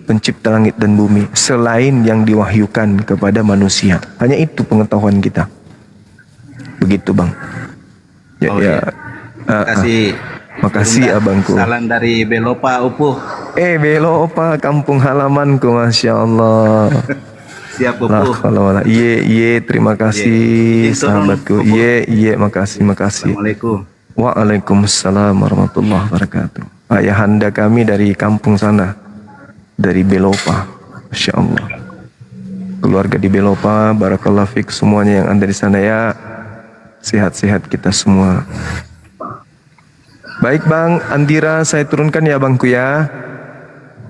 [SPEAKER 1] pencipta langit dan bumi selain yang diwahyukan kepada manusia. Hanya itu pengetahuan kita. Begitu Bang. Ya, ya. Makasih abangku.
[SPEAKER 6] Salam dari Belopa Upuh.
[SPEAKER 1] Belopa kampung halamanku, Masya Allah.
[SPEAKER 6] Siap Upuh.
[SPEAKER 1] Iya, terima kasih sahabatku. Iya, makasih.
[SPEAKER 6] Assalamualaikum.
[SPEAKER 1] Waalaikumsalam warahmatullahi wabarakatuh. Ayahanda kami dari kampung sana, dari Belopa. Masya Allah. Keluarga di Belopa, barakallahu fik semuanya yang ada di sana ya. Sehat-sehat kita semua. Baik Bang, Andira saya turunkan ya Bangku ya.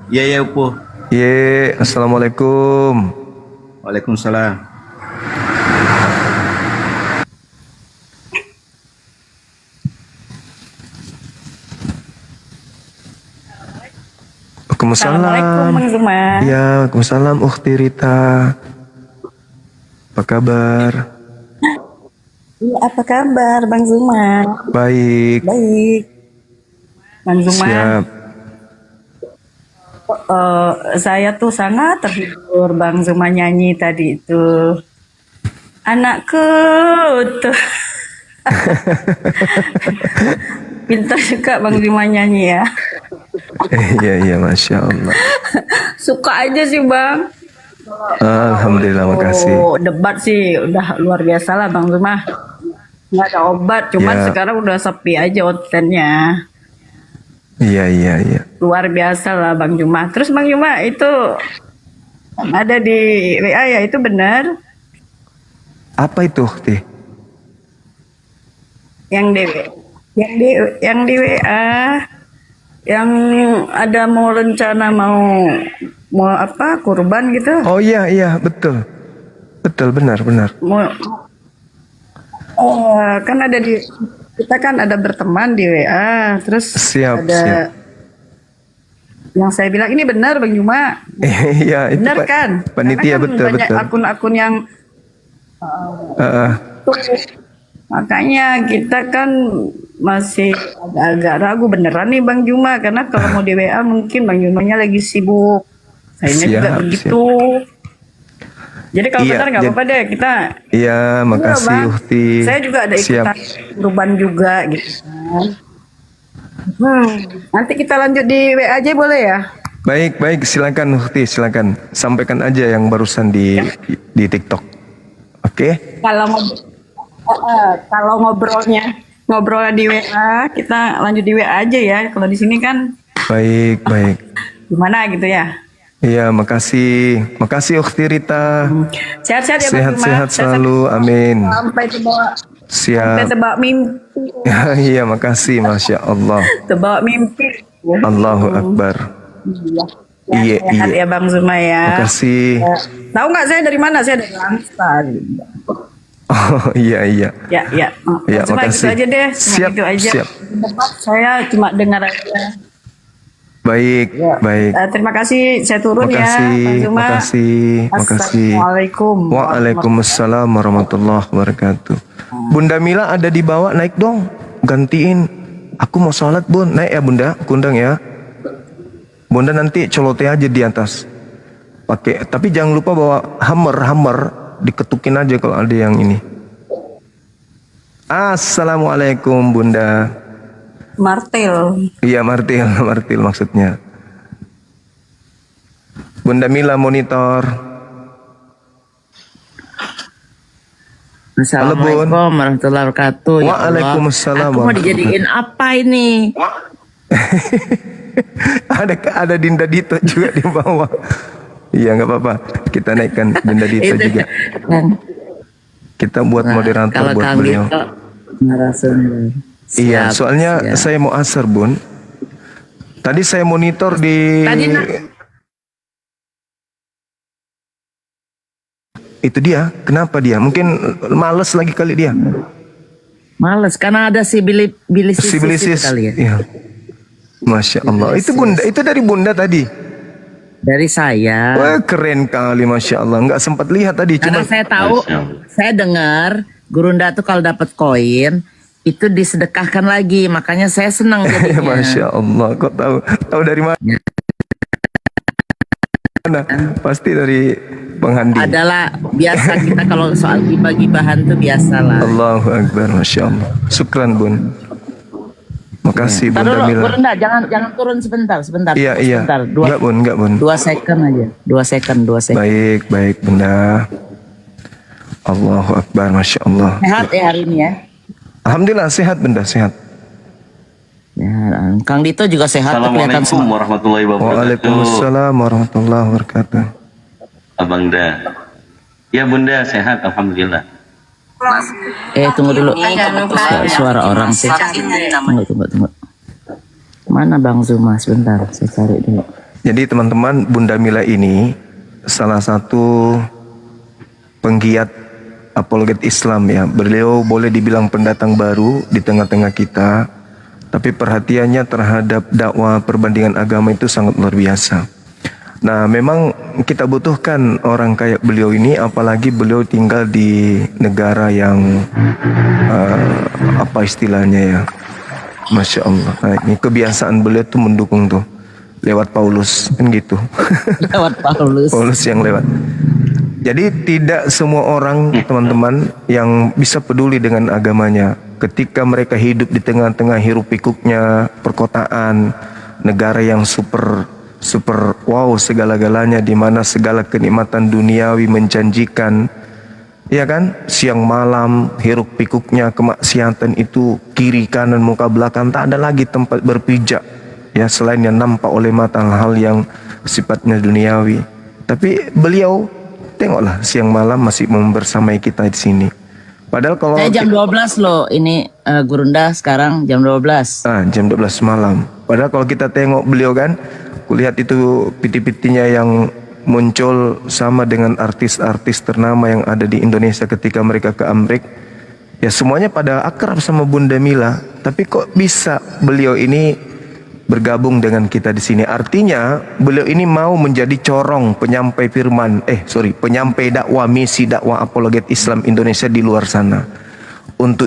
[SPEAKER 6] Iya Upuh.
[SPEAKER 1] Iya, assalamualaikum.
[SPEAKER 6] Waalaikumsalam.
[SPEAKER 1] Waalaikumsalam.
[SPEAKER 19] Assalamualaikum Bang Zuma.
[SPEAKER 1] Ya, waalaikumsalam Ukhti Rita. Apa kabar?
[SPEAKER 19] Iya, apa kabar Bang Zuma?
[SPEAKER 1] Baik.
[SPEAKER 19] Baik. Bang Zuma.
[SPEAKER 1] Siap.
[SPEAKER 19] Saya tuh sangat terhibur Bang Zuma nyanyi tadi itu. Anakku tuh. Pintar juga Bang Zuma nyanyi ya.
[SPEAKER 1] Iya, Masya Allah.
[SPEAKER 19] Suka aja sih Bang.
[SPEAKER 1] Alhamdulillah, makasih.
[SPEAKER 19] Debat sih udah luar biasa lah Bang Zuma. Nggak ada obat, cuman
[SPEAKER 1] Ya.
[SPEAKER 19] sekarang udah sepi aja outletnya.
[SPEAKER 1] Iya.
[SPEAKER 19] Luar biasa lah Bang Juma. Terus Bang Juma itu ada di WA ya, itu benar?
[SPEAKER 1] Apa itu, Tih?
[SPEAKER 19] Yang di WA yang ada mau rencana mau apa kurban gitu?
[SPEAKER 1] Oh iya, betul. Betul, benar.
[SPEAKER 19] Kan ada kita kan ada berteman di WA, terus
[SPEAKER 1] Siap.
[SPEAKER 19] yang saya bilang ini benar Bang Juma.
[SPEAKER 1] Iya, itu
[SPEAKER 19] Benar kan?
[SPEAKER 1] panitia,
[SPEAKER 19] Karena kan
[SPEAKER 1] betul.
[SPEAKER 19] banyak akun-akun yang tuh. Makanya kita kan masih agak ragu beneran nih Bang Juma, karena kalau mau di WA mungkin Bang Jumanya lagi sibuk. Sayangnya juga
[SPEAKER 1] Siap,
[SPEAKER 19] begitu. Jadi kalau
[SPEAKER 1] Iya,
[SPEAKER 19] benar nggak apa-apa deh kita.
[SPEAKER 1] Iya, makasih
[SPEAKER 19] Bang.
[SPEAKER 1] Uhti.
[SPEAKER 19] Saya juga ada ikutan kurban juga gitu kan. Nanti kita lanjut di WA aja boleh ya?
[SPEAKER 1] Baik, silakan Uhti, silakan. Sampaikan aja yang barusan di TikTok. Oke?
[SPEAKER 19] Kalau ngobrolnya di WA, kita lanjut di WA aja ya. Kalau di sini kan
[SPEAKER 1] Baik.
[SPEAKER 19] gimana gitu ya?
[SPEAKER 1] Iya, makasih Ukhti Rita.
[SPEAKER 19] Sehat-sehat ya Bang Juma.
[SPEAKER 1] Sehat-sehat selalu, amin.
[SPEAKER 19] Sampai
[SPEAKER 1] Siap.
[SPEAKER 19] tebak mimpi.
[SPEAKER 1] Iya, makasih, Masya Allah.
[SPEAKER 19] Tebak mimpi.
[SPEAKER 1] Allahu Akbar. Iya.
[SPEAKER 19] Sehat ya Bang Zuma ya.
[SPEAKER 1] Makasih.
[SPEAKER 19] Tahu nggak saya dari mana? Saya dari Langsar.
[SPEAKER 1] Oh, iya.
[SPEAKER 19] Ya.
[SPEAKER 1] Ya,
[SPEAKER 19] Cuma gitu
[SPEAKER 1] makasih.
[SPEAKER 19] aja deh.
[SPEAKER 1] Siap.
[SPEAKER 19] Saya cuma dengar aja.
[SPEAKER 1] Baik.
[SPEAKER 19] Terima kasih. Saya turun ya, Bang Zuma.
[SPEAKER 1] Makasih.
[SPEAKER 19] Assalamualaikum.
[SPEAKER 1] Waalaikumsalam warahmatullahi wabarakatuh. Bunda Mila ada di bawah, naik dong. Gantiin. Aku mau sholat, Bun. Naik ya, Bunda. Kundang ya. Bunda nanti colote aja di atas. Pakai, tapi jangan lupa bawa hammer. Diketukin aja kalau ada yang ini. Assalamualaikum, Bunda.
[SPEAKER 19] Martil.
[SPEAKER 1] Iya, martil maksudnya. Bunda Mila monitor.
[SPEAKER 20] Assalamualaikum warahmatullahi wabarakatuh. Ya Allah,
[SPEAKER 1] Waalaikumsalam
[SPEAKER 20] aku mau dijadiin apa ini?
[SPEAKER 1] ada Dinda Dito juga di bawah. Iya, nggak apa-apa. Kita naikkan Dinda Dito juga. Kita buat moderator
[SPEAKER 20] Kalau
[SPEAKER 1] buat
[SPEAKER 20] Kang
[SPEAKER 1] beliau.
[SPEAKER 20] Dito narasumber.
[SPEAKER 1] Iya,
[SPEAKER 20] Siap,
[SPEAKER 1] soalnya
[SPEAKER 20] siap.
[SPEAKER 1] saya mau asar, Bun. Tadi saya monitor di itu dia. Kenapa dia? Mungkin males lagi kali dia.
[SPEAKER 20] Males karena ada si bilisis
[SPEAKER 1] Sibilisis.
[SPEAKER 20] kali ya.
[SPEAKER 1] Iya. Masya Allah. Itu Bunda, itu dari Bunda tadi.
[SPEAKER 20] Dari saya.
[SPEAKER 1] Wah, keren kali, Masya Allah. Nggak sempat lihat tadi.
[SPEAKER 20] Karena
[SPEAKER 1] Cuma
[SPEAKER 20] saya tahu, saya dengar Gurunda tuh kalau dapat koin itu disedekahkan lagi, makanya saya senang jadinya.
[SPEAKER 1] Masya Allah. Kok tahu dari mana? Pasti dari penghandi.
[SPEAKER 20] Adalah biasa kita kalau soal gibah-gibahan tuh biasalah.
[SPEAKER 1] Allahu Akbar, Masya Allah. Syukran, Bun. Makasih,
[SPEAKER 20] Taruh
[SPEAKER 1] Bunda
[SPEAKER 20] dulu,
[SPEAKER 1] Mila.
[SPEAKER 20] Gurunda, jangan turun sebentar.
[SPEAKER 1] Iya.
[SPEAKER 20] Sebentar,
[SPEAKER 1] Enggak, Bun.
[SPEAKER 20] 2 second aja. 2 second.
[SPEAKER 1] Baik, Bunda. Allahu Akbar, Masya Allah.
[SPEAKER 20] Sehat ya hari ini ya.
[SPEAKER 1] Alhamdulillah, sehat, Bunda, sehat.
[SPEAKER 20] Ya, Kang Dito juga sehat. Kelihatan
[SPEAKER 4] Assalamualaikum warahmatullahi wabarakatuh.
[SPEAKER 1] Waalaikumsalam warahmatullahi wabarakatuh.
[SPEAKER 4] Abang Da. Ya Bunda, sehat alhamdulillah.
[SPEAKER 20] Tunggu dulu. Suara orang sih. Tunggu. Mana Bang Zuma? Sebentar, saya cari dulu.
[SPEAKER 1] Jadi teman-teman, Bunda Mila ini salah satu penggiat apologet Islam ya. Beliau boleh dibilang pendatang baru di tengah-tengah kita, tapi perhatiannya terhadap dakwah perbandingan agama itu sangat luar biasa. Nah, memang kita butuhkan orang kayak beliau ini, apalagi beliau tinggal di negara yang apa istilahnya ya, Masya Allah. Nah, ini kebiasaan beliau tuh mendukung tuh lewat Paulus kan gitu.
[SPEAKER 20] Lewat Paulus.
[SPEAKER 1] Paulus yang lewat. Jadi tidak semua orang, teman-teman, yang bisa peduli dengan agamanya ketika mereka hidup di tengah-tengah hiruk pikuknya perkotaan, negara yang super wow segala-galanya, di mana segala kenikmatan duniawi menjanjikan, ya kan, siang malam hiruk pikuknya kemaksiatan itu kiri kanan muka belakang, tak ada lagi tempat berpijak ya selain yang nampak oleh mata, hal yang sifatnya duniawi. Tapi beliau tengoklah siang malam masih membersamai kita di sini. Padahal kalau
[SPEAKER 20] saya jam 12 loh ini Gurunda sekarang jam 12.
[SPEAKER 1] Jam 12 malam. Padahal kalau kita tengok beliau kan, kulihat itu piti-pitinya yang muncul sama dengan artis-artis ternama yang ada di Indonesia ketika mereka ke Amerika. Ya semuanya pada akrab sama Bunda Mila. Tapi kok bisa beliau ini bergabung dengan kita di sini? Artinya beliau ini mau menjadi corong penyampai firman, penyampai dakwah, misi dakwah apologet Islam Indonesia di luar sana. Untuk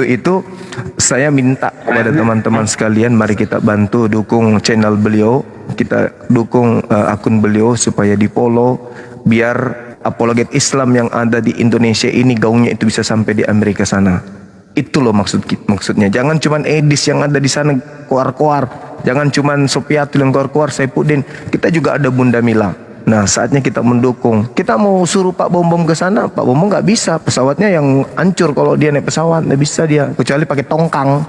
[SPEAKER 1] itu saya minta kepada teman-teman sekalian, mari kita bantu dukung channel beliau, kita dukung akun beliau supaya di follow, biar apologet Islam yang ada di Indonesia ini gaungnya itu bisa sampai di Amerika sana. Itu loh maksudnya. Jangan cuman Edis yang ada di sana koar-koar, jangan cuman Sopiatul yang koar-koar, Saifuddin. Kita juga ada Bunda Mila. Nah, saatnya kita mendukung. Kita mau suruh Pak Bom ke sana, Pak Bom nggak bisa. Pesawatnya yang hancur kalau dia naik pesawat, nggak bisa dia. Kecuali pakai tongkang,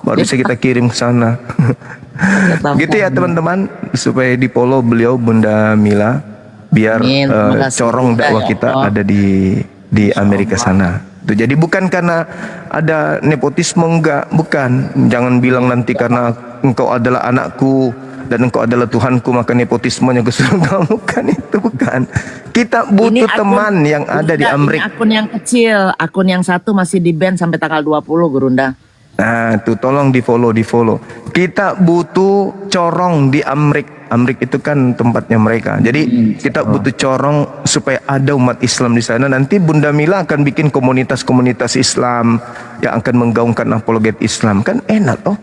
[SPEAKER 1] baru bisa kita kirim ke sana. Gitu ya teman-teman, supaya di follow beliau Bunda Mila, biar corong dakwah kita ada di Amerika sana. Tuh, jadi bukan karena ada nepotisme, bukan. Jangan bilang nanti karena engkau adalah anakku dan engkau adalah Tuhanku maka nepotismenya ke surga. Bukan itu, bukan. Kita butuh teman yang ada di Amerika.
[SPEAKER 20] Ini akun yang kecil, akun yang satu masih di ban sampai tanggal 20 Gurunda.
[SPEAKER 1] Nah, tuh tolong di follow. Kita butuh corong di Amerika. Amerika itu kan tempatnya mereka. Jadi kita butuh corong supaya ada umat Islam di sana. Nanti Bunda Mila akan bikin komunitas-komunitas Islam yang akan menggaungkan apologet Islam. Kan enak toh.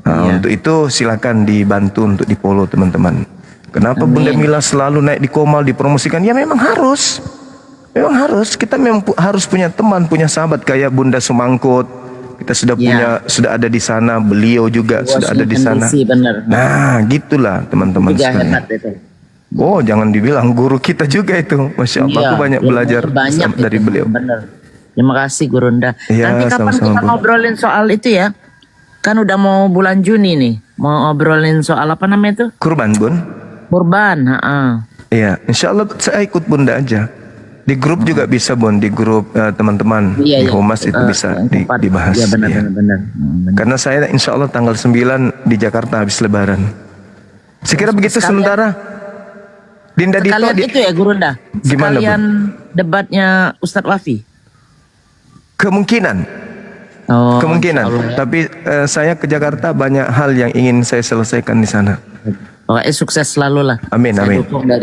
[SPEAKER 1] Nah, untuk itu silakan dibantu untuk di follow teman-teman. Kenapa Bunda Mila selalu naik di Komal dipromosikan? Ya memang harus. Kita memang harus punya teman, punya sahabat kayak Bunda Sumangkut. Kita sudah ada di sana, beliau juga sudah ada di sana.
[SPEAKER 20] Bener.
[SPEAKER 1] Nah, gitulah teman-teman sekalian. Oh, jangan dibilang guru kita juga itu. Masya Allah, aku banyak belajar dari beliau.
[SPEAKER 20] Bener. Terima kasih Gurunda.
[SPEAKER 1] Ya,
[SPEAKER 20] nanti kapan kita ngobrolin soal itu ya? Kan udah mau bulan Juni nih, mau ngobrolin soal apa namanya itu?
[SPEAKER 1] Kurban, Bun.
[SPEAKER 20] Kurban,
[SPEAKER 1] Iya, insya Allah saya ikut Bunda aja. Di grup juga bisa, Bun. Di grup teman-teman di Humas itu bisa dibahas. Iya, benar. Karena saya insya Allah tanggal 9 di Jakarta habis Lebaran. Sekira begitu sementara. Dinda Dito
[SPEAKER 20] itu ya Gurunda.
[SPEAKER 1] Gimana,
[SPEAKER 20] sekalian debatnya Ustadz Wafi.
[SPEAKER 1] Kemungkinan. Tapi saya ke Jakarta banyak hal yang ingin saya selesaikan di sana.
[SPEAKER 20] Pokoknya sukses selalu lah.
[SPEAKER 1] Amin.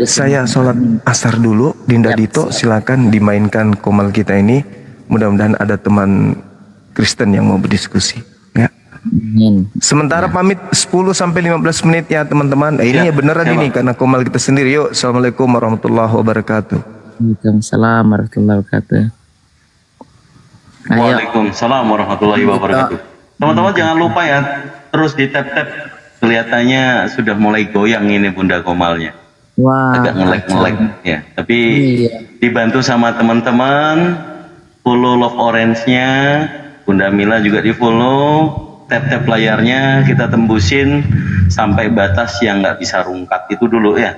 [SPEAKER 1] Saya sholat asar dulu. Dinda Dito silakan dimainkan Komal kita ini. Mudah-mudahan ada teman Kristen yang mau berdiskusi. Ya. Sementara pamit 10-15 menit ya teman-teman. Ini ya beneran ini karena Komal kita sendiri. Yuk, assalamualaikum warahmatullahi wabarakatuh.
[SPEAKER 20] Waalaikumsalam warahmatullahi wabarakatuh.
[SPEAKER 4] Waalaikumsalam warahmatullahi wabarakatuh. Teman-teman jangan lupa ya, terus di tap-tap. Kelihatannya sudah mulai goyang ini Bunda Komalnya.
[SPEAKER 20] Wah.
[SPEAKER 4] Agak nge-lag ya. Tapi dibantu sama teman-teman, follow Love Orange-nya, Bunda Mila juga di follow, tap-tap layarnya kita tembusin sampai batas yang nggak bisa rungkat itu dulu ya.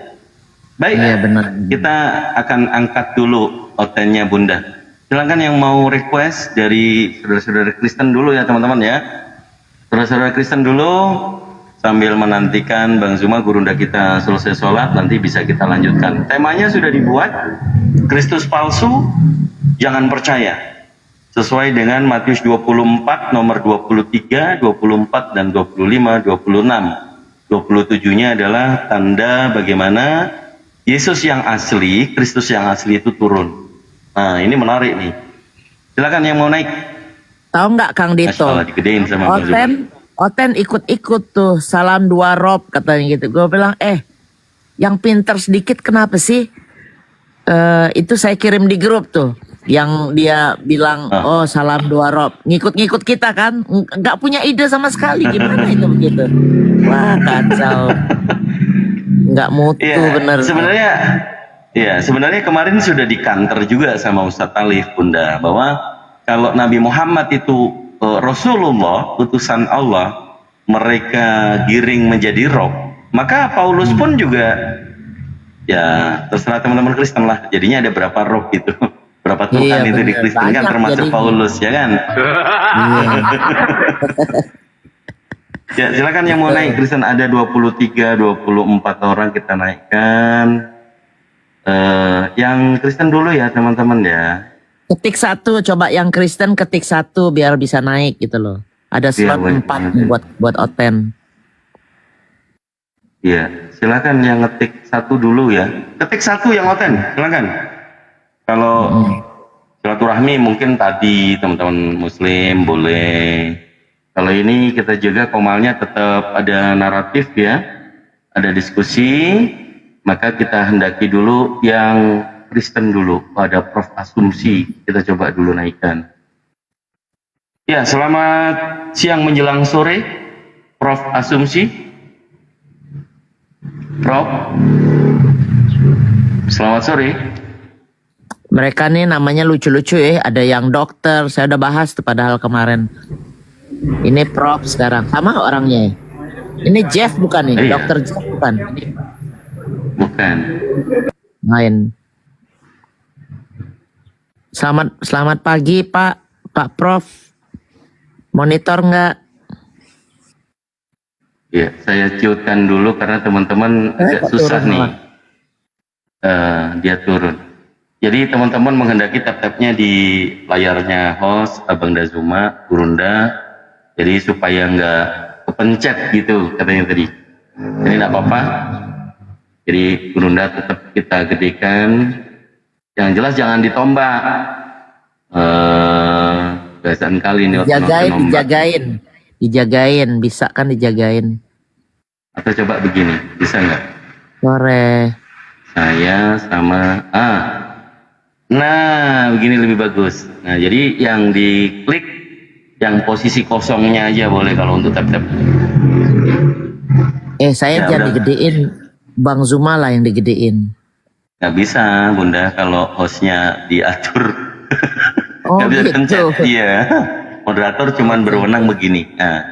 [SPEAKER 4] Baik, kita akan angkat dulu otennya Bunda. Silakan yang mau request dari saudara-saudara Kristen dulu ya teman-teman ya. Saudara-saudara Kristen dulu. Sambil menantikan Bang Zuma Gurunda kita selesai sholat, nanti bisa kita lanjutkan. Temanya sudah dibuat, Kristus palsu, jangan percaya. Sesuai dengan Matius 24, nomor 23, 24, dan 25, 26. 27-nya adalah tanda bagaimana Yesus yang asli, Kristus yang asli itu turun. Nah, ini menarik nih. Silakan yang mau naik.
[SPEAKER 20] Tahu nggak Kang Dito?
[SPEAKER 4] Masalah digedein sama Bang Zuma.
[SPEAKER 20] Oten ikut-ikut tuh salam 2 rob katanya gitu. Gue bilang yang pinter sedikit kenapa sih? Itu saya kirim di grup tuh. Yang dia bilang oh salam 2 rob. Ngikut-ngikut kita kan. Nggak punya ide sama sekali. Gimana itu begitu? Wah kacau. Nggak mutu bener.
[SPEAKER 4] Sebenarnya kemarin sudah dikanter juga sama Ustadz Alif Bunda. Bahwa kalau Nabi Muhammad itu Rasulullah, utusan Allah, mereka giring menjadi roh, maka Paulus pun juga, ya terserah teman-teman Kristen lah, jadinya ada berapa roh gitu, berapa Tuhan itu di Kristen kan, termasuk jadinya. Paulus, ya kan? Ya silakan yang mau naik Kristen, ada 23, 24 orang kita naikkan. Yang Kristen dulu ya teman-teman ya.
[SPEAKER 20] Ketik 1, coba yang Kristen ketik 1 biar bisa naik gitu loh. Ada slot 4 buat Oten.
[SPEAKER 4] Iya, silakan yang ngetik 1 dulu ya. Ketik 1 yang Oten, silakan. Kalau silaturahmi mungkin tadi teman-teman Muslim boleh. Kalau ini kita jaga komalnya tetap ada naratif ya, ada diskusi. Maka kita hendaki dulu yang Kristen dulu, pada Prof Asumsi kita coba dulu naikkan. Ya, selamat siang menjelang sore, Prof Asumsi. Prof, selamat sore.
[SPEAKER 20] Mereka nih namanya lucu-lucu ya, ada yang dokter, saya udah bahas tuh padahal kemarin. Ini Prof sekarang, sama orangnya. Ini Jeff bukan nih, dokter Jeff bukan?
[SPEAKER 4] Bukan.
[SPEAKER 20] Lain. Selamat pagi Pak Prof. Monitor nggak?
[SPEAKER 4] Ya, saya ciutkan dulu karena teman-teman agak susah nih. Dia turun. Jadi teman-teman menghendaki tab-tabnya di layarnya host Abang Dazuma, Gurunda. Jadi supaya nggak kepencet gitu katanya tadi. Ini nggak apa-apa. Jadi Gurunda tetap kita gedekan. Yang jelas jangan ditombak. Kebiasaan kali ini.
[SPEAKER 20] Dijagain, bisa kan dijagain.
[SPEAKER 4] Atau coba begini, bisa nggak?
[SPEAKER 20] Sore.
[SPEAKER 4] Saya sama nah begini lebih bagus. Nah jadi yang diklik yang posisi kosongnya aja boleh kalau untuk tab-tab.
[SPEAKER 20] Saya jangan digedein, Bang Zuma lah yang digedein.
[SPEAKER 4] Nggak bisa Bunda kalau hostnya diatur. Nggak bisa
[SPEAKER 20] gitu.
[SPEAKER 4] pencet. Iya, moderator cuman berwenang begini. Nah,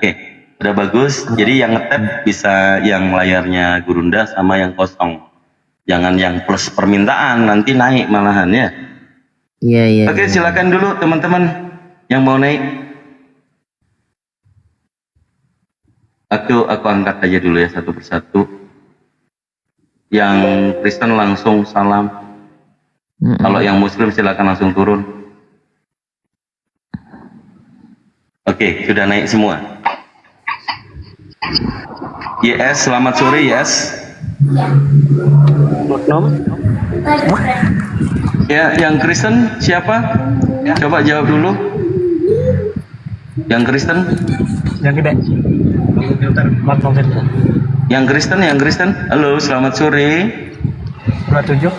[SPEAKER 4] udah bagus. Jadi yang ngetap bisa yang layarnya Gurunda sama yang kosong. Jangan yang plus permintaan, nanti naik malahan ya.
[SPEAKER 20] Iya.
[SPEAKER 4] Oke, silakan dulu teman-teman yang mau naik. Aku angkat aja dulu ya satu persatu. Yang Kristen langsung salam. Kalau yang Muslim silakan langsung turun. Oke, sudah naik semua. Yes, selamat sore yes. Ya, yang Kristen siapa? Coba jawab dulu. Yang Kristen?
[SPEAKER 10] Yang gede.
[SPEAKER 4] Yang Kristen. Halo, selamat sore.
[SPEAKER 10] 27.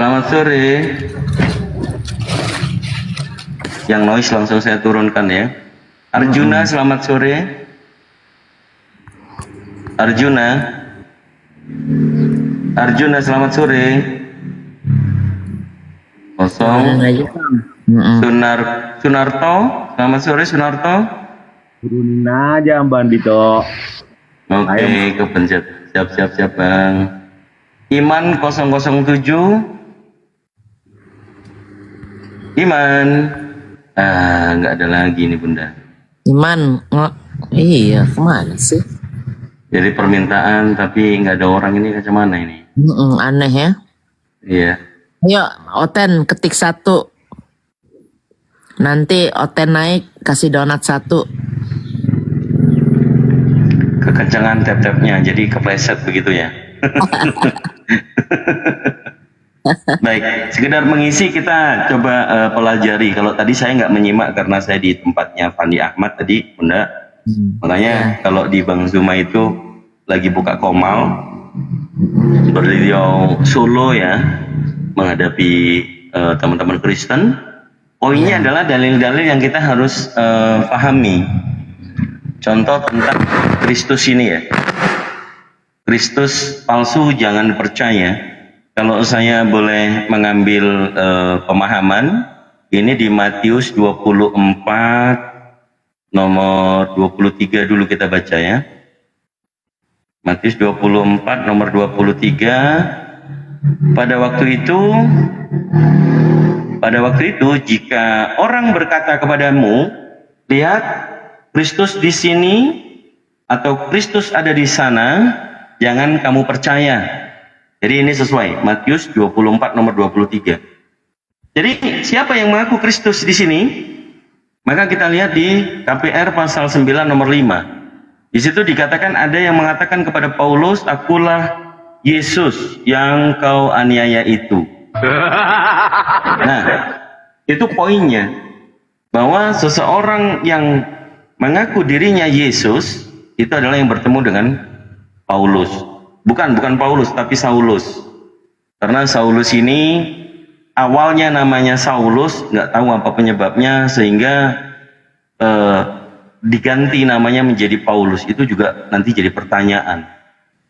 [SPEAKER 4] Selamat sore. Yang noise langsung saya turunkan ya. Arjuna, selamat sore. Arjuna, selamat sore. Kosong. Sunarto, selamat sore Sunarto.
[SPEAKER 10] Turunin aja Bang Dito.
[SPEAKER 4] Oke, kepencet. Siap Bang. Iman 007. Iman. Nggak ada lagi nih Bunda.
[SPEAKER 20] Iman, iya kemana sih?
[SPEAKER 4] Jadi permintaan tapi nggak ada orang ini macam mana ini?
[SPEAKER 20] Aneh ya.
[SPEAKER 4] Iya.
[SPEAKER 20] Ayo Oten ketik 1. Nanti Oten naik kasih donat 1.
[SPEAKER 4] kekencangan tap-tapnya, jadi kepleset begitu ya. Baik, sekedar mengisi kita coba pelajari. Kalau tadi saya nggak menyimak karena saya di tempatnya Fandi Ahmad tadi, Bunda. Makanya kalau di Bang Zuma itu lagi buka komal, beliau solo ya, menghadapi teman-teman Kristen. Poinnya adalah dalil-dalil yang kita harus pahami. Contoh tentang Kristus ini ya. Kristus palsu jangan percaya. Kalau saya boleh mengambil pemahaman, ini di Matius 24 nomor 23 dulu kita baca ya. Matius 24 nomor 23. Pada waktu itu jika orang berkata kepadamu, lihat Kristus di sini atau Kristus ada di sana, jangan kamu percaya. Jadi ini sesuai Matius 24 nomor 23. Jadi siapa yang mengaku Kristus di sini? Maka kita lihat di KPR pasal 9 nomor 5. Di situ dikatakan ada yang mengatakan kepada Paulus, akulah Yesus yang kau aniaya itu. Nah, itu poinnya. Bahwa seseorang yang mengaku dirinya Yesus, itu adalah yang bertemu dengan Paulus. Bukan Paulus, tapi Saulus. Karena Saulus ini awalnya namanya Saulus, nggak tahu apa penyebabnya, sehingga diganti namanya menjadi Paulus. Itu juga nanti jadi pertanyaan.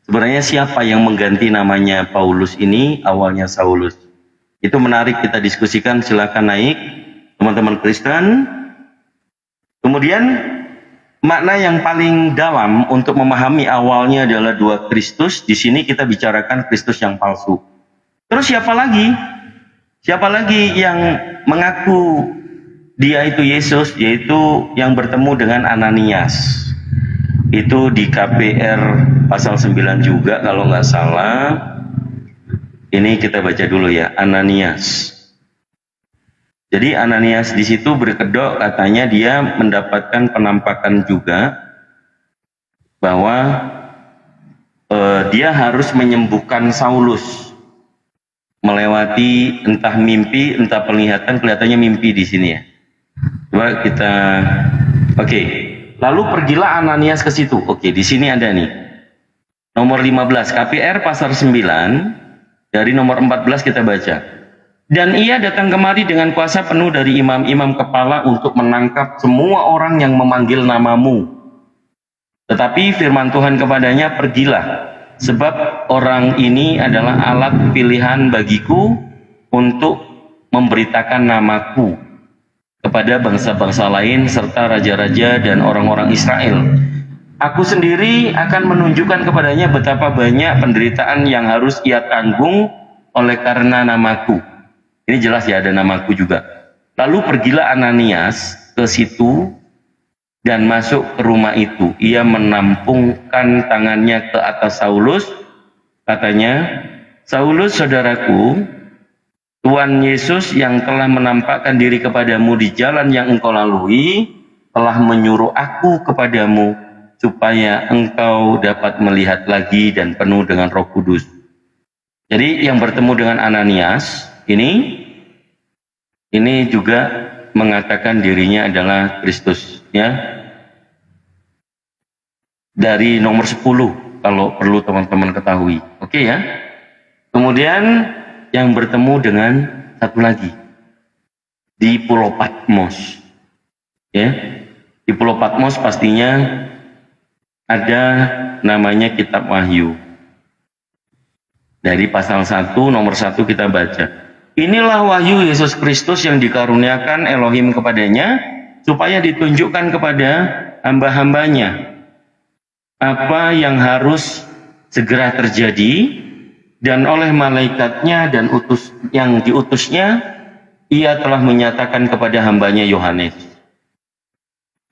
[SPEAKER 4] Sebenarnya siapa yang mengganti namanya Paulus ini, awalnya Saulus? Itu menarik kita diskusikan, silakan naik teman-teman Kristen. Kemudian makna yang paling dalam untuk memahami awalnya adalah dua Kristus. Di sini kita bicarakan Kristus yang palsu. Terus siapa lagi? Siapa lagi yang mengaku dia itu Yesus? Yaitu yang bertemu dengan Ananias. Itu di KPR pasal 9 juga kalau nggak salah. Ini kita baca dulu ya, Ananias. Jadi Ananias di situ berkedok, katanya dia mendapatkan penampakan juga bahwa dia harus menyembuhkan Saulus melewati entah mimpi, entah penglihatan, kelihatannya mimpi di sini ya. Coba kita, oke. Lalu pergilah Ananias ke situ. Oke, di sini ada nih. Nomor 15, KPR pasal 9 dari nomor 14 kita baca. Dan ia datang kemari dengan kuasa penuh dari imam-imam kepala untuk menangkap semua orang yang memanggil namamu. Tetapi firman Tuhan kepadanya, pergilah, sebab orang ini adalah alat pilihan bagiku untuk memberitakan namaku kepada bangsa-bangsa lain serta raja-raja dan orang-orang Israel. Aku sendiri akan menunjukkan kepadanya betapa banyak penderitaan yang harus ia tanggung oleh karena namaku. Ini jelas ya, ada namaku juga. Lalu pergilah Ananias ke situ dan masuk ke rumah itu. Ia menampungkan tangannya ke atas Saulus. Katanya, Saulus saudaraku, Tuhan Yesus yang telah menampakkan diri kepadamu di jalan yang engkau lalui, telah menyuruh aku kepadamu supaya engkau dapat melihat lagi dan penuh dengan Roh Kudus. Jadi yang bertemu dengan Ananias ini juga mengatakan dirinya adalah Kristus ya. Dari nomor 10 kalau perlu teman-teman ketahui. Oke ya. Kemudian yang bertemu dengan satu lagi di Pulau Patmos. Ya. Di Pulau Patmos pastinya ada namanya Kitab Wahyu. Dari pasal 1 nomor 1 kita baca. Inilah wahyu Yesus Kristus yang dikaruniakan Elohim kepadanya, supaya ditunjukkan kepada hamba-hambanya apa yang harus segera terjadi, dan oleh malaikatnya dan yang diutusnya, ia telah menyatakan kepada hambanya Yohanes.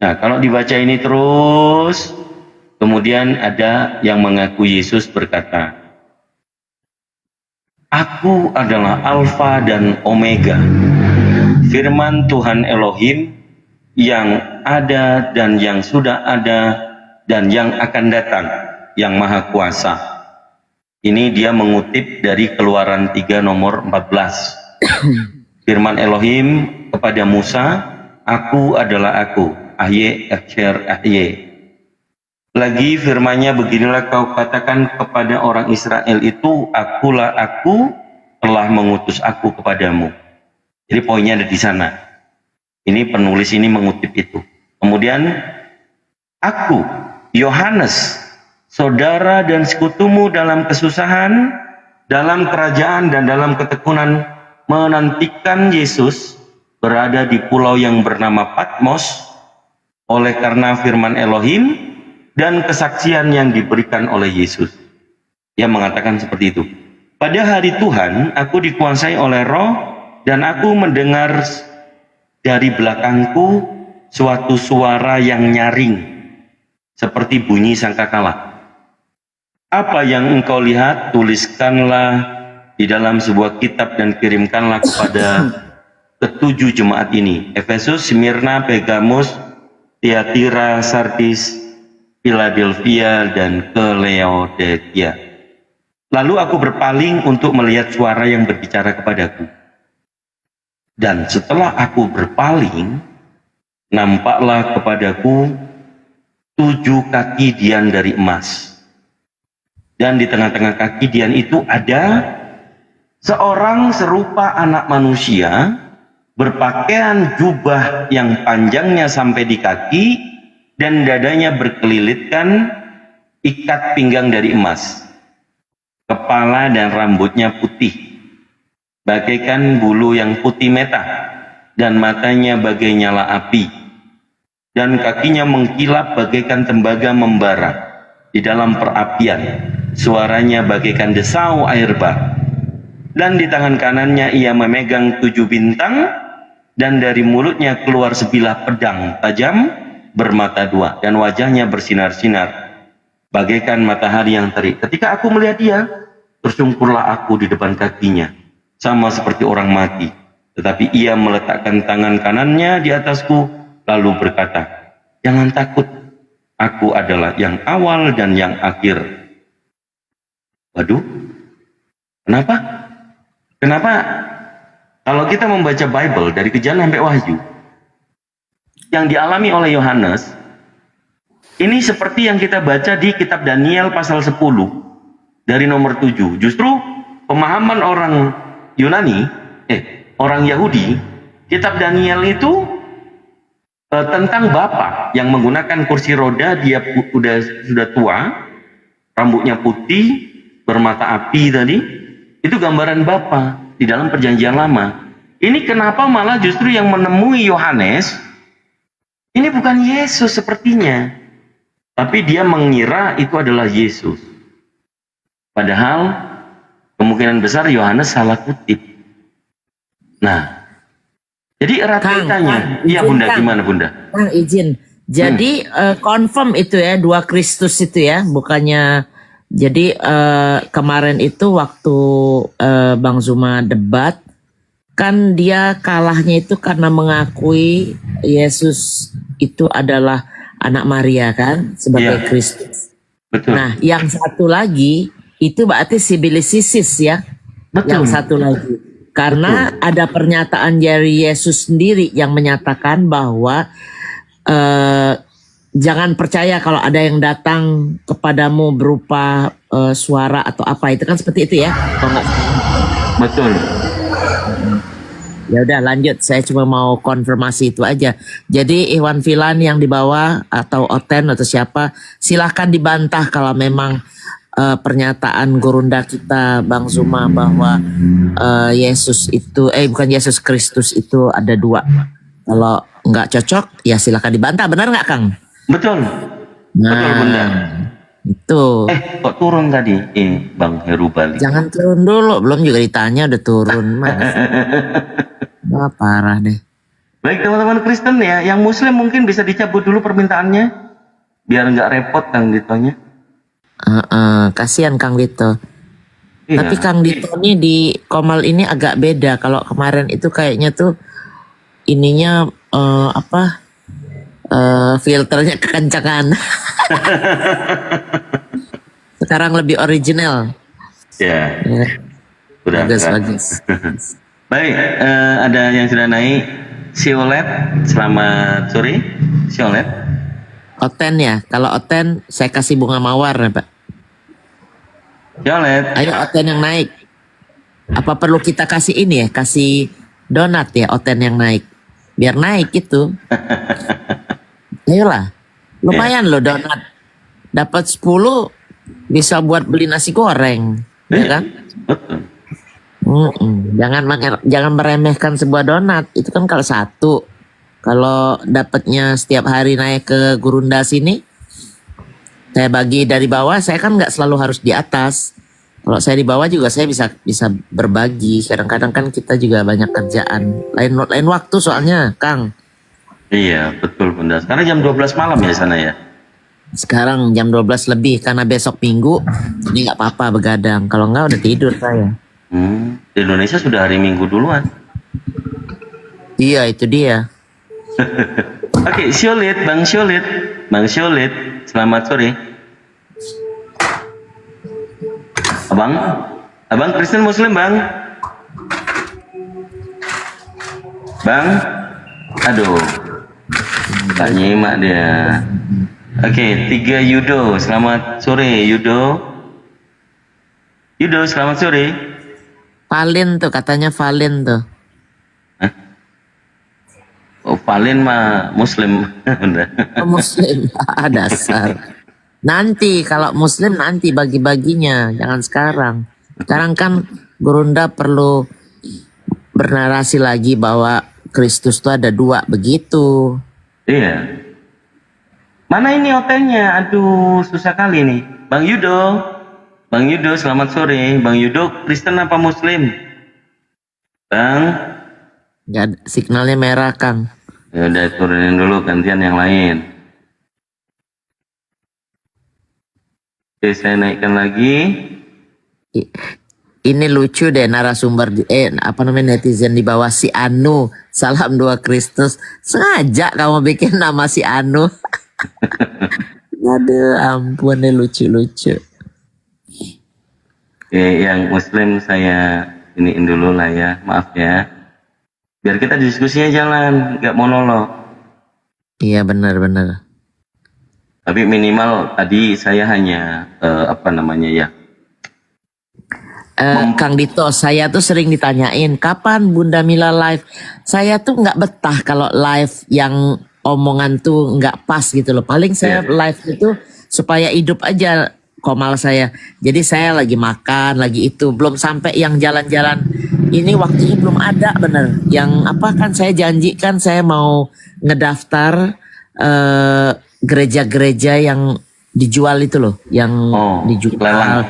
[SPEAKER 4] Nah, kalau dibaca ini terus, kemudian ada yang mengaku Yesus berkata, Aku adalah Alfa dan Omega, firman Tuhan Elohim yang ada dan yang sudah ada, dan yang akan datang, yang Maha Kuasa. Ini dia mengutip dari Keluaran 3 nomor 14. Firman Elohim kepada Musa, Aku adalah aku, Ahye Aksher Ahye. Lagi firmannya, beginilah kau katakan kepada orang Israel itu, akulah aku, telah mengutus aku kepadamu. Jadi poinnya ada di sana. Ini penulis ini mengutip itu. Kemudian, aku, Yohanes, saudara dan sekutumu dalam kesusahan, dalam kerajaan dan dalam ketekunan, menantikan Yesus berada di pulau yang bernama Patmos oleh karena firman Elohim dan kesaksian yang diberikan oleh Yesus. Ia mengatakan seperti itu. Pada hari Tuhan, aku dikuasai oleh Roh dan aku mendengar dari belakangku suatu suara yang nyaring seperti bunyi sangkakala. Apa yang engkau lihat, tuliskanlah di dalam sebuah kitab dan kirimkanlah kepada ketujuh jemaat ini: Efesus, Smyrna, Pergamus, Tiatira, Sardis, Philadelphia, dan ke Laodikia. Lalu aku berpaling untuk melihat suara yang berbicara kepadaku. Dan setelah aku berpaling, nampaklah kepadaku 7 kaki dian dari emas. Dan di tengah-tengah kaki dian itu ada seorang serupa anak manusia, berpakaian jubah yang panjangnya sampai di kaki, dan dadanya berkelilitkan ikat pinggang dari emas. Kepala dan rambutnya putih, bagaikan bulu yang putih meta, dan matanya bagai nyala api, dan kakinya mengkilap bagaikan tembaga membara di dalam perapian. Suaranya bagaikan desau air bah. Dan di tangan kanannya ia memegang 7 bintang, dan dari mulutnya keluar sebilah pedang tajam bermata 2, dan wajahnya bersinar-sinar bagaikan matahari yang terik. Ketika aku melihat dia, tersungkurlah aku di depan kakinya, sama seperti orang mati. Tetapi ia meletakkan tangan kanannya di atasku, lalu berkata, jangan takut, aku adalah yang awal dan yang akhir. Waduh, kenapa? Kenapa kalau kita membaca Bible dari Kejadian sampai Wahyu, yang dialami oleh Yohanes, ini seperti yang kita baca di kitab Daniel pasal 10 dari nomor 7. Justru pemahaman orang Yunani, orang Yahudi, kitab Daniel itu tentang Bapa yang menggunakan kursi roda, dia sudah tua, rambutnya putih, bermata api tadi, itu gambaran Bapa di dalam perjanjian lama. Ini kenapa malah justru yang menemui Yohanes, ini bukan Yesus sepertinya, tapi dia mengira itu adalah Yesus. Padahal kemungkinan besar Yohanes salah kutip. Nah, jadi erat kaitannya. Iya Bunda, gimana Bunda?
[SPEAKER 20] Kang izin. Jadi confirm itu ya, 2 Kristus itu ya, bukannya. Jadi kemarin itu waktu Bang Zuma debat, kan dia kalahnya itu karena mengakui Yesus itu adalah anak Maria kan, sebagai Kristus.
[SPEAKER 4] Betul.
[SPEAKER 20] Nah, yang satu lagi itu berarti sibilisisis ya.
[SPEAKER 4] Betul.
[SPEAKER 20] Yang satu lagi. Karena ada pernyataan dari Yesus sendiri yang menyatakan bahwa jangan percaya kalau ada yang datang kepadamu berupa suara atau apa, itu kan seperti itu ya.
[SPEAKER 4] Betul.
[SPEAKER 20] Ya udah lanjut, saya cuma mau konfirmasi itu aja. Jadi Iwan Filan yang di bawah atau Oten atau siapa, silahkan dibantah kalau memang pernyataan gurunda kita Bang Zuma bahwa Yesus itu bukan Yesus Kristus itu ada 2. Kalau nggak cocok ya silahkan dibantah, benar nggak Kang?
[SPEAKER 4] Betul.
[SPEAKER 20] Nah,
[SPEAKER 4] betul benar.
[SPEAKER 20] Itu.
[SPEAKER 4] Kok turun tadi? Bang Heru balik.
[SPEAKER 20] Jangan turun dulu, belum juga ditanya udah turun. Wah, parah deh.
[SPEAKER 4] Baik teman-teman Kristen ya, yang Muslim mungkin bisa dicabut dulu permintaannya, biar nggak repot Kang Ditonya.
[SPEAKER 20] Kasihan Kang Dito.
[SPEAKER 4] Iya.
[SPEAKER 20] Tapi Kang Dito ini di Komal ini agak beda. Kalau kemarin itu kayaknya tuh ininya filternya kekencangan. Sekarang lebih original.
[SPEAKER 4] Ya. Udah.
[SPEAKER 20] Bagus.
[SPEAKER 4] Baik, ada yang sudah naik. Siolet, selamat sore. Siolet.
[SPEAKER 20] Oten ya. Kalau Oten saya kasih bunga mawar ya, Pak.
[SPEAKER 4] Siolet.
[SPEAKER 20] Ayo Oten yang naik. Apa perlu kita kasih ini ya? Kasih donat ya Oten yang naik. Biar naik gitu. Ayolah. Lumayan loh donat. Dapat 10 bisa buat beli nasi goreng. Ya kan? Jangan meremehkan sebuah donat. Itu kan kalau satu. Kalau dapatnya setiap hari naik ke Gurunda sini, saya bagi dari bawah. Saya kan nggak selalu harus di atas. Kalau saya di bawah juga saya bisa berbagi. Kadang-kadang kan kita juga banyak kerjaan. Lain waktu soalnya, Kang.
[SPEAKER 4] Iya, betul Bunda. Sekarang jam 12 malam ya sana ya?
[SPEAKER 20] Sekarang jam 12 lebih karena besok Minggu. Jadi nggak apa-apa begadang. Kalau nggak udah tidur saya.
[SPEAKER 4] Di Indonesia sudah hari Minggu duluan.
[SPEAKER 20] Iya, itu dia.
[SPEAKER 4] Oke, Siolit, Bang Siolit. Bang Siolit, selamat sore. Abang Kristen Muslim, Bang? Bang? Aduh. Tak nyimak dia. Oke, 3 Yudo, selamat sore Yudo. Yudo, selamat sore.
[SPEAKER 20] Valin tuh, katanya Valin tuh.
[SPEAKER 4] Oh, Valin mah Muslim.
[SPEAKER 20] Muslim, dasar. Nanti kalau Muslim nanti bagi-baginya, jangan sekarang. Sekarang kan Gurunda perlu bernarasi lagi bahwa Kristus itu ada 2 begitu.
[SPEAKER 4] Iya. Mana ini hotelnya? Aduh, susah kali nih. Bang Yudo. Bang Yudo, selamat sore. Bang Yudo, Kristen apa Muslim? Bang?
[SPEAKER 20] Ya, signalnya merah, Kang.
[SPEAKER 4] Ya udah turunin dulu, gantian yang lain. Oke, saya naikkan lagi.
[SPEAKER 20] Ini lucu deh narasumber netizen di bawah si Anu. Salam 2 Kristus. Sengaja kamu bikin nama si Anu. Aduh, ampun deh lucu-lucu.
[SPEAKER 4] Yang Muslim saya iniin dulu lah ya, maaf ya. Biar kita diskusinya jalan, nggak monolog.
[SPEAKER 20] Iya benar-benar.
[SPEAKER 4] Tapi minimal tadi saya hanya
[SPEAKER 20] Kang Dito, saya tuh sering ditanyain kapan Bunda Mila live. Saya tuh nggak betah kalau live yang omongan tuh nggak pas gitu loh. Paling saya live itu supaya hidup aja komal saya. Jadi saya lagi makan, lagi itu. Belum sampai yang jalan-jalan. Ini waktunya belum ada bener. Yang apa kan saya janjikan saya mau ngedaftar gereja-gereja yang dijual itu loh. Yang dijual.
[SPEAKER 4] Lelang.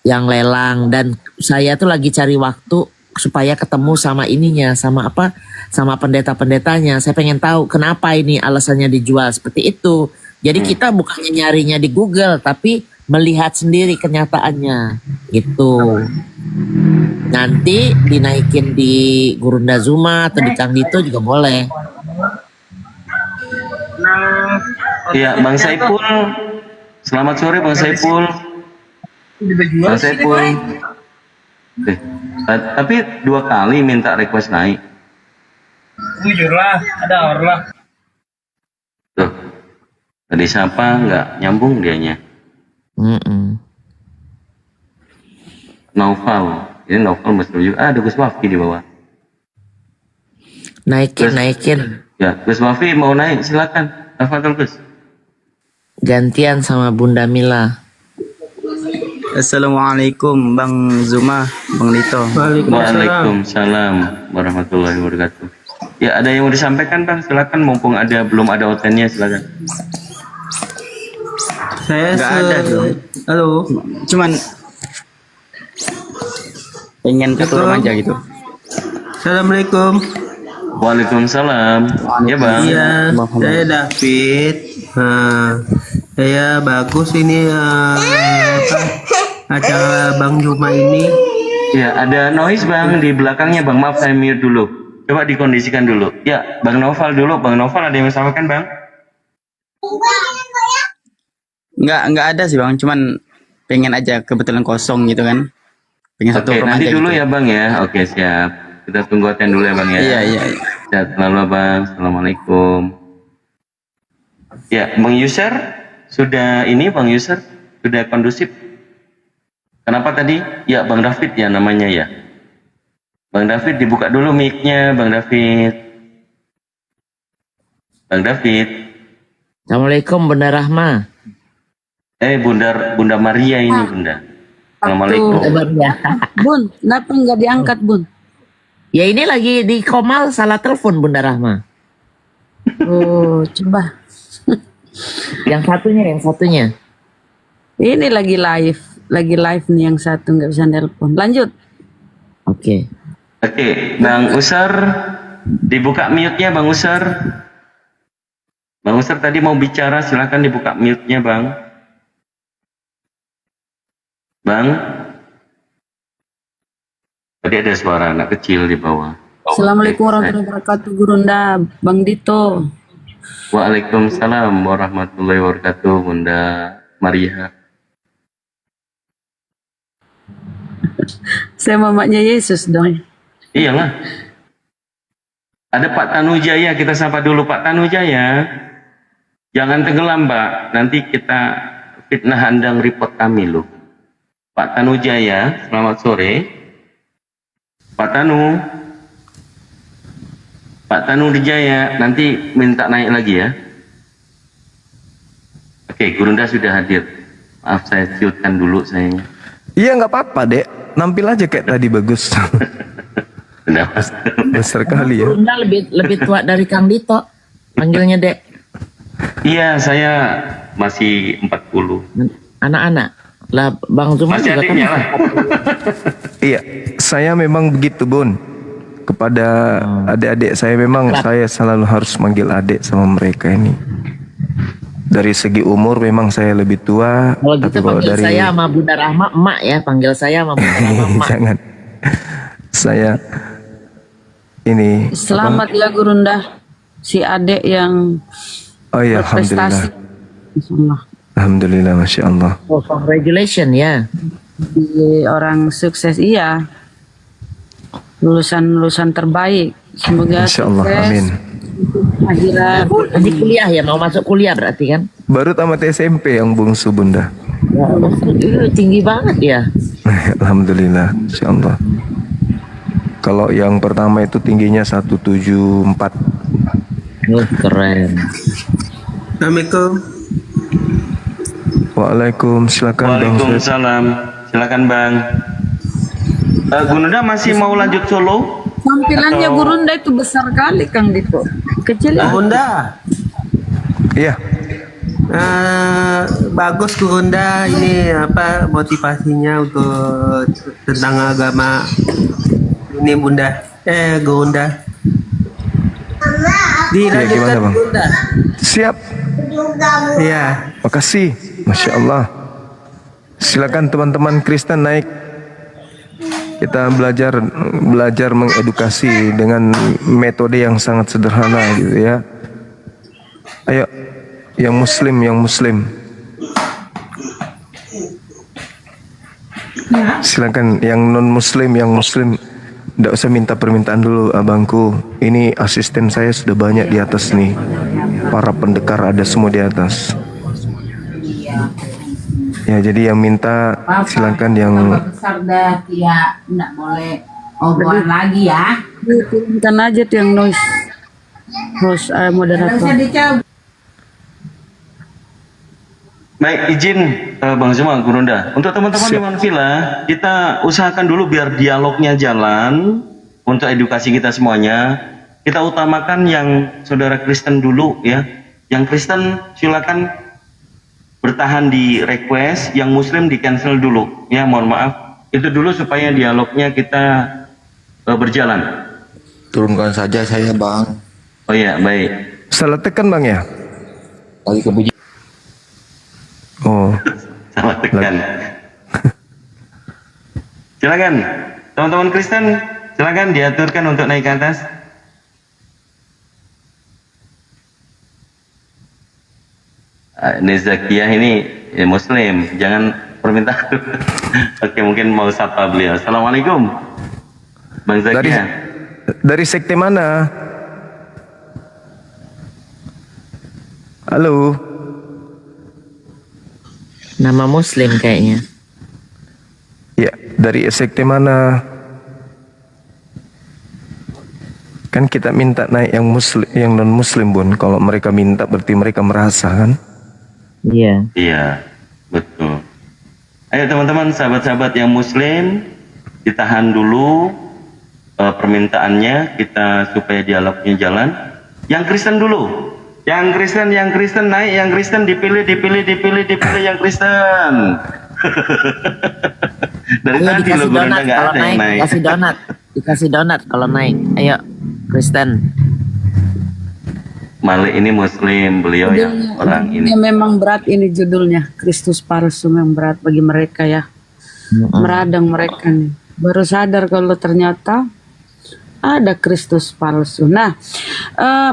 [SPEAKER 20] Yang lelang. Dan saya tuh lagi cari waktu supaya ketemu sama ininya. Sama pendeta-pendetanya. Saya pengen tahu kenapa ini alasannya dijual seperti itu. Jadi kita bukannya nyarinya di Google, tapi melihat sendiri kenyataannya gitu. Nanti dinaikin di Gurunda Zuma atau di Kang Dito juga boleh.
[SPEAKER 4] Iya, Bang Saipul. Selamat sore Bang Saipul. Bang Saipul. Tapi 2 kali minta request naik.
[SPEAKER 10] Jujur lah, ada or lah.
[SPEAKER 4] Tuh. Tadi siapa nggak nyambung dianya. Naufal. Ini Naufal Muslim juga. Ada Gus Wafi di bawah.
[SPEAKER 20] Naikin.
[SPEAKER 4] Ya, Gus Wafi mau naik silakan. Tafadhol Gus.
[SPEAKER 20] Gantian sama Bunda Mila.
[SPEAKER 15] Assalamualaikum Bang Zuma, Bang Dito.
[SPEAKER 4] Waalaikumsalam warahmatullahi wabarakatuh. Ya, ada yang mau disampaikan Bang? Silakan, mumpung belum ada otennya, silakan.
[SPEAKER 15] Saya nggak ada tuh. Halo. Cuman pengen ketemu aja gitu.
[SPEAKER 13] Assalamualaikum.
[SPEAKER 4] Waalaikumsalam. Ya Bang.
[SPEAKER 13] Iya, saya David. Saya bagus ini acara Bang Juma ini.
[SPEAKER 4] Ya, ada noise Bang di belakangnya Bang. Maaf saya mute dulu. Coba dikondisikan dulu. Ya, Bang Noval dulu. Bang Noval ada yang mau sampaikan Bang?
[SPEAKER 21] Nggak ada sih bang, cuman pengen aja kebetulan kosong gitu kan. Pengen satu
[SPEAKER 4] Oke,
[SPEAKER 21] rumah
[SPEAKER 4] nanti
[SPEAKER 21] aja
[SPEAKER 4] dulu
[SPEAKER 21] gitu.
[SPEAKER 4] ya bang ya. Oke, siap. Kita tunggu Oten dulu ya bang ya.
[SPEAKER 21] Iya.
[SPEAKER 4] Sehat selalu bang. Assalamualaikum. Ya, Bang User sudah ini Bang User sudah kondusif. Kenapa tadi? Ya Bang David ya namanya ya. Bang David dibuka dulu mic-nya Bang David. Bang David.
[SPEAKER 20] Assalamualaikum Bunda Rahma.
[SPEAKER 4] Bunda Maria ini Bunda. Assalamualaikum.
[SPEAKER 19] Bun, kenapa nggak diangkat Bun?
[SPEAKER 20] Ya ini lagi di Komal salah telepon Bunda Rahma.
[SPEAKER 19] Oh, coba.
[SPEAKER 20] Yang satunya.
[SPEAKER 19] Ini lagi live nih yang satu nggak bisa nelpon. Lanjut.
[SPEAKER 20] Oke,
[SPEAKER 4] Bang Usar dibuka mute-nya Bang Usar. Bang Usar tadi mau bicara, silakan dibuka mute-nya Bang. Bang. Tadi ada suara anak kecil di bawah.
[SPEAKER 19] Assalamualaikum warahmatullahi wabarakatuh, Gurunda, Bang Dito.
[SPEAKER 4] Waalaikumsalam warahmatullahi wabarakatuh, Bunda Maria.
[SPEAKER 19] Saya mamanya Yesus dong.
[SPEAKER 4] Iyalah. Ada Pak Tanujaya, kita sapa dulu Pak Tanujaya. Jangan tenggelam Mbak, nanti kita fitnah handang report kami loh. Pak Tanujaya, selamat sore. Pak Tanu Dijaya, nanti minta naik lagi ya. Oke, Gurunda sudah hadir. Maaf saya ciutkan dulu sayangnya.
[SPEAKER 1] Iya nggak apa-apa dek, nampil aja kayak tadi bagus. Besar kali ya.
[SPEAKER 20] Bunda lebih tua dari Kang Dito. Panggilnya Dek.
[SPEAKER 4] Iya, saya masih 40.
[SPEAKER 20] Anak-anak. Lah Bang Zuma
[SPEAKER 4] masih
[SPEAKER 20] juga
[SPEAKER 4] adiknya
[SPEAKER 20] kan.
[SPEAKER 4] lah.
[SPEAKER 1] Iya, saya memang begitu Bun. Kepada adik-adik saya memang saya selalu harus manggil adik sama mereka ini. Dari segi umur memang saya lebih tua.
[SPEAKER 20] Kalau gitu
[SPEAKER 1] tapi kalau
[SPEAKER 20] panggil
[SPEAKER 1] dari
[SPEAKER 20] saya sama Bunda Rahma emak ya. Panggil saya sama Bunda Rahma emak.
[SPEAKER 1] jangan. Saya ini
[SPEAKER 19] Selamat ya Gurunda, si adek yang
[SPEAKER 1] oh ya
[SPEAKER 19] berprestasi.
[SPEAKER 1] alhamdulillah. Alhamdulillah, masya Allah.
[SPEAKER 20] Oh, congratulations ya.
[SPEAKER 19] Jadi orang sukses iya. Lulusan terbaik. Semoga
[SPEAKER 1] Masya Allah,
[SPEAKER 19] sukses.
[SPEAKER 1] amin.
[SPEAKER 19] Akhirat.
[SPEAKER 20] Nanti kuliah ya, mau masuk kuliah berarti kan?
[SPEAKER 1] Baru tamat SMP yang bungsu Bunda.
[SPEAKER 20] Tinggi banget ya.
[SPEAKER 1] Alhamdulillah, insya Allah. Kalau yang pertama itu tingginya 174.
[SPEAKER 20] Oh, keren.
[SPEAKER 22] Assalamualaikum.
[SPEAKER 1] Waalaikumsalam, silakan Bang.
[SPEAKER 4] Waalaikumsalam. Silakan Bang. Gurunda masih mau lanjut solo?
[SPEAKER 19] Tampilannya Gurunda itu besar kali Kang Dito. Kecil ya?
[SPEAKER 22] Gurunda.
[SPEAKER 1] Iya.
[SPEAKER 22] Bagus Gurunda, ini apa motivasinya untuk tentang agama ini Bunda. Gurunda. Dilanjutkan
[SPEAKER 1] gimana, Bang?
[SPEAKER 22] Gurunda.
[SPEAKER 1] Siap.
[SPEAKER 22] Iya.
[SPEAKER 1] Makasih, masya Allah. Silakan teman-teman Kristen naik. Kita belajar mengedukasi dengan metode yang sangat sederhana gitu ya. Ayo, yang muslim. Silakan yang non muslim, tidak usah minta permintaan dulu abangku. Ini asisten saya sudah banyak di atas nih. Para pendekar ada semua di atas. Ya, jadi yang minta silakan yang
[SPEAKER 19] Besar dah, ya nggak boleh omongan lagi ya. Turunkan aja tuh yang noise. Terus moderator.
[SPEAKER 4] Baik, izin Bang Zuma, Gurunda. Untuk teman-teman di Manvilla, kita usahakan dulu biar dialognya jalan untuk edukasi kita semuanya. Kita utamakan yang saudara Kristen dulu ya. Yang Kristen silakan bertahan di request, yang Muslim di cancel dulu ya, mohon maaf. Itu dulu supaya dialognya kita berjalan.
[SPEAKER 23] Turunkan saja saya Bang.
[SPEAKER 4] Oh iya, baik.
[SPEAKER 1] Salah tekan Bang ya?
[SPEAKER 23] Lagi kepuji.
[SPEAKER 1] Oh.
[SPEAKER 4] Salah tekan. Silakan. Teman-teman Kristen, silakan diaturkan untuk naik ke atas. Nezakiyah ini Muslim, jangan permintaan. Oke, mungkin mau sapa beliau. Assalamualaikum, Bang Zakiyah.
[SPEAKER 1] Dari sekte mana? Halo.
[SPEAKER 20] Nama Muslim kayaknya.
[SPEAKER 1] Ya, dari sekte mana? Kan kita minta naik yang muslim, yang non muslim Bun. Kalau mereka minta berarti mereka merasa kan?
[SPEAKER 20] Iya.
[SPEAKER 4] Iya, betul. Ayo teman-teman, sahabat-sahabat yang muslim, ditahan dulu permintaannya kita supaya dialognya jalan. Yang Kristen dulu. Yang Kristen naik, yang Kristen dipilih yang Kristen. Dari
[SPEAKER 20] Ayo
[SPEAKER 4] tadi lo
[SPEAKER 20] dikasih donat
[SPEAKER 4] nggak
[SPEAKER 20] kalau
[SPEAKER 4] ada yang naik.
[SPEAKER 20] dikasih donat kalau naik. Ayo Kristen.
[SPEAKER 4] Malik ini muslim, beliau yang orang ini.
[SPEAKER 2] Ini memang berat ini judulnya, Kristus palsu, memang berat bagi mereka ya. Meradang mereka nih. Baru sadar kalau ternyata ada Kristus palsu. Nah,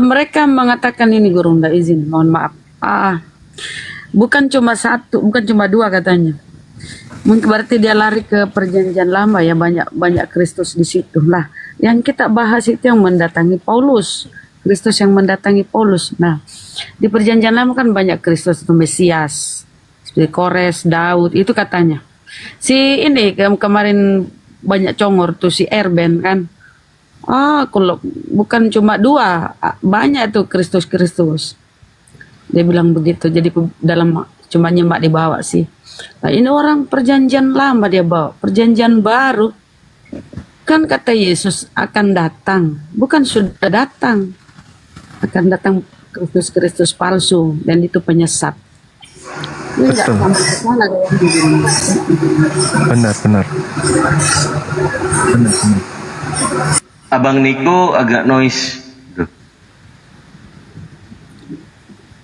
[SPEAKER 2] mereka mengatakan ini, Gurunda izin, mohon maaf. Bukan cuma satu, bukan cuma dua katanya. Mungkin berarti dia lari ke perjanjian lama ya, banyak Kristus di situ. Lah, yang kita bahas itu yang mendatangi Paulus. Kristus yang mendatangi Paulus. Nah, di perjanjian lama kan banyak Kristus itu Mesias. Seperti Kores, Daud, itu katanya. Si ini kemarin banyak congor tuh si Erben kan. Kalau bukan cuma dua, banyak tuh Kristus. Dia bilang begitu. Jadi dalam cuma nyembah dibawa sih. Nah, ini orang perjanjian lama dia bawa, perjanjian baru. Kan kata Yesus akan datang, bukan sudah datang. Akan datang Kristus palsu dan itu penyesat. Ini enggak sampai ke sana
[SPEAKER 1] Benar.
[SPEAKER 4] Abang Niko agak noise.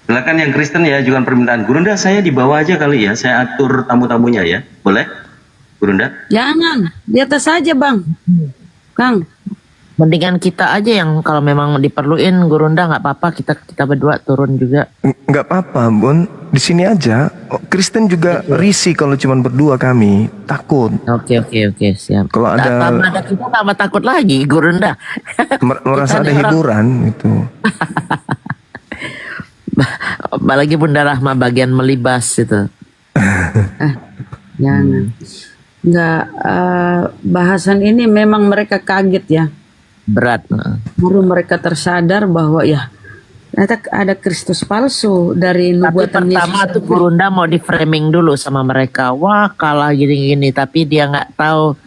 [SPEAKER 4] Silakan yang Kristen ya, ajukan permintaan. Gurunda, saya dibawa aja kali ya, saya atur tamu-tamunya ya, boleh? Gurunda?
[SPEAKER 2] Jangan, di atas saja Bang. Kang.
[SPEAKER 20] Mendingan kita aja yang kalau memang diperluin, Gurunda nggak apa-apa, kita berdua turun juga.
[SPEAKER 1] Nggak apa-apa Bun, di sini aja. Kristen juga risih kalau cuma berdua kami, takut.
[SPEAKER 20] Oke, siap.
[SPEAKER 1] Kalau ada
[SPEAKER 20] kita tambah takut lagi, Gurunda.
[SPEAKER 1] merasa ada hiburan itu.
[SPEAKER 20] Apalagi Bunda Rahma bagian melibas itu.
[SPEAKER 2] Jangan. Enggak, bahasan ini memang mereka kaget ya.
[SPEAKER 20] Berat.
[SPEAKER 2] Baru mereka tersadar bahwa ya ternyata ada Kristus palsu dari nubuatan Yesus.
[SPEAKER 20] Pertama tuh Gurunda mau di framing dulu sama mereka. Wah kalah gini-gini, tapi dia nggak tahu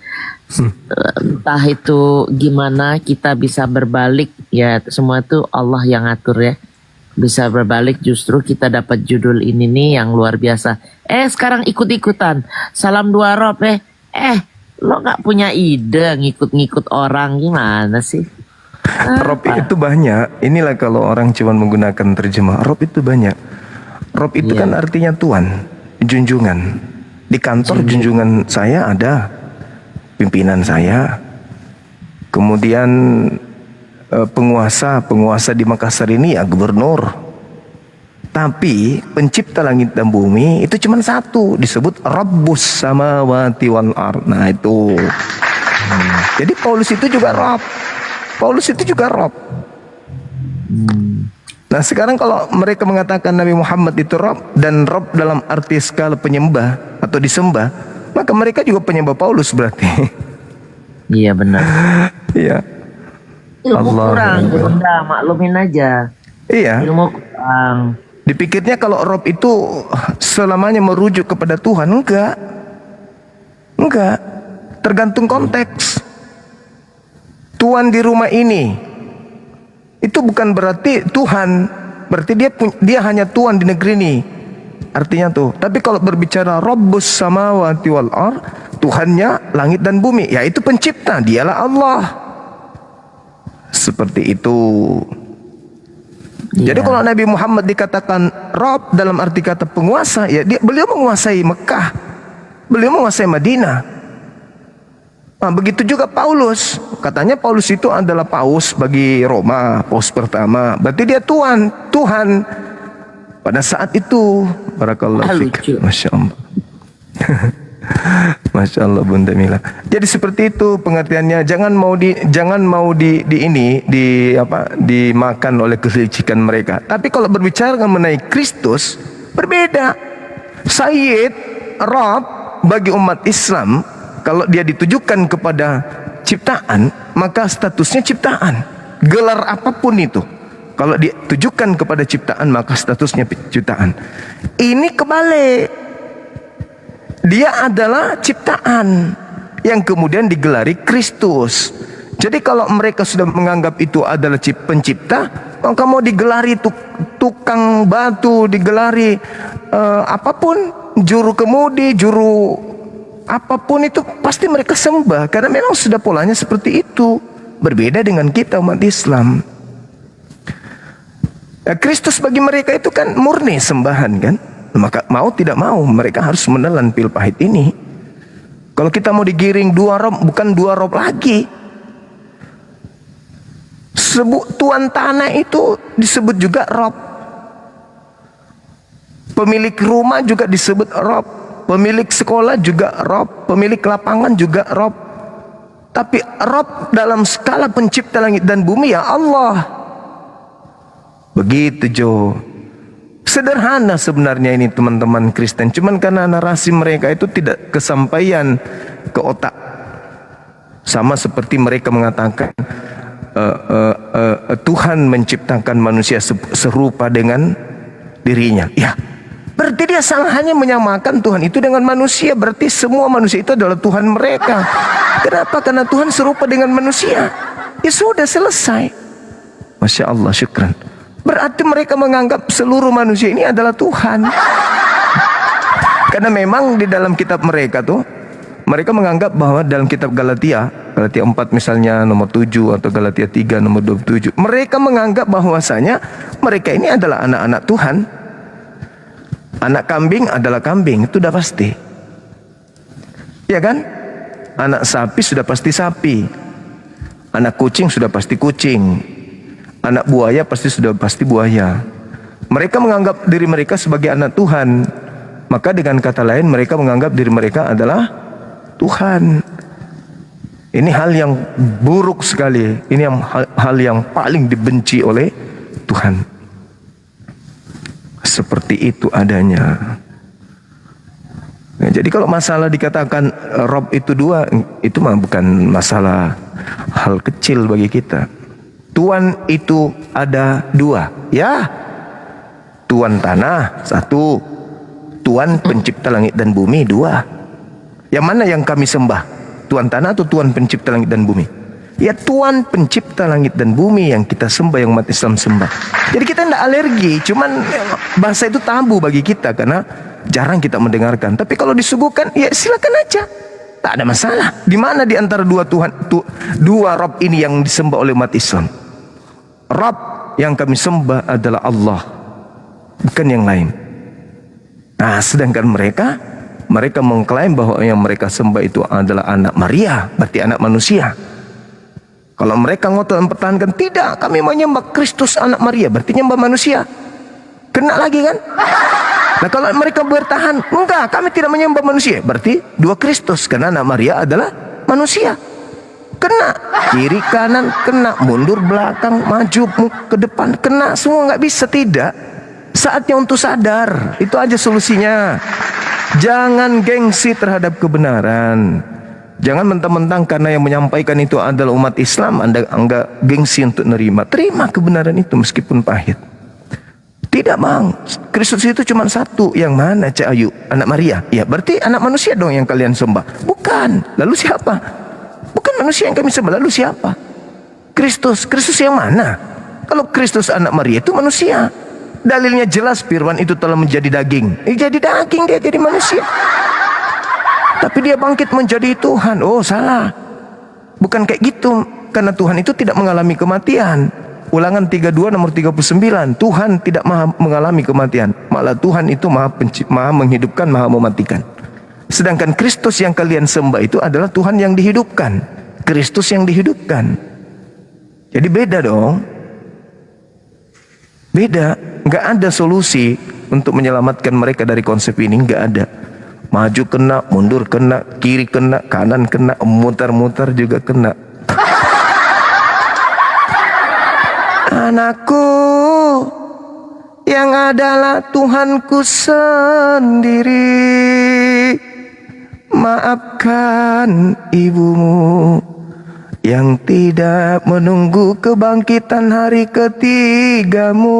[SPEAKER 20] entah itu gimana kita bisa berbalik ya, semua itu Allah yang ngatur ya. Bisa berbalik, justru kita dapat judul ini nih yang luar biasa. Sekarang ikut-ikutan salam dua rob lo nggak punya ide ngikut-ngikut orang, gimana sih?
[SPEAKER 1] Rob itu banyak. Inilah kalau orang cuma menggunakan terjemah. Rob itu banyak. Rob itu kan artinya Tuhan, junjungan. Di kantor junjungan saya ada pimpinan saya. Kemudian penguasa di Makassar ini ya gubernur. Tapi pencipta langit dan bumi itu cuma satu, disebut Rabbus samawati wal ard. Nah itu. Jadi Paulus itu juga Rabb. Nah sekarang kalau mereka mengatakan Nabi Muhammad itu Rabb, dan Rabb dalam arti skala penyembah atau disembah, maka mereka juga penyembah Paulus berarti.
[SPEAKER 20] Iya benar.
[SPEAKER 1] Iya.
[SPEAKER 20] Ilmu kurang, Bunda, maklumin aja.
[SPEAKER 1] Iya.
[SPEAKER 20] Ilmu kurang.
[SPEAKER 1] Dipikirnya kalau Rob itu selamanya merujuk kepada Tuhan. Enggak. Tergantung konteks. Tuhan di rumah ini itu bukan berarti Tuhan. Berarti dia hanya Tuhan di negeri ini. Artinya tuh. Tapi kalau berbicara Rabbus samawati wal ard, Tuhannya langit dan bumi, yaitu pencipta, dialah Allah. Seperti itu. Jadi kalau Nabi Muhammad dikatakan Rabb dalam arti kata penguasa, ya beliau menguasai Mekah, beliau menguasai Madinah. Nah, begitu juga Paulus. Katanya Paulus itu adalah paus bagi Roma, paus pertama. Berarti dia Tuhan. Pada saat itu, barakallahu fik. Masya Allah. Masya Allah Bunda Mila. Jadi seperti itu pengertiannya. Jangan mau dimakan oleh kelicikan mereka. Tapi kalau berbicara mengenai Kristus, berbeda. Sayyid, Rabb bagi umat Islam, kalau dia ditujukan kepada ciptaan, maka statusnya ciptaan. Gelar apapun itu, kalau ditujukan kepada ciptaan, maka statusnya ciptaan. Ini kebalik. Dia adalah ciptaan yang kemudian digelari Kristus. Jadi kalau mereka sudah menganggap itu adalah pencipta, maka mau digelari tukang batu, digelari apapun, juru kemudi, juru apapun itu pasti mereka sembah, karena memang sudah polanya seperti itu. Berbeda dengan kita umat Islam. Kristus bagi mereka itu kan murni sembahan kan. Maka mau tidak mau mereka harus menelan pil pahit ini. Kalau kita mau digiring 2 rob, bukan 2 rob lagi. Tuan tanah itu disebut juga rob. Pemilik rumah juga disebut rob. Pemilik sekolah juga rob. Pemilik lapangan juga rob. Tapi rob dalam skala pencipta langit dan bumi ya Allah. Begitu Jo. Sederhana sebenarnya ini teman-teman Kristen. Cuman karena narasi mereka itu tidak kesampaian ke otak. Sama seperti mereka mengatakan Tuhan menciptakan manusia serupa dengan dirinya. Ya, berarti dia hanya menyamakan Tuhan itu dengan manusia. Berarti semua manusia itu adalah Tuhan mereka. Kenapa? Karena Tuhan serupa dengan manusia. Ya sudah selesai. Masya Allah, syukran. Berarti mereka menganggap seluruh manusia ini adalah Tuhan. Karena memang di dalam kitab mereka tuh, mereka menganggap bahwa dalam kitab Galatia 4 misalnya nomor 7 atau Galatia 3 nomor 27, mereka menganggap bahwasanya mereka ini adalah anak-anak Tuhan. Anak kambing adalah kambing, itu sudah pasti. Ya kan? Anak sapi sudah pasti sapi. Anak kucing sudah pasti kucing. Anak buaya sudah pasti buaya. Mereka menganggap diri mereka sebagai anak Tuhan. Maka dengan kata lain mereka menganggap diri mereka adalah Tuhan. Ini hal yang buruk sekali. Ini hal yang paling dibenci oleh Tuhan. Seperti itu adanya. Nah, jadi kalau masalah dikatakan Rob itu 2, itu mah bukan masalah hal kecil bagi kita. Tuan itu ada 2, ya. Tuan tanah 1, Tuan pencipta langit dan bumi 2. Yang mana yang kami sembah? Tuan tanah atau Tuan pencipta langit dan bumi? Ya Tuan pencipta langit dan bumi yang kita sembah, yang umat Islam sembah. Jadi kita tidak alergi, cuman bahasa itu tabu bagi kita karena jarang kita mendengarkan. Tapi kalau disuguhkan, ya silakan aja. Tak ada masalah. Di mana di antara 2 Tuhan, 2 Rabb ini yang disembah oleh umat Islam? Rabb yang kami sembah adalah Allah, bukan yang lain. Nah, sedangkan mereka mengklaim bahwa yang mereka sembah itu adalah anak Maria, berarti anak manusia. Kalau mereka ngotot mempertahankan, tidak, kami menyembah Kristus anak Maria, berarti nyembah manusia. Kena lagi kan? Nah, kalau mereka bertahan, enggak, kami tidak menyembah manusia, berarti 2 Kristus, karena anak Maria adalah manusia. Kena kiri kanan, kena mundur belakang, maju ke depan, kena semua, nggak bisa. Tidak, saatnya untuk sadar. Itu aja solusinya. Jangan gengsi terhadap kebenaran. Jangan mentang-mentang karena yang menyampaikan itu adalah umat Islam, Anda enggak gengsi untuk nerima. Terima kebenaran itu meskipun pahit. Tidak bang, Kristus itu cuma 1. Yang mana Cak Ayu? Anak Maria? Ya berarti anak manusia dong yang kalian sembah. Bukan, lalu siapa? Bukan manusia yang kami sembah, lalu siapa? Kristus. Kristus yang mana? Kalau Kristus anak Maria itu manusia. Dalilnya jelas, firman itu telah menjadi daging. Jadi daging, dia jadi manusia. Tapi dia bangkit menjadi Tuhan. Oh salah. Bukan kayak gitu. Karena Tuhan itu tidak mengalami kematian. Ulangan 32 nomor 39. Tuhan tidak maha mengalami kematian. Malah Tuhan itu maha menghidupkan, maha mematikan. Sedangkan Kristus yang kalian sembah itu adalah Tuhan yang dihidupkan. Kristus yang dihidupkan. Jadi beda dong. Beda. Nggak ada solusi untuk menyelamatkan mereka dari konsep ini, nggak ada. Maju kena, mundur kena, kiri kena, kanan kena, mutar-mutar juga kena. Anakku yang adalah Tuhanku sendiri, maafkan ibumu yang tidak menunggu kebangkitan hari ketigamu.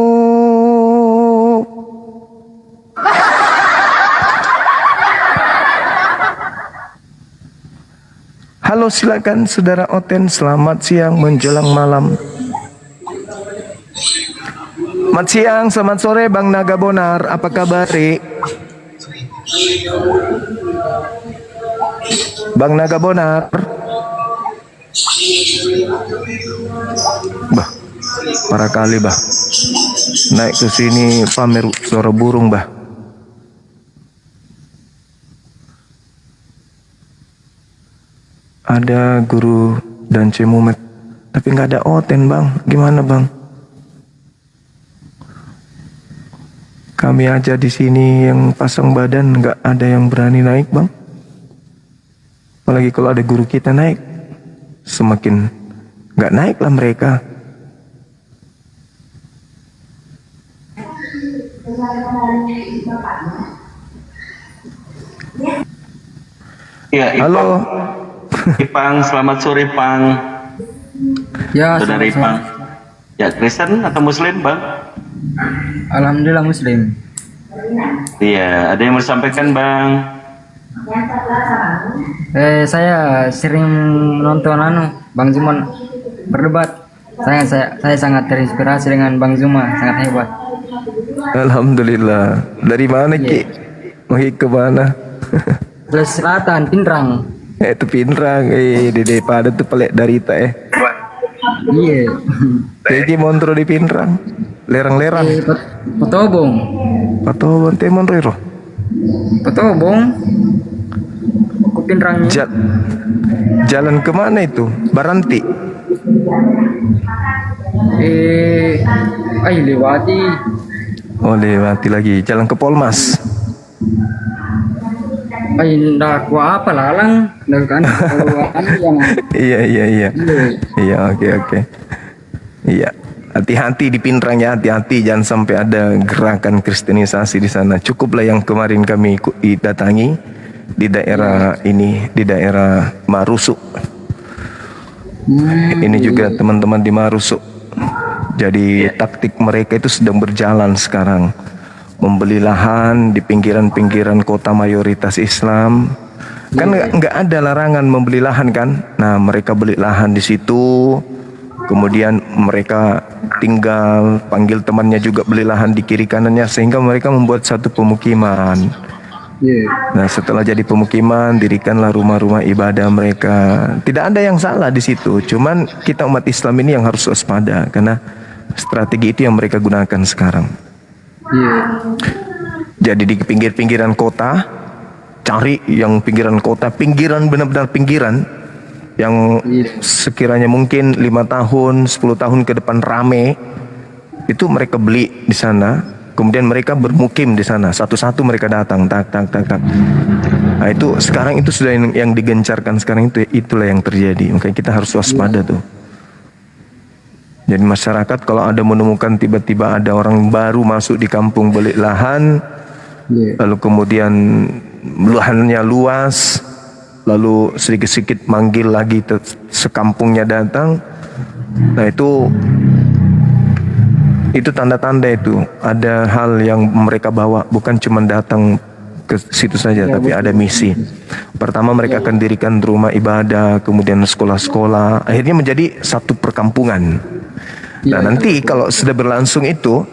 [SPEAKER 1] Halo, silakan saudara Oten, selamat siang menjelang malam. Selamat siang, selamat sore Bang Naga Bonar, apa kabar? Bang Naga Bonar. Bah, parah kali bah. Naik ke sini pamer suara burung bah. Ada guru dan Cemumet, tapi nggak ada Oten bang. Gimana bang? Kami aja di sini yang pasang badan nggak ada yang berani naik bang. Apalagi kalau ada guru kita naik, semakin nggak naik lah mereka.
[SPEAKER 4] Ya,
[SPEAKER 1] halo.
[SPEAKER 4] Ipang, selamat sore Pang.
[SPEAKER 3] Ya,
[SPEAKER 4] saudara Ipang. Ya, Kristen atau Muslim Bang?
[SPEAKER 3] Alhamdulillah Muslim.
[SPEAKER 4] Iya, ada yang mau disampaikan Bang?
[SPEAKER 3] Saya sering menonton Bang Zuma berdebat. Saya sangat terinspirasi dengan Bang Zuma, sangat hebat.
[SPEAKER 1] Alhamdulillah. Dari mana Ki? Mau ke mana?
[SPEAKER 3] Sulawesi Selatan, Pindrang.
[SPEAKER 1] Itu Pindrang, di daripada tuh pelek dari ta
[SPEAKER 3] Iya.
[SPEAKER 1] Jadi montro di Pindrang, lerang-lerang.
[SPEAKER 3] Patobong.
[SPEAKER 1] Patobong temon riro.
[SPEAKER 3] Patobong. Ke Pindrang.
[SPEAKER 1] Jalan kemana itu? Baranti.
[SPEAKER 3] Lewati.
[SPEAKER 1] Oh lewati lagi. Jalan ke Polmas.
[SPEAKER 3] Ndak apa lalang, kan?
[SPEAKER 1] Iya, oke. Iya, hati-hati di Pindrang ya, hati-hati jangan sampai ada gerakan kristenisasi di sana. Cukuplah yang kemarin kami datangi di daerah ini, di daerah Marusuk. Ini juga teman-teman di Marusuk. Jadi taktik mereka itu sedang berjalan sekarang. Membeli lahan di pinggiran-pinggiran kota mayoritas Islam. Kan nggak ada larangan membeli lahan kan? Nah mereka beli lahan di situ, kemudian mereka tinggal, panggil temannya juga beli lahan di kiri kanannya, sehingga mereka membuat satu pemukiman. Nah setelah jadi pemukiman, dirikanlah rumah-rumah ibadah mereka. Tidak ada yang salah di situ, cuman kita umat Islam ini yang harus waspada karena strategi itu yang mereka gunakan sekarang. Jadi di pinggir-pinggiran kota, cari yang pinggiran kota, pinggiran benar-benar pinggiran, yang sekiranya mungkin 5 tahun, 10 tahun ke depan rame, itu mereka beli di sana, kemudian mereka bermukim di sana, satu-satu mereka datang, tak. Nah itu sekarang itu sudah yang digencarkan sekarang itulah yang terjadi, makanya kita harus waspada tuh. Jadi masyarakat kalau ada menemukan tiba-tiba ada orang baru masuk di kampung beli lahan, lalu kemudian lahannya luas, lalu sedikit-sedikit manggil lagi sekampungnya datang, nah itu tanda-tanda itu ada hal yang mereka bawa, bukan cuma datang ke situ saja, tapi ada misi. Pertama mereka akan dirikan rumah ibadah, kemudian sekolah-sekolah, akhirnya menjadi satu perkampungan. Nah nanti kalau sudah berlangsung itu,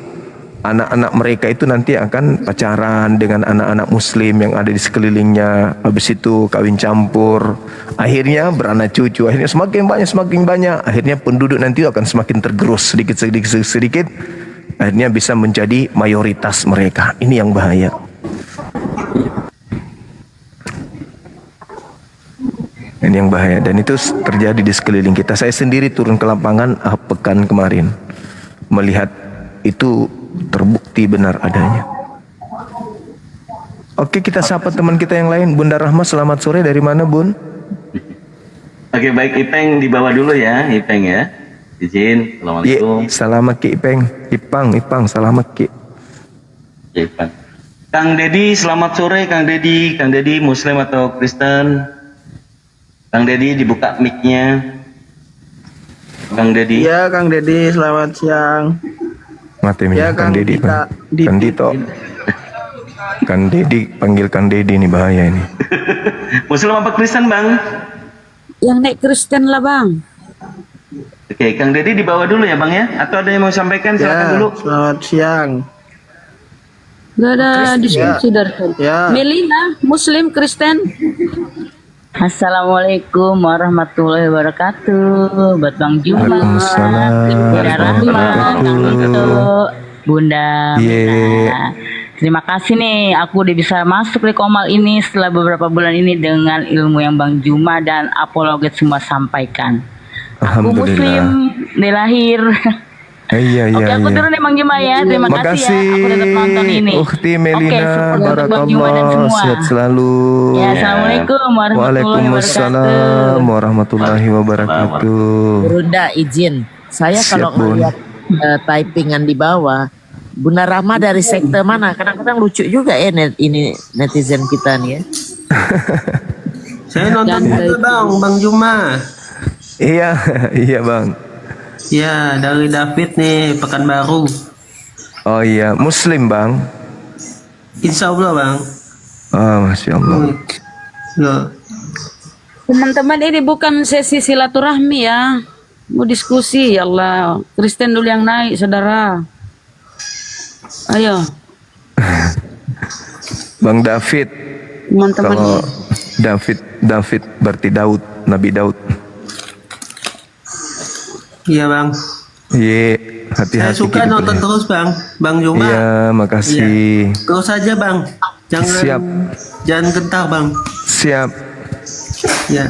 [SPEAKER 1] anak-anak mereka itu nanti akan pacaran dengan anak-anak muslim yang ada di sekelilingnya, habis itu kawin campur, akhirnya beranak cucu, akhirnya semakin banyak, akhirnya penduduk nanti akan semakin tergerus sedikit, akhirnya bisa menjadi mayoritas mereka. Ini yang bahaya. Ini yang bahaya, dan itu terjadi di sekeliling kita. Saya sendiri turun ke lapangan pekan kemarin, melihat itu terbukti benar adanya. Oke, kita sapa teman kita yang lain. Bunda Rahma, selamat sore. Dari mana, Bun?
[SPEAKER 4] Oke, baik, Ipeng di bawah dulu ya, Ipeng ya. Izin. Assalamualaikum.
[SPEAKER 1] Selamat Ki Ipeng. Ipang, selamat Ki.
[SPEAKER 4] Ipeng. Kang Dedi, selamat sore Kang Dedi. Kang Dedi Muslim atau Kristen? Kang Dedi dibuka mic-nya. Kang Dedi.
[SPEAKER 15] Iya, Kang Dedi, selamat siang.
[SPEAKER 1] Mati
[SPEAKER 15] Ya,
[SPEAKER 1] Kang Dedi, Bang. Kang Dito. Kang Dedi, panggil Kang Dedi ini bahaya ini.
[SPEAKER 4] Muslim apa Kristen, Bang?
[SPEAKER 2] Yang naik Kristen lah, Bang.
[SPEAKER 4] Oke, Kang Dedi di bawah dulu ya, Bang ya? Atau ada yang mau sampaikan? Silakan
[SPEAKER 15] Ya,
[SPEAKER 4] dulu.
[SPEAKER 15] selamat siang.
[SPEAKER 2] Gak ada diskusi dari
[SPEAKER 15] Ya.
[SPEAKER 2] Melina, Muslim, Kristen.
[SPEAKER 5] Assalamualaikum warahmatullahi wabarakatuh. Buat Bang Juma,
[SPEAKER 1] Waalaikumsalam
[SPEAKER 5] Bunda Rahma, Kang Dito, Bunda.
[SPEAKER 1] Yeah.
[SPEAKER 5] Terima kasih nih, aku udah bisa masuk di Komal ini setelah beberapa bulan ini dengan ilmu yang Bang Juma dan apologet semua sampaikan. Aku Muslim, dari lahir.
[SPEAKER 1] Iya.
[SPEAKER 5] Oke, aku turun nih Bang Juma ya. Terima kasih ya, aku tetap nonton ini.
[SPEAKER 1] Ukhti Melina,
[SPEAKER 5] support untuk Bang Juma dan
[SPEAKER 1] barakallah,
[SPEAKER 5] semua.
[SPEAKER 1] sehat selalu.
[SPEAKER 5] Ya, Assalamualaikum warahmatullahi wabarakatuh.
[SPEAKER 1] Waalaikumsalam warahmatullahi wabarakatuh.
[SPEAKER 20] Bunda izin, saya
[SPEAKER 1] Siap,
[SPEAKER 20] kalau
[SPEAKER 1] Bun.
[SPEAKER 20] ngeliat typingan di bawah, Bunda Rahma dari sekte mana? Kadang-kadang lucu juga ya ini netizen kita nih ya.
[SPEAKER 22] Saya nonton juga Bang Juma.
[SPEAKER 1] Iya, iya Bang.
[SPEAKER 22] Ya, dari David nih, Pekanbaru.
[SPEAKER 1] Oh iya, Muslim Bang.
[SPEAKER 22] Insya Allah Bang.
[SPEAKER 1] Masya Allah.
[SPEAKER 22] Ya.
[SPEAKER 2] Teman-teman, ini bukan sesi silaturahmi ya. Mau diskusi, ya Allah. Kristen dulu yang naik, saudara. Ayo.
[SPEAKER 1] Bang David.
[SPEAKER 2] Teman-teman.
[SPEAKER 1] Kalau David berarti Daud, Nabi Daud.
[SPEAKER 22] Iya Bang.
[SPEAKER 1] Iya, hati-hati.
[SPEAKER 22] Saya suka
[SPEAKER 1] gitu,
[SPEAKER 22] nonton
[SPEAKER 1] ya.
[SPEAKER 22] terus Bang Juma.
[SPEAKER 1] Iya, makasih.
[SPEAKER 22] Iya. Terus aja Bang.
[SPEAKER 1] Siap.
[SPEAKER 22] Jangan gentar Bang.
[SPEAKER 1] Siap.
[SPEAKER 22] Ya.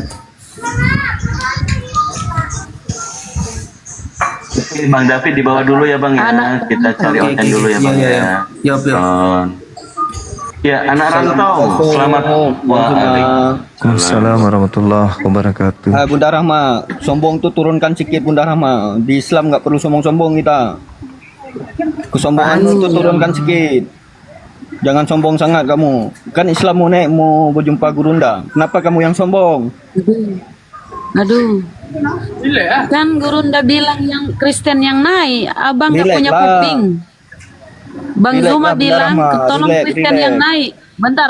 [SPEAKER 4] Bang David di bawah dulu ya Bang ya. Kita cari konten dulu ya Bang ya. Ya, anak rantau. Selamat
[SPEAKER 1] Waalaikumsalam warahmatullahi wabarakatuh.
[SPEAKER 9] Bunda Rahma, sombong tuh turunkan sikit Bunda Rahma. Di Islam nggak perlu sombong-sombong kita. Kesombongan itu turunkan sedikit. Jangan sombong sangat kamu. Kan Islam mau berjumpa Gurunda. Kenapa kamu yang sombong?
[SPEAKER 2] Aduh. Kan Gurunda bilang yang Kristen yang naik, abang nggak
[SPEAKER 9] Relax
[SPEAKER 2] punya
[SPEAKER 9] lah.
[SPEAKER 2] kuping. Bang
[SPEAKER 9] Relax
[SPEAKER 2] Zuma
[SPEAKER 9] lah, Bunda
[SPEAKER 2] bilang,
[SPEAKER 9] Rahma.
[SPEAKER 2] tolong
[SPEAKER 9] Relax,
[SPEAKER 2] Kristen
[SPEAKER 9] relax.
[SPEAKER 2] yang naik. Bentar.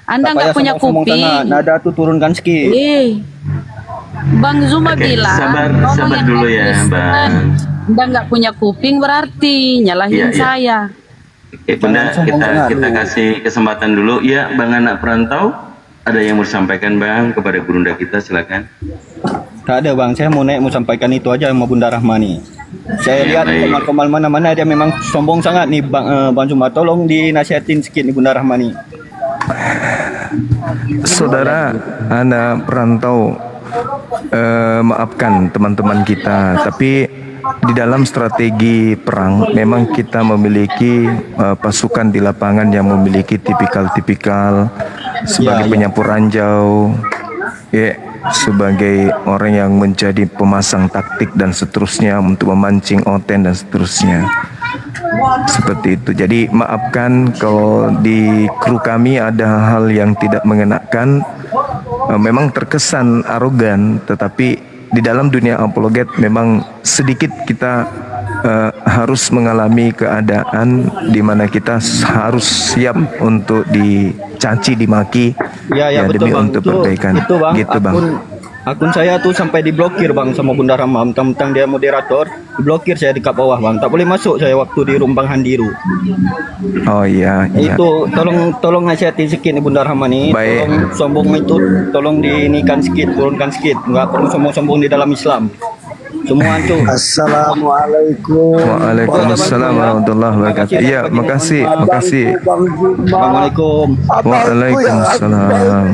[SPEAKER 2] Anda
[SPEAKER 9] Tak
[SPEAKER 2] nggak
[SPEAKER 9] payah
[SPEAKER 2] punya
[SPEAKER 9] sombong-sombong
[SPEAKER 2] kuping.
[SPEAKER 9] sangat. Nada tuh turunkan sedikit.
[SPEAKER 2] Bang Zuma
[SPEAKER 4] Oke,
[SPEAKER 2] bilang,
[SPEAKER 4] sabar
[SPEAKER 2] tolong yang
[SPEAKER 4] dulu
[SPEAKER 2] naik
[SPEAKER 4] ya,
[SPEAKER 2] Kristen.
[SPEAKER 4] Bang.
[SPEAKER 2] Anda nggak punya kuping berarti nyalahin
[SPEAKER 4] Iya.
[SPEAKER 2] saya.
[SPEAKER 4] Oke, Bunda, kita kasih kesempatan dulu. Ya, Bang anak perantau, ada yang mau disampaikan Bang kepada Gurunda kita, silakan.
[SPEAKER 9] Tak ada bang, saya mau sampaikan itu aja sama Bunda Rahma nih. Saya lihat komal-komal mana-mana dia memang sombong sangat nih Bang Zuma. Tolong dinasihatin sedikit nih Bunda Rahma nih.
[SPEAKER 1] Saudara, anak perantau, maafkan teman-teman kita, tapi di dalam strategi perang memang kita memiliki pasukan di lapangan yang memiliki tipikal-tipikal sebagai penyapu ranjau, sebagai orang yang menjadi pemasang taktik dan seterusnya untuk memancing oten dan seterusnya. Seperti itu. Jadi maafkan kalau di kru kami ada hal yang tidak mengenakan. Memang terkesan arogan, tetapi di dalam dunia apologet memang sedikit kita harus mengalami keadaan di mana kita harus siap untuk dicaci, dimaki,
[SPEAKER 9] Ya betul
[SPEAKER 1] demi
[SPEAKER 9] bang.
[SPEAKER 1] untuk perbaikan.
[SPEAKER 9] Itu bang.
[SPEAKER 1] Gitu bang.
[SPEAKER 9] Akun saya tuh sampai diblokir bang sama Bunda Rahma. Mentang-mentang dia moderator, diblokir saya di kat bawah bang. Tak boleh masuk saya waktu di Rumbang Handiru.
[SPEAKER 1] Oh iya.
[SPEAKER 9] Itu tolong nasihatin sedikit nih Bunda Rahma nih.
[SPEAKER 1] Baik.
[SPEAKER 9] Tolong sombong itu tolong diinikan sedikit, turunkan sedikit. Enggak perlu sombong-sombong di dalam Islam. Semua itu.
[SPEAKER 8] Assalamualaikum.
[SPEAKER 1] Waalaikumsalam warahmatullahi wabarakatuh. Iya, makasih.
[SPEAKER 9] Assalamualaikum.
[SPEAKER 1] Waalaikumsalam.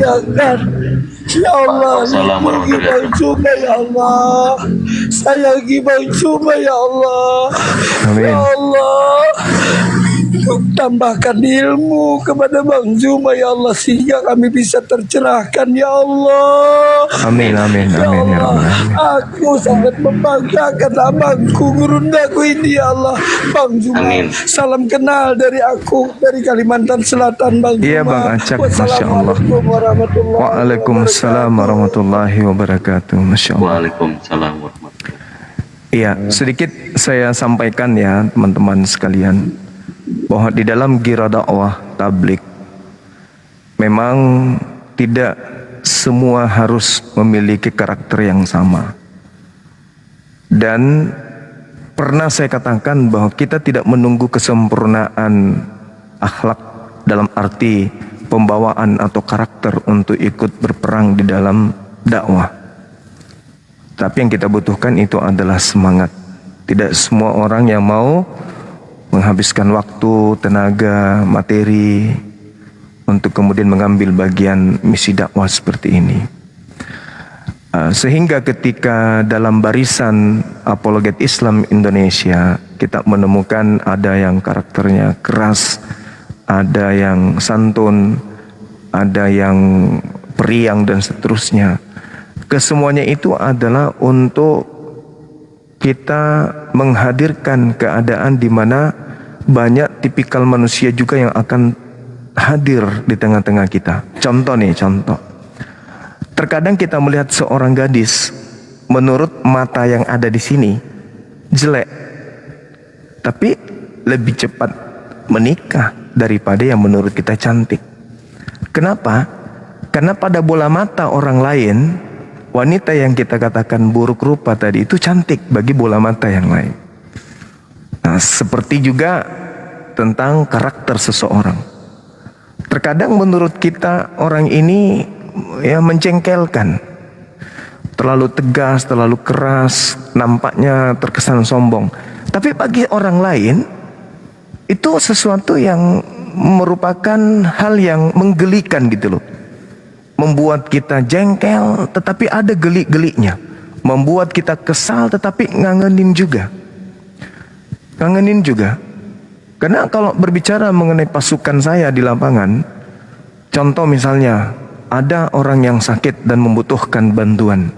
[SPEAKER 8] Ya Allah,
[SPEAKER 4] Assalamualaikum
[SPEAKER 8] Bang Juma ya Allah. Sayangi Bang Juma ya Allah.
[SPEAKER 1] Amin.
[SPEAKER 8] Ya Allah.
[SPEAKER 11] Tambahkan ilmu kepada Bang Zuma ya Allah, sehingga kami bisa tercerahkan ya Allah.
[SPEAKER 1] Amin, amin,
[SPEAKER 11] Ya
[SPEAKER 1] amin, ya
[SPEAKER 11] Allah,
[SPEAKER 1] Allah.
[SPEAKER 11] aku sangat membanggakan abangku Gurundaku ini ya Allah. Bang Zuma,
[SPEAKER 4] Amin.
[SPEAKER 11] salam kenal dari aku, dari Kalimantan Selatan Bang Zuma.
[SPEAKER 1] Iya Bang Acak, Masya Allah.
[SPEAKER 11] Wassalamualaikum warahmatullahi
[SPEAKER 1] Waalaikumsalam warahmatullahi wabarakatuh. Masya Allah.
[SPEAKER 4] Waalaikumsalam warahmatullahi.
[SPEAKER 1] Iya, sedikit saya sampaikan ya teman-teman sekalian, bahwa di dalam gira dakwah tablik memang tidak semua harus memiliki karakter yang sama. Dan pernah saya katakan bahwa kita tidak menunggu kesempurnaan akhlak dalam arti pembawaan atau karakter untuk ikut berperang di dalam dakwah. Tapi yang kita butuhkan itu adalah semangat. Tidak semua orang yang mau menghabiskan waktu, tenaga, materi untuk kemudian mengambil bagian misi dakwah seperti ini. Sehingga ketika dalam barisan apologet Islam Indonesia kita menemukan ada yang karakternya keras, ada yang santun, ada yang periang dan seterusnya. Kesemuanya itu adalah untuk kita menghadirkan keadaan di mana banyak tipikal manusia juga yang akan hadir di tengah-tengah kita. Contoh nih, contoh. Terkadang kita melihat seorang gadis menurut mata yang ada di sini jelek, tapi lebih cepat menikah daripada yang menurut kita cantik. Kenapa? Karena pada bola mata orang lain, wanita yang kita katakan buruk rupa tadi itu cantik bagi bola mata yang lain. Nah, seperti juga tentang karakter seseorang. Terkadang menurut kita orang ini ya menjengkelkan, terlalu tegas, terlalu keras, nampaknya terkesan sombong. Tapi bagi orang lain itu sesuatu yang merupakan hal yang menggelikan gitu loh. Membuat kita jengkel tetapi ada gelik-geliknya, membuat kita kesal tetapi ngangenin juga. Ngangenin juga. Karena kalau berbicara mengenai pasukan saya di lapangan, contoh misalnya ada orang yang sakit dan membutuhkan bantuan.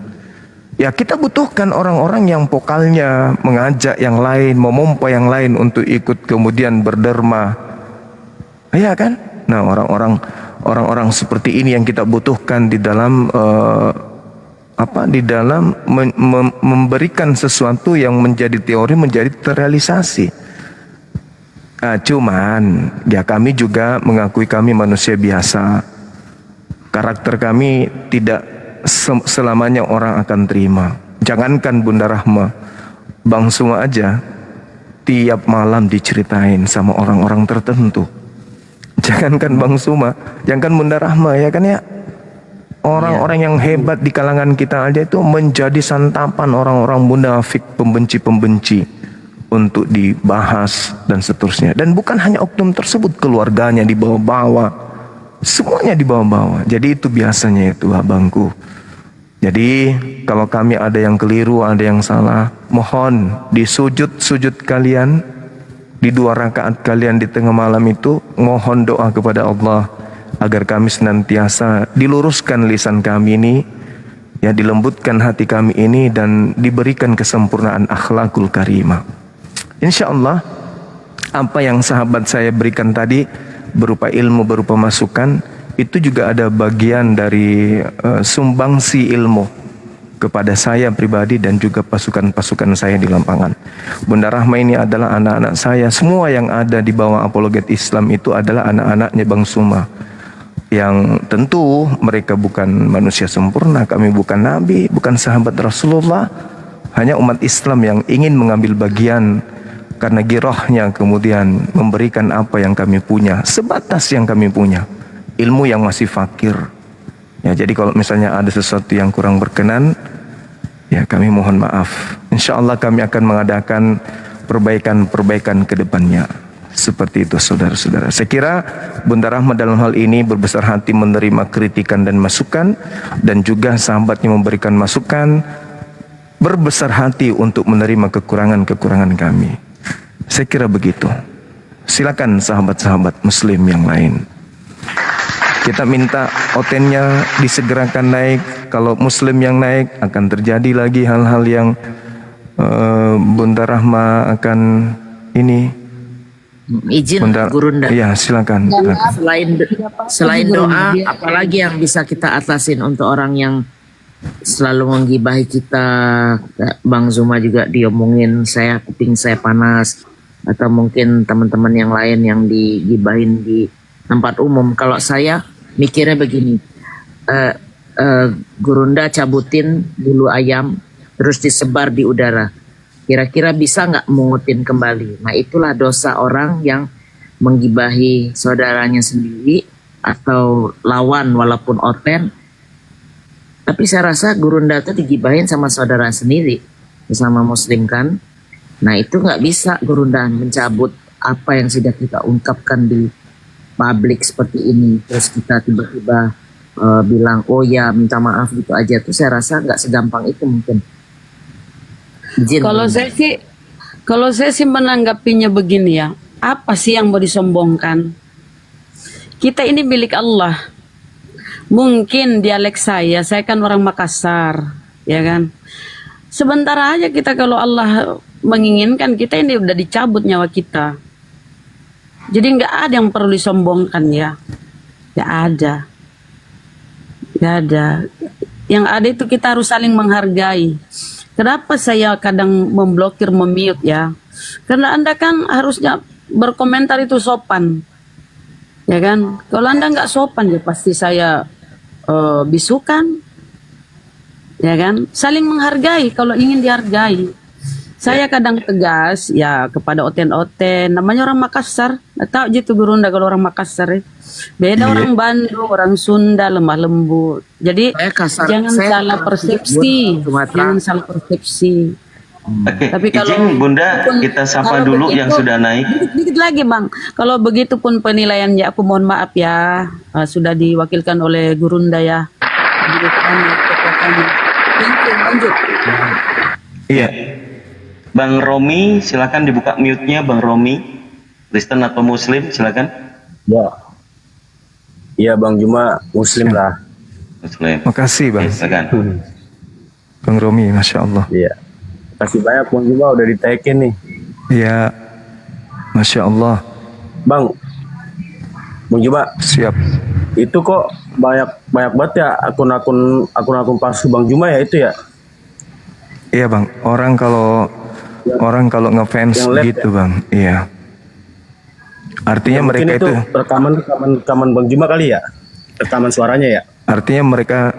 [SPEAKER 1] Ya kita butuhkan orang-orang yang vokalnya mengajak yang lain, memompa yang lain untuk ikut kemudian berderma. Iya kan? Nah, orang-orang seperti ini yang kita butuhkan di dalam di dalam memberikan sesuatu yang menjadi teori menjadi terrealisasi. Cuman ya kami juga mengakui kami manusia biasa. Karakter kami tidak selamanya orang akan terima. Jangankan Bunda Rahma, Bang Zuma aja tiap malam diceritain sama orang-orang tertentu. Jangankan Bang Zuma, jangankan Bunda Rahma ya kan ya. Orang-orang yang hebat di kalangan kita aja itu menjadi santapan orang-orang munafik, pembenci-pembenci untuk dibahas dan seterusnya. Dan bukan hanya oknum tersebut, keluarganya dibawa-bawa, semuanya dibawa-bawa. Jadi itu biasanya itu abangku. Jadi kalau kami ada yang keliru, ada yang salah, mohon di sujud-sujud kalian, di 2 rakaat kalian di tengah malam itu, mohon doa kepada Allah agar kami senantiasa diluruskan lisan kami ini, ya dilembutkan hati kami ini dan diberikan kesempurnaan akhlakul karimah. Insya Allah apa yang sahabat saya berikan tadi berupa ilmu, berupa masukan, itu juga ada bagian dari sumbangsi ilmu kepada saya pribadi dan juga pasukan-pasukan saya di lapangan. Bunda Rahma ini adalah anak-anak saya. Semua yang ada di bawah apologet Islam itu adalah anak-anaknya Bang Zuma. Yang tentu mereka bukan manusia sempurna, kami bukan nabi, bukan sahabat Rasulullah, hanya umat Islam yang ingin mengambil bagian karena girohnya kemudian memberikan apa yang kami punya, sebatas yang kami punya, ilmu yang masih fakir. Ya, jadi kalau misalnya ada sesuatu yang kurang berkenan, ya kami mohon maaf. Insya Allah kami akan mengadakan perbaikan-perbaikan ke depannya. Seperti itu saudara-saudara. Saya kira Bunda Rahma dalam hal ini berbesar hati menerima kritikan dan masukan, dan juga sahabatnya memberikan masukan, berbesar hati untuk menerima kekurangan-kekurangan kami. Saya kira begitu. Silakan sahabat-sahabat muslim yang lain. Kita minta otennya disegerakan naik. Kalau muslim yang naik akan terjadi lagi hal-hal yang Bunda Rahma akan ini.
[SPEAKER 20] Izin
[SPEAKER 1] Bunda,
[SPEAKER 20] Gurunda.
[SPEAKER 1] iya silakan.
[SPEAKER 20] Selain doa, apalagi yang bisa kita atasin untuk orang yang selalu menggibahi kita? Bang Zuma juga diomongin, kuping saya panas, atau mungkin teman-teman yang lain yang digibahin di tempat umum. Kalau saya mikirnya begini, Gurunda cabutin bulu ayam terus disebar di udara, kira-kira bisa nggak mengutin kembali? Nah itulah dosa orang yang menggibahi saudaranya sendiri atau lawan walaupun oten. Tapi saya rasa Gurunda itu digibahin sama saudara sendiri, bersama muslim kan. Nah itu nggak bisa Gurunda mencabut apa yang sudah kita ungkapkan di publik seperti ini, terus kita tiba-tiba bilang oh ya minta maaf gitu aja. Tuh saya rasa nggak segampang itu mungkin.
[SPEAKER 2] Kalau saya sih menanggapinya begini ya, apa sih yang mau disombongkan? Kita ini milik Allah. Mungkin dialek saya kan orang Makassar, ya kan. Sebentar aja kita kalau Allah menginginkan, kita ini udah dicabut nyawa kita. Jadi nggak ada yang perlu disombongkan ya, nggak ada. Yang ada itu kita harus saling menghargai. Kenapa saya kadang memblokir, memute ya? Karena Anda kan harusnya berkomentar itu sopan, ya kan? Kalau Anda nggak sopan ya pasti saya bisukan, ya kan? Saling menghargai kalau ingin dihargai. Saya kadang tegas ya kepada oten-oten, namanya orang Makassar. Nggak tahu gitu Gurunda kalau orang Makassar ya. Beda orang Bandung, orang Sunda lemah lembut. Jadi jangan salah persepsi, jangan salah persepsi.
[SPEAKER 4] Tapi kalau izin Bunda kita sapa dulu yang sudah naik.
[SPEAKER 2] Dikit lagi Bang. Kalau begitu pun penilaiannya aku mohon maaf ya, sudah diwakilkan oleh Gurunda ya. Lanjut.
[SPEAKER 4] Iya. Bang Romi, silakan dibuka mute-nya Bang Romi. Kristen atau Muslim, silakan.
[SPEAKER 12] Ya. Iya Bang Juma, Muslim lah.
[SPEAKER 4] Muslim.
[SPEAKER 1] Makasih Bang.
[SPEAKER 4] Silakan.
[SPEAKER 1] Bang Romi, Masya Allah.
[SPEAKER 12] Iya. Kasih banyak Bang Juma udah di-tag-in nih.
[SPEAKER 1] Iya. Masya Allah.
[SPEAKER 12] Bang Juma.
[SPEAKER 1] Siap.
[SPEAKER 12] Itu kok banyak banget ya akun-akun palsu Bang Juma ya itu ya?
[SPEAKER 1] Iya Bang, orang kalau ngefans gitu Bang, iya. Artinya
[SPEAKER 12] ya,
[SPEAKER 1] mereka itu
[SPEAKER 12] rekaman Bang Juma kali ya, rekaman suaranya ya.
[SPEAKER 1] Artinya mereka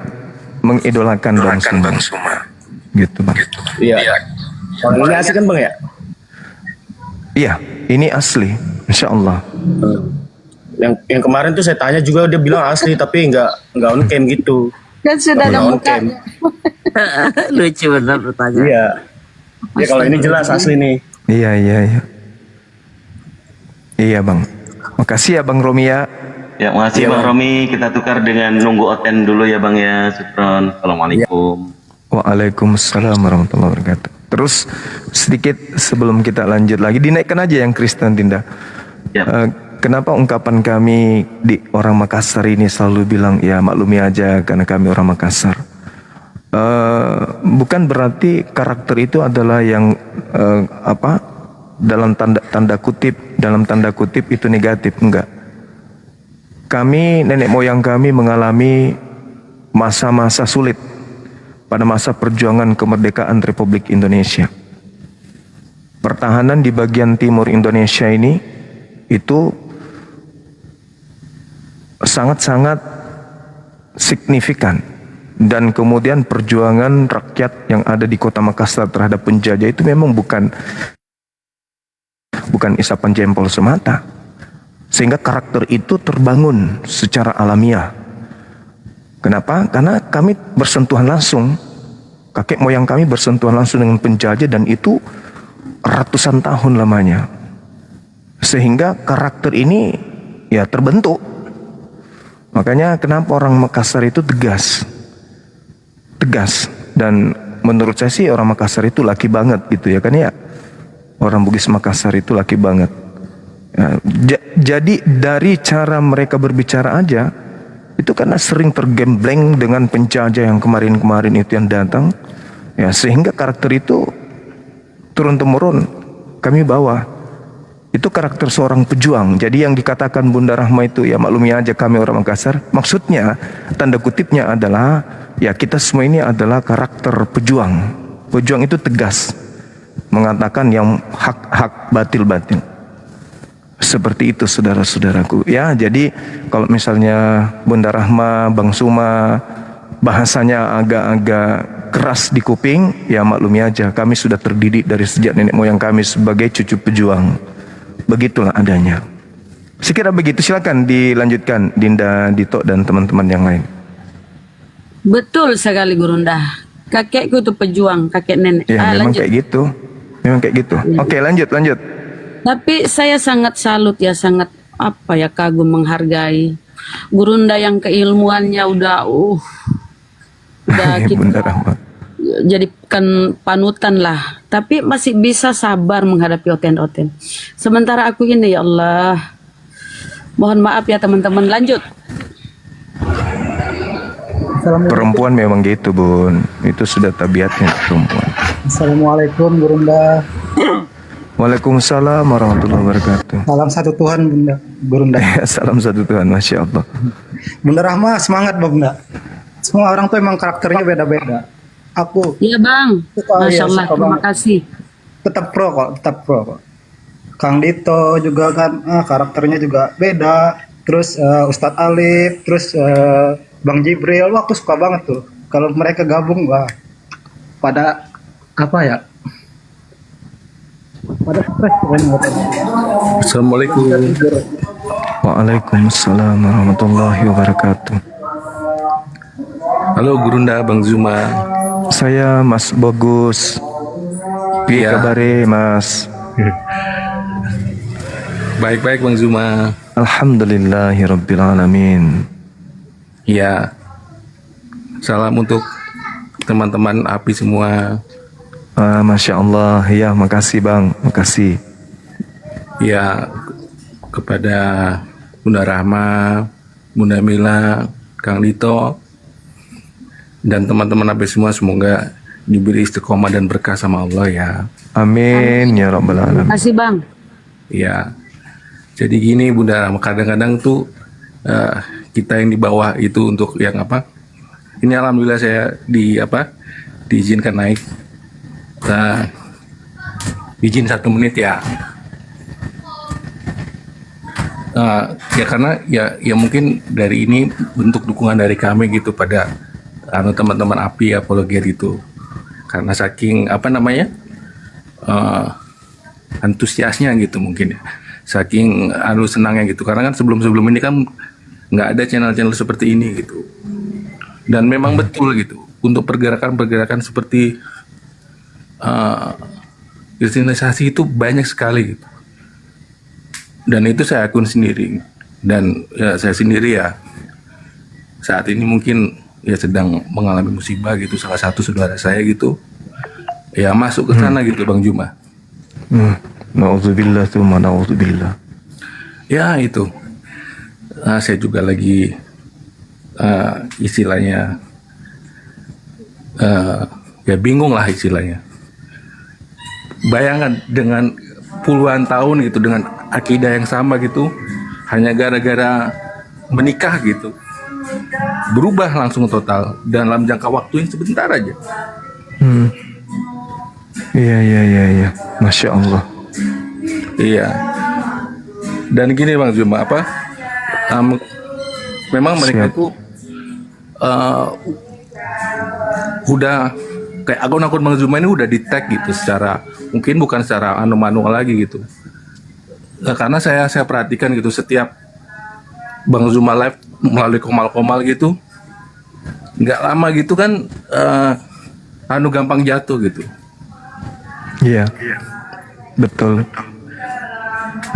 [SPEAKER 1] mengidolakan Bang Suma, gitu Bang.
[SPEAKER 12] Iya. Orang ini asli kan Bang ya?
[SPEAKER 1] Iya, ini asli, Insya Allah.
[SPEAKER 12] Yang kemarin tuh saya tanya juga dia bilang asli tapi nggak on cam gitu.
[SPEAKER 2] Kan sudah ada mukanya.
[SPEAKER 20] Lucu benar pertanyaan.
[SPEAKER 12] Iya. Ya kalau ini jelas asli nih.
[SPEAKER 1] Iya. Iya Bang. Makasih ya Bang Romi ya.
[SPEAKER 4] Ya makasih Bang Romi. Kita tukar dengan nunggu oten dulu ya Bang ya. Syukron. Assalamualaikum.
[SPEAKER 1] Waalaikumsalam warahmatullahi wabarakatuh. Terus sedikit sebelum kita lanjut lagi, dinaikkan aja yang Kristen Dinda. Kenapa ungkapan kami di orang Makassar ini selalu bilang ya maklumi aja karena kami orang Makassar. Bukan berarti karakter itu adalah yang dalam tanda kutip itu negatif, enggak. Kami nenek moyang kami mengalami masa-masa sulit pada masa perjuangan kemerdekaan Republik Indonesia. Pertahanan di bagian timur Indonesia ini itu sangat-sangat signifikan, dan kemudian perjuangan rakyat yang ada di kota Makassar terhadap penjajah itu memang bukan isapan jempol semata, sehingga karakter itu terbangun secara alamiah. Kenapa? Karena kami bersentuhan langsung, kakek moyang kami bersentuhan langsung dengan penjajah, dan itu ratusan tahun lamanya, sehingga karakter ini ya terbentuk. Makanya kenapa orang Makassar itu tegas, dan menurut saya sih orang Makassar itu laki banget gitu ya kan ya. Orang Bugis Makassar itu laki banget. Ya, jadi dari cara mereka berbicara aja, itu karena sering tergembleng dengan penjajah yang kemarin-kemarin itu yang datang, ya sehingga karakter itu turun-temurun kami bawa. Itu karakter seorang pejuang. Jadi yang dikatakan Bunda Rahma itu, ya maklumi aja kami orang Makassar, maksudnya tanda kutipnya adalah ya kita semua ini adalah karakter pejuang. Pejuang itu tegas, mengatakan yang hak-hak, batil-batil. Seperti itu saudara-saudaraku. Ya, jadi kalau misalnya Bunda Rahma, Bang Suma bahasanya agak-agak keras di kuping, ya maklumi aja kami sudah terdidik dari sejak nenek moyang kami sebagai cucu pejuang. Begitulah adanya. Sekira begitu, silakan dilanjutkan Dinda, Dito dan teman-teman yang lain.
[SPEAKER 2] Betul sekali Gurunda. Kakekku itu pejuang, kakek nenek.
[SPEAKER 1] Ya, memang
[SPEAKER 2] lanjut.
[SPEAKER 1] kayak gitu. Memang kayak gitu. Oke, lanjut.
[SPEAKER 2] Tapi saya sangat salut ya, sangat kagum, menghargai Gurunda yang keilmuannya udah kita
[SPEAKER 1] Bunda Rahma.
[SPEAKER 2] jadikan panutan lah. Tapi masih bisa sabar menghadapi oten-oten. Sementara aku ini ya Allah, mohon maaf ya teman-teman, lanjut.
[SPEAKER 1] Perempuan memang gitu Bun, itu sudah tabiatnya perempuan.
[SPEAKER 14] Assalamualaikum Gurunda.
[SPEAKER 1] Waalaikumsalam warahmatullahi wabarakatuh.
[SPEAKER 14] Salam satu Tuhan Bunda. Gurunda.
[SPEAKER 1] Salam satu Tuhan, Masya Allah.
[SPEAKER 14] Bunda Rahma semangat Bunda. Semua orang tuh emang karakternya beda-beda. Aku.
[SPEAKER 2] Iya Bang. Masya Allah, terima kasih.
[SPEAKER 14] Tetap pro kok. Kang Dito juga kan karakternya juga beda. Terus Ustadz Alif, terus Bang Jibril, aku suka banget tuh. Kalau mereka gabung, pada pada stres
[SPEAKER 6] Assalamualaikum.
[SPEAKER 1] Waalaikumsalam warahmatullahi wabarakatuh.
[SPEAKER 6] Halo Gurunda, Bang Zuma.
[SPEAKER 1] Saya Mas Bagus. Piye kabare Mas?
[SPEAKER 6] Baik-baik Bang Zuma.
[SPEAKER 1] Alhamdulillahirabbil alamin.
[SPEAKER 6] Ya. Salam untuk teman-teman API semua.
[SPEAKER 1] Masya Allah, ya makasih Bang, makasih.
[SPEAKER 6] Ya, kepada Bunda Rahma, Bunda Mila, Kang Dito, dan teman-teman API semua, semoga diberi istiqomah dan berkah sama Allah ya.
[SPEAKER 1] Amin ya rabbal alamin.
[SPEAKER 2] Terima kasih Bang.
[SPEAKER 6] Ya, jadi gini Bunda Rahma, kadang-kadang tuh kita yang di bawah itu untuk yang ini alhamdulillah saya diizinkan naik. Izin 1 menit ya. Ya karena ya mungkin dari ini bentuk dukungan dari kami gitu pada teman-teman API Apologet itu, karena saking antusiasnya gitu mungkin ya, saking senangnya gitu, karena kan sebelum ini kan nggak ada channel-channel seperti ini gitu, dan memang betul gitu untuk pergerakan seperti kristenisasi itu banyak sekali gitu. Dan itu saya akun sendiri, dan ya saya sendiri ya saat ini mungkin ya sedang mengalami musibah gitu. Salah satu saudara saya gitu ya masuk ke sana gitu Bang Juma.
[SPEAKER 1] Na'udzubillah tsumma na'udzubillah.
[SPEAKER 6] Ya itu saya juga lagi istilahnya ya bingung lah istilahnya. Bayangkan dengan puluhan tahun gitu dengan akidah yang sama gitu, hanya gara-gara menikah gitu berubah langsung total dalam jangka waktu yang sebentar aja.
[SPEAKER 1] Iya, Masya Allah.
[SPEAKER 6] Iya. Dan gini Bang Zuma, memang mereka itu udah kayak akun-akun Bang Zuma ini udah di tag gitu secara mungkin bukan secara manual lagi gitu. Karena saya perhatikan gitu setiap Bang Zuma live melalui komal-komal gitu, nggak lama gitu kan gampang jatuh gitu.
[SPEAKER 1] Iya, betul.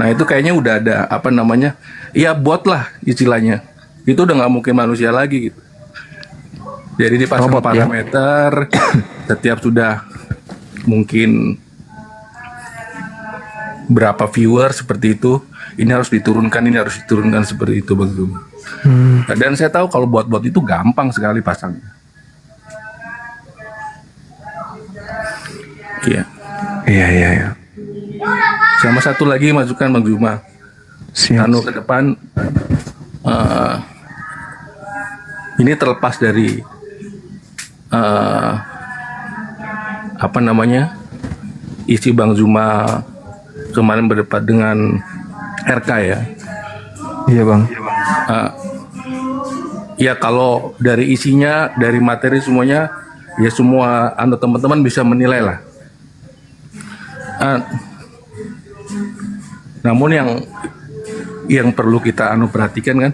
[SPEAKER 6] Nah itu kayaknya udah ada ya bot lah istilahnya. Itu udah nggak mungkin manusia lagi gitu. Jadi dipasang parameter setiap sudah mungkin
[SPEAKER 7] berapa viewer seperti itu, ini harus diturunkan seperti itu Bang Zuma. Dan saya tahu kalau bot-bot itu gampang sekali pasangnya. Iya.
[SPEAKER 1] Iya.
[SPEAKER 7] Sama satu lagi masukan Bang Zuma. Anu ke depan ini terlepas dari apa namanya isi Bang Zuma kemarin berdebat dengan RK ya.
[SPEAKER 1] Iya Bang.
[SPEAKER 7] Ya kalau dari isinya, dari materi semuanya, ya semua anda teman-teman bisa menilai lah. Namun yang perlu kita perhatikan kan,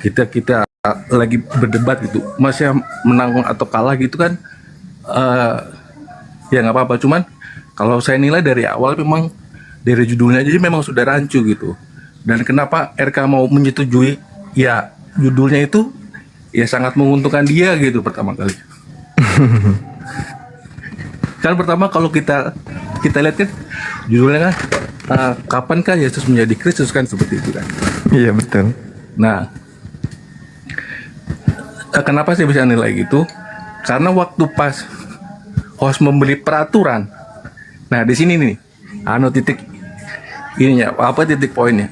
[SPEAKER 7] kita lagi berdebat gitu, masih menang atau kalah gitu kan, ya nggak apa-apa. Cuman kalau saya nilai dari awal memang dari judulnya aja memang sudah rancu gitu. Dan kenapa RK mau menyetujui? Ya judulnya itu ya sangat menguntungkan dia gitu pertama kali. Kan pertama kalau kita lihat kan judulnya kan kapankah Yesus menjadi Kristus kan seperti itu kan.
[SPEAKER 1] Iya betul.
[SPEAKER 7] Nah, kenapa saya bisa nilai gitu? Karena waktu pas host membeli peraturan, nah di sini nih, titik ininya, titik poinnya?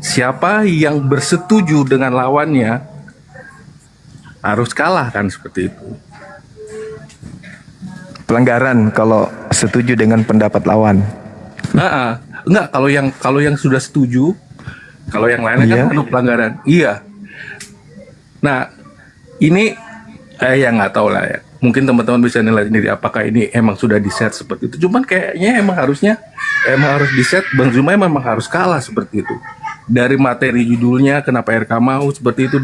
[SPEAKER 7] Siapa yang bersetuju dengan lawannya harus kalah kan seperti itu.
[SPEAKER 1] Pelanggaran kalau setuju dengan pendapat lawan.
[SPEAKER 7] Enggak, kalau yang sudah setuju, kalau yang lainnya kan pelanggaran. Iya. Nah, ini ya nggak tahu lah ya. Mungkin teman-teman bisa nilai sendiri apakah ini emang sudah di-set seperti itu. Cuman kayaknya emang harus di-set Bang Zuma memang harus kalah seperti itu. Dari materi judulnya, kenapa RK mau seperti itu,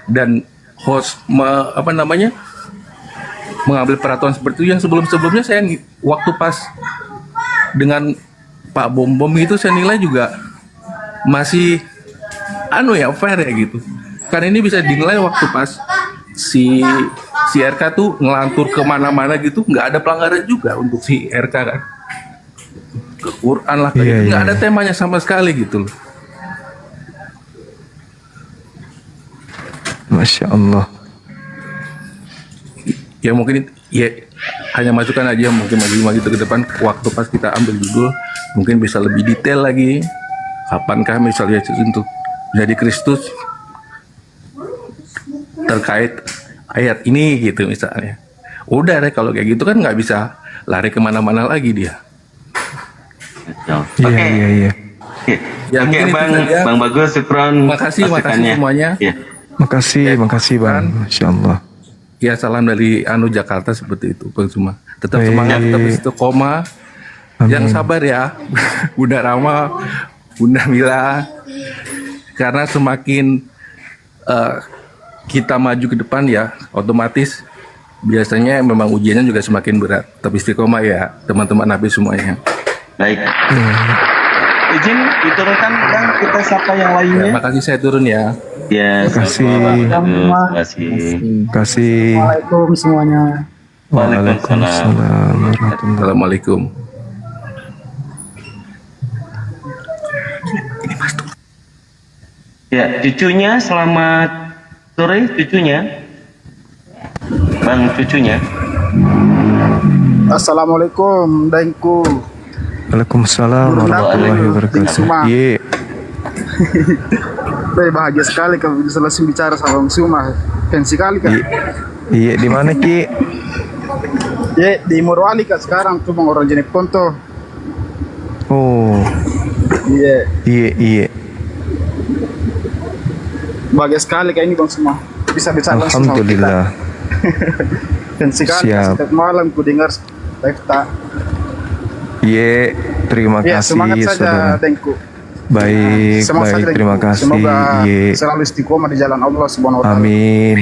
[SPEAKER 7] dan host mengambil peraturan seperti itu. Yang sebelumnya saya waktu pas dengan Pak Bom itu saya nilai juga masih fair ya gitu. Karena ini bisa dinilai waktu pas si RK tuh ngelantur kemana-mana gitu, nggak ada pelanggaran juga untuk si RK kan. Ke Quran lah, nggak ada temanya sama sekali gitu loh.
[SPEAKER 1] Masya Allah.
[SPEAKER 7] Ya mungkin hanya masukan aja, mungkin maju gitu ke depan waktu pas kita ambil judul mungkin bisa lebih detail lagi. Kapankah misalnya untuk jadi Kristus terkait ayat ini gitu misalnya. Udah deh kalau kayak gitu kan nggak bisa lari kemana-mana lagi dia.
[SPEAKER 1] Iya.
[SPEAKER 7] Ya,
[SPEAKER 4] Oke, Bang Bagus, syukron.
[SPEAKER 7] Makasih semuanya.
[SPEAKER 1] Makasih Bang. Masya Allah.
[SPEAKER 7] Ya salam dari Jakarta seperti itu Bang Zuma. Tetap semangat, tetap istiqomah. Yang sabar ya Bunda Rama, Bunda Mila. Karena semakin kita maju ke depan ya otomatis biasanya memang ujiannya juga semakin berat. Tapi istiqomah ya teman-teman Nabi semuanya.
[SPEAKER 4] Baik. Izin diturunkan Bang, kita sapa yang lainnya.
[SPEAKER 7] Terima kasih, saya turun ya.
[SPEAKER 4] Ya,
[SPEAKER 1] Terima
[SPEAKER 4] kasih.
[SPEAKER 2] Assalamualaikum semuanya.
[SPEAKER 4] Waalaikumsalam.
[SPEAKER 7] Assalamualaikum.
[SPEAKER 4] Ya, cucunya selamat sore, cucunya. Bang, cucunya.
[SPEAKER 16] Assalamualaikum, Daengku.
[SPEAKER 1] Waalaikumsalam warahmatullahi wabarakatuh. Ye.
[SPEAKER 16] Bahagia sekali kalau bisa langsung bicara sama Bang Zuma. Fans sekali kan?
[SPEAKER 1] Iya, di mana Ki?
[SPEAKER 16] Ya, di Morowali kan sekarang tuh Bang, orang Jenek Ponto.
[SPEAKER 1] Oh. Iya.
[SPEAKER 16] Bahagia sekali kayak ini Bang Zuma. Bisa bicara langsung sama kita.
[SPEAKER 1] Alhamdulillah.
[SPEAKER 16] Fans sekali, setiap malam ku dengar live tak.
[SPEAKER 1] Iya, terima kasih
[SPEAKER 16] semangat saja
[SPEAKER 1] saudara.
[SPEAKER 16] Daengku.
[SPEAKER 1] Baik, terima kasih.
[SPEAKER 16] Semoga selalu istiqomah di jalan Allah Subhanahu wa taala.
[SPEAKER 1] Amin.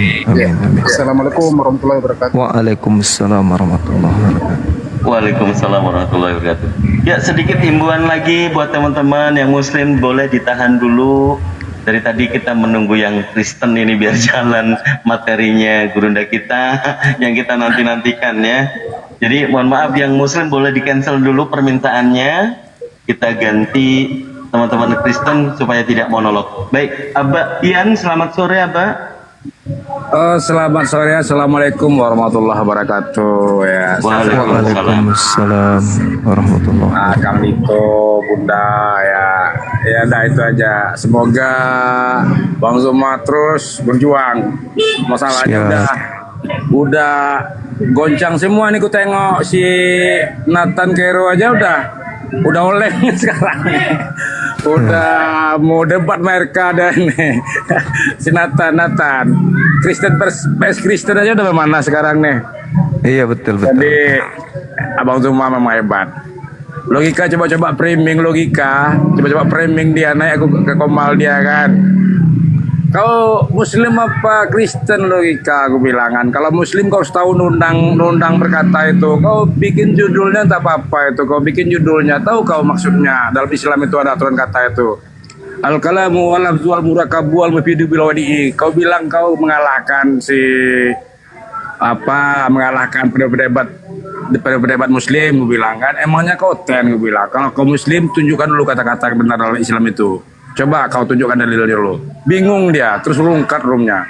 [SPEAKER 16] Assalamualaikum warahmatullahi wabarakatuh.
[SPEAKER 1] Waalaikumsalam warahmatullahi wabarakatuh.
[SPEAKER 4] Waalaikumsalam warahmatullahi wabarakatuh. Ya, sedikit himbauan lagi buat teman-teman yang muslim, boleh ditahan dulu. Dari tadi kita menunggu yang Kristen ini biar jalan materinya gurunda kita yang kita nanti-nantikan ya. Jadi mohon maaf yang muslim boleh di cancel dulu permintaannya. kita ganti teman-teman Kristen supaya tidak monolog. Baik, Abah Ian, selamat sore Abah.
[SPEAKER 10] Selamat sore, assalamualaikum warahmatullahi wabarakatuh. Ya,
[SPEAKER 1] Waalaikumsalam warahmatullahi wabarakatuh.
[SPEAKER 10] Nah, Kang Dito, Bunda, ya, dah itu aja. Semoga Bang Zuma terus berjuang. Masalahnya udah goncang semua nih, ku tengok si Nathan Kero aja udah oleng sekarang. Udah mau debat mereka dan si Nathan Kristen pers Kristen aja udah mana sekarang nih.
[SPEAKER 1] Iya betul.
[SPEAKER 10] Jadi Abang Zuma memang hebat. Logika coba framing dia naik ke Komal dia kan. Kau Muslim apa Kristen, logika aku bilangan. Kalau Muslim kau tahu nundang berkata itu, kau bikin judulnya tak apa-apa itu. Kau bikin judulnya, tahu kau maksudnya. Dalam Islam itu ada aturan kata itu. Al-kalamu wal lafzu wal murakabu wal mufidu bil wadi'i. Kau bilang kau mengalahkan mengalahkan pendebat Muslim, gue bilang kan. Emangnya kau gue bilang. Kalau kau Muslim tunjukkan dulu kata-kata yang benar dalam Islam itu. Coba kau tunjukkan dalilnya dulu. Bingung dia, terus lungkat roomnya.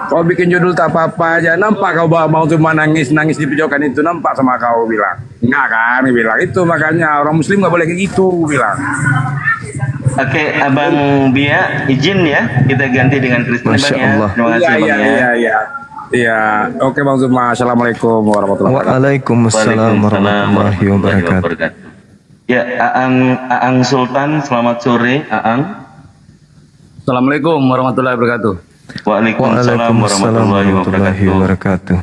[SPEAKER 10] Kau bikin judul tak apa-apa aja, nampak kau mau cuma nangis di pojokan itu, nampak sama kau bilang. Enggak kan, bilang itu makanya orang Muslim nggak boleh kayak gitu, bilang.
[SPEAKER 4] Oke, Abang Bia, izin ya kita ganti dengan Kristen Bang ya. Terima kasih Bang ya.
[SPEAKER 10] Iya, oke Bang Zuma, assalamualaikum warahmatullahi wabarakatuh.
[SPEAKER 1] Waalaikumsalam warahmatullahi wabarakatuh.
[SPEAKER 4] Ya, Aang Sultan, selamat sore, Aang.
[SPEAKER 10] Assalamualaikum warahmatullahi wabarakatuh.
[SPEAKER 4] Waalaikumsalam warahmatullahi wabarakatuh.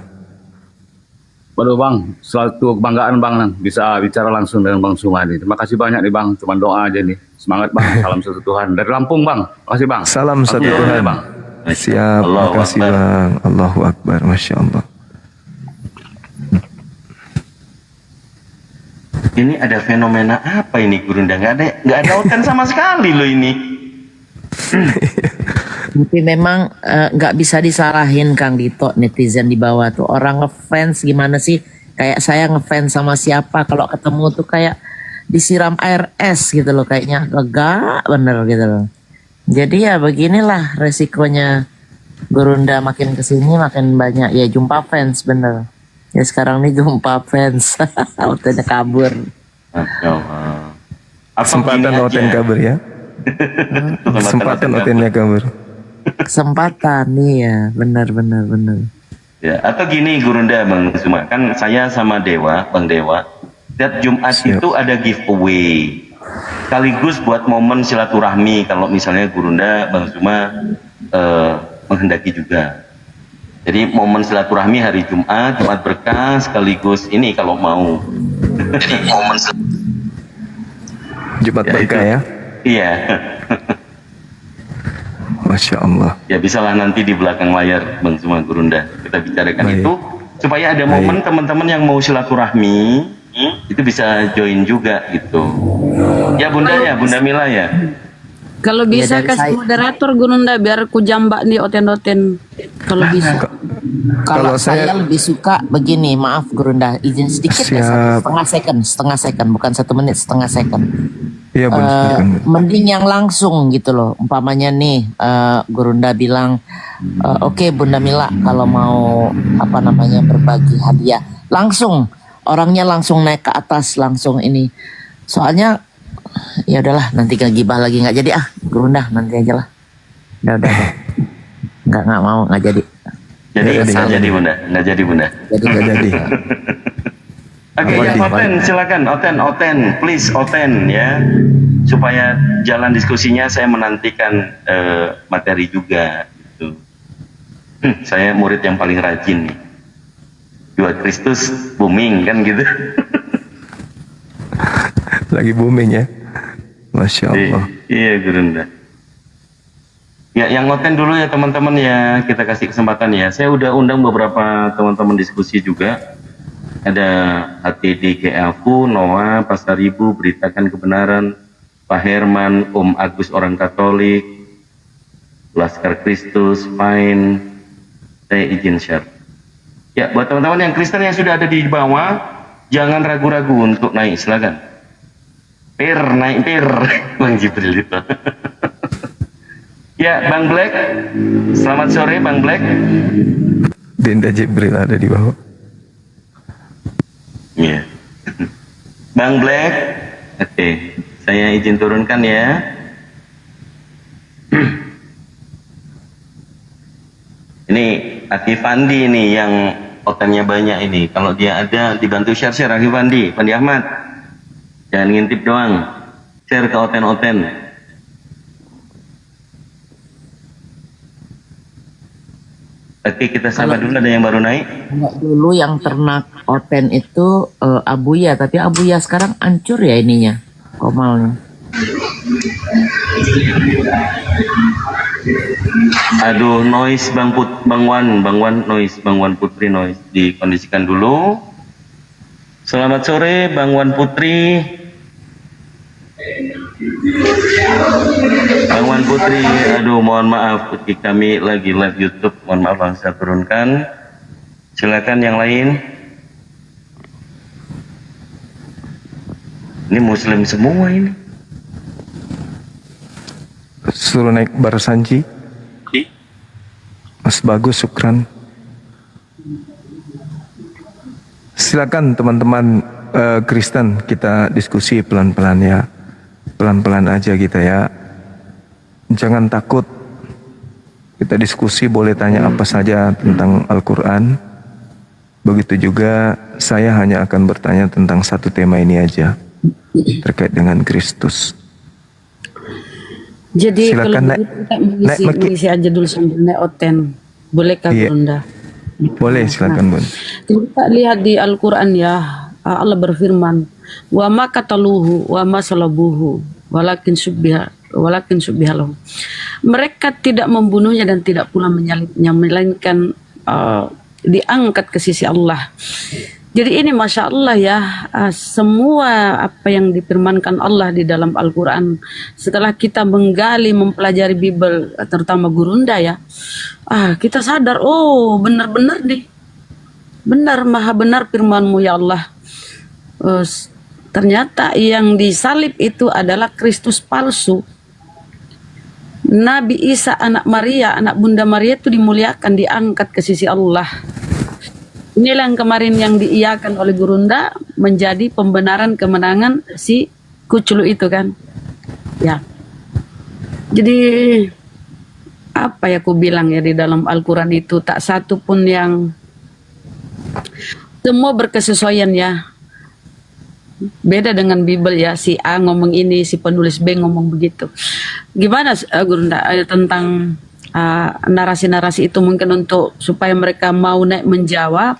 [SPEAKER 10] Waduh Bang, suatu kebanggaan Bang bisa bicara langsung dengan Bang Zuma ini. Terima kasih banyak nih Bang, cuma doa aja nih. Semangat Bang, salam satu Tuhan dari Lampung Bang. Makasih Bang.
[SPEAKER 1] Salam satu Tuhan.
[SPEAKER 10] Bang.
[SPEAKER 1] Siap, makasih Bang. Allahu Akbar, Masya Allah.
[SPEAKER 4] Ini ada fenomena apa ini Gurunda? Nggak ada Oten sama sekali loh ini.
[SPEAKER 20] Tapi memang nggak bisa disalahin Kang Dito, netizen di bawah tuh orang ngefans gimana sih? Kayak saya ngefans sama siapa kalau ketemu tuh kayak disiram air es gitu loh, kayaknya gak bener gitu loh. Jadi ya beginilah resikonya Gurunda, makin kesini makin banyak ya jumpa fans bener. Ya sekarang nih jumpa fans, Otennya kabur.
[SPEAKER 1] Kesempatan Oten kabur ya. Kesempatan Otennya kabur.
[SPEAKER 20] Kesempatan nih ya, benar.
[SPEAKER 4] Ya, atau gini Gurunda Bang Zuma, kan saya sama Bang Dewa, setiap Jumat itu ada giveaway. Sekaligus buat momen silaturahmi kalau misalnya Gurunda Bang Zuma menghendaki juga. Jadi momen silaturahmi hari Jumat berkah sekaligus ini kalau mau. Jadi momen
[SPEAKER 1] Jumat berkah ya?
[SPEAKER 4] Iya.
[SPEAKER 1] Masya Allah.
[SPEAKER 4] Ya bisalah nanti di belakang layar Bang Zuma Gurunda kita bicarakan itu supaya ada momen teman-teman yang mau silaturahmi itu bisa join juga gitu. Ya Bunda Mila ya.
[SPEAKER 2] Kalau bisa kasih moderator Gurunda biar ku jambak nih Oten kalau bisa.
[SPEAKER 20] Kalau saya lebih suka begini, maaf Gurunda, izin sedikit ya, setengah second, bukan 1 menit, setengah second.
[SPEAKER 1] Iya
[SPEAKER 20] mending yang langsung gitu loh. Umpamanya nih Gurunda bilang oke, Bunda Mila kalau mau berbagi hadiah langsung, orangnya langsung naik ke atas langsung ini. Soalnya ya udahlah nanti gibah lagi nggak jadi Gurunda nanti aja lah. Udah. Nggak mau nggak jadi.
[SPEAKER 4] Nggak jadi Bunda.
[SPEAKER 20] Jadi.
[SPEAKER 4] Oke, Oten silakan Oten please Oten ya, supaya jalan diskusinya saya menantikan materi juga gitu. Saya murid yang paling rajin nih. Dua Kristus booming kan gitu.
[SPEAKER 1] Lagi booming ya. Masya Allah.
[SPEAKER 4] Iya Gurunda. Ya yang Oten dulu ya teman-teman ya, kita kasih kesempatan ya. Saya udah undang beberapa teman-teman diskusi juga. Ada HTD GAFU, Noah, Pasaribu, Beritakan Kebenaran, Pak Herman, Om Agus Orang Katolik, Laskar Kristus, Fine, saya izin share. Ya buat teman-teman yang Kristen yang sudah ada di bawah, jangan ragu-ragu untuk naik, silakan. naik pir. Bang Jibril itu. Ya, Bang Black. Selamat sore, Bang Black.
[SPEAKER 1] Denda Jibril ada di bawah.
[SPEAKER 4] Iya. Bang Black. Oke, saya izin turunkan ya. Ini Aki Fandi ini yang otennya banyak ini. Kalau dia ada, dibantu share Aki Fandi. Fandi Ahmad. Jangan ngintip doang. Share ke oten-oten. Oke, kita sahabat dulu, ada yang baru naik.
[SPEAKER 20] Dulu yang ternak oten itu Abuya, tapi Abuya sekarang hancur ya ininya, komalnya.
[SPEAKER 4] Aduh, noise Bang Wan noise, Bang Wan Putri noise, dikondisikan dulu. Selamat sore Bang Wan Putri. Bang Wan Putri, aduh mohon maaf, kami lagi live YouTube, mohon maaf Bang, saya turunkan. Silakan yang lain. Ini muslim semua ini.
[SPEAKER 1] Suruh naik Barsanji. Mas Bagus, syukran. Silakan teman-teman Kristen, kita diskusi pelan-pelan ya. Pelan-pelan aja kita ya. Jangan takut. Kita diskusi, boleh tanya apa saja tentang Al-Quran. Begitu juga saya hanya akan bertanya tentang satu tema ini aja. Terkait dengan Kristus.
[SPEAKER 2] Jadi
[SPEAKER 1] silakan
[SPEAKER 2] kalau kita mengisi aja dulu sambil naik oten. Bolehkah Bunda?
[SPEAKER 1] Boleh, silakan Bun.
[SPEAKER 2] Kita lihat di Al-Quran ya. Allah berfirman, wa ma qataluhu wa ma salabuhu walakin subbiha lahum. Mereka tidak membunuhnya dan tidak pula menyalibnya, melainkan diangkat ke sisi Allah. Jadi ini Masya Allah ya, semua apa yang difirmankan Allah di dalam Al-Quran, setelah kita menggali, mempelajari Bible, terutama Gurunda ya, kita sadar, oh benar-benar nih, benar, maha benar firman-Mu ya Allah. Ternyata yang disalib itu adalah Kristus palsu. Nabi Isa anak Maria, anak Bunda Maria itu dimuliakan, diangkat ke sisi Allah. Inilah yang kemarin yang diiyakan oleh Gurunda menjadi pembenaran kemenangan si Kuculu itu kan. Ya. Jadi apa ya aku bilang ya, di dalam Al-Quran itu tak satu pun yang, semua berkesesuaian ya. Beda dengan Bible ya, si A ngomong ini, si penulis B ngomong begitu. Gimana Gurunda tentang narasi-narasi itu, mungkin untuk supaya mereka mau naik menjawab,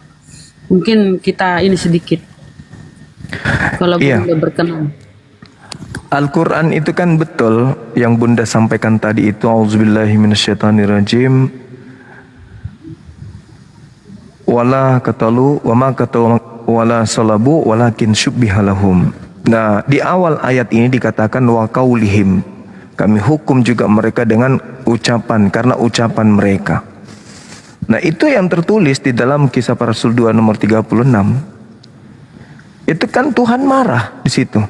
[SPEAKER 2] mungkin kita ini sedikit kalau Bunda berkenan.
[SPEAKER 1] Al-Quran itu kan betul yang Bunda sampaikan tadi itu, auzubillahi minasyaitonirrajim, wala qatalu wa ma qatalu wala salabu walakin syubbiha lahum. Nah, di awal ayat ini dikatakan wa qaulihim, kami hukum juga mereka dengan ucapan, karena ucapan mereka. Nah, itu yang tertulis di dalam Kisah Para Rasul 2 nomor 36. Itu kan Tuhan marah di situ.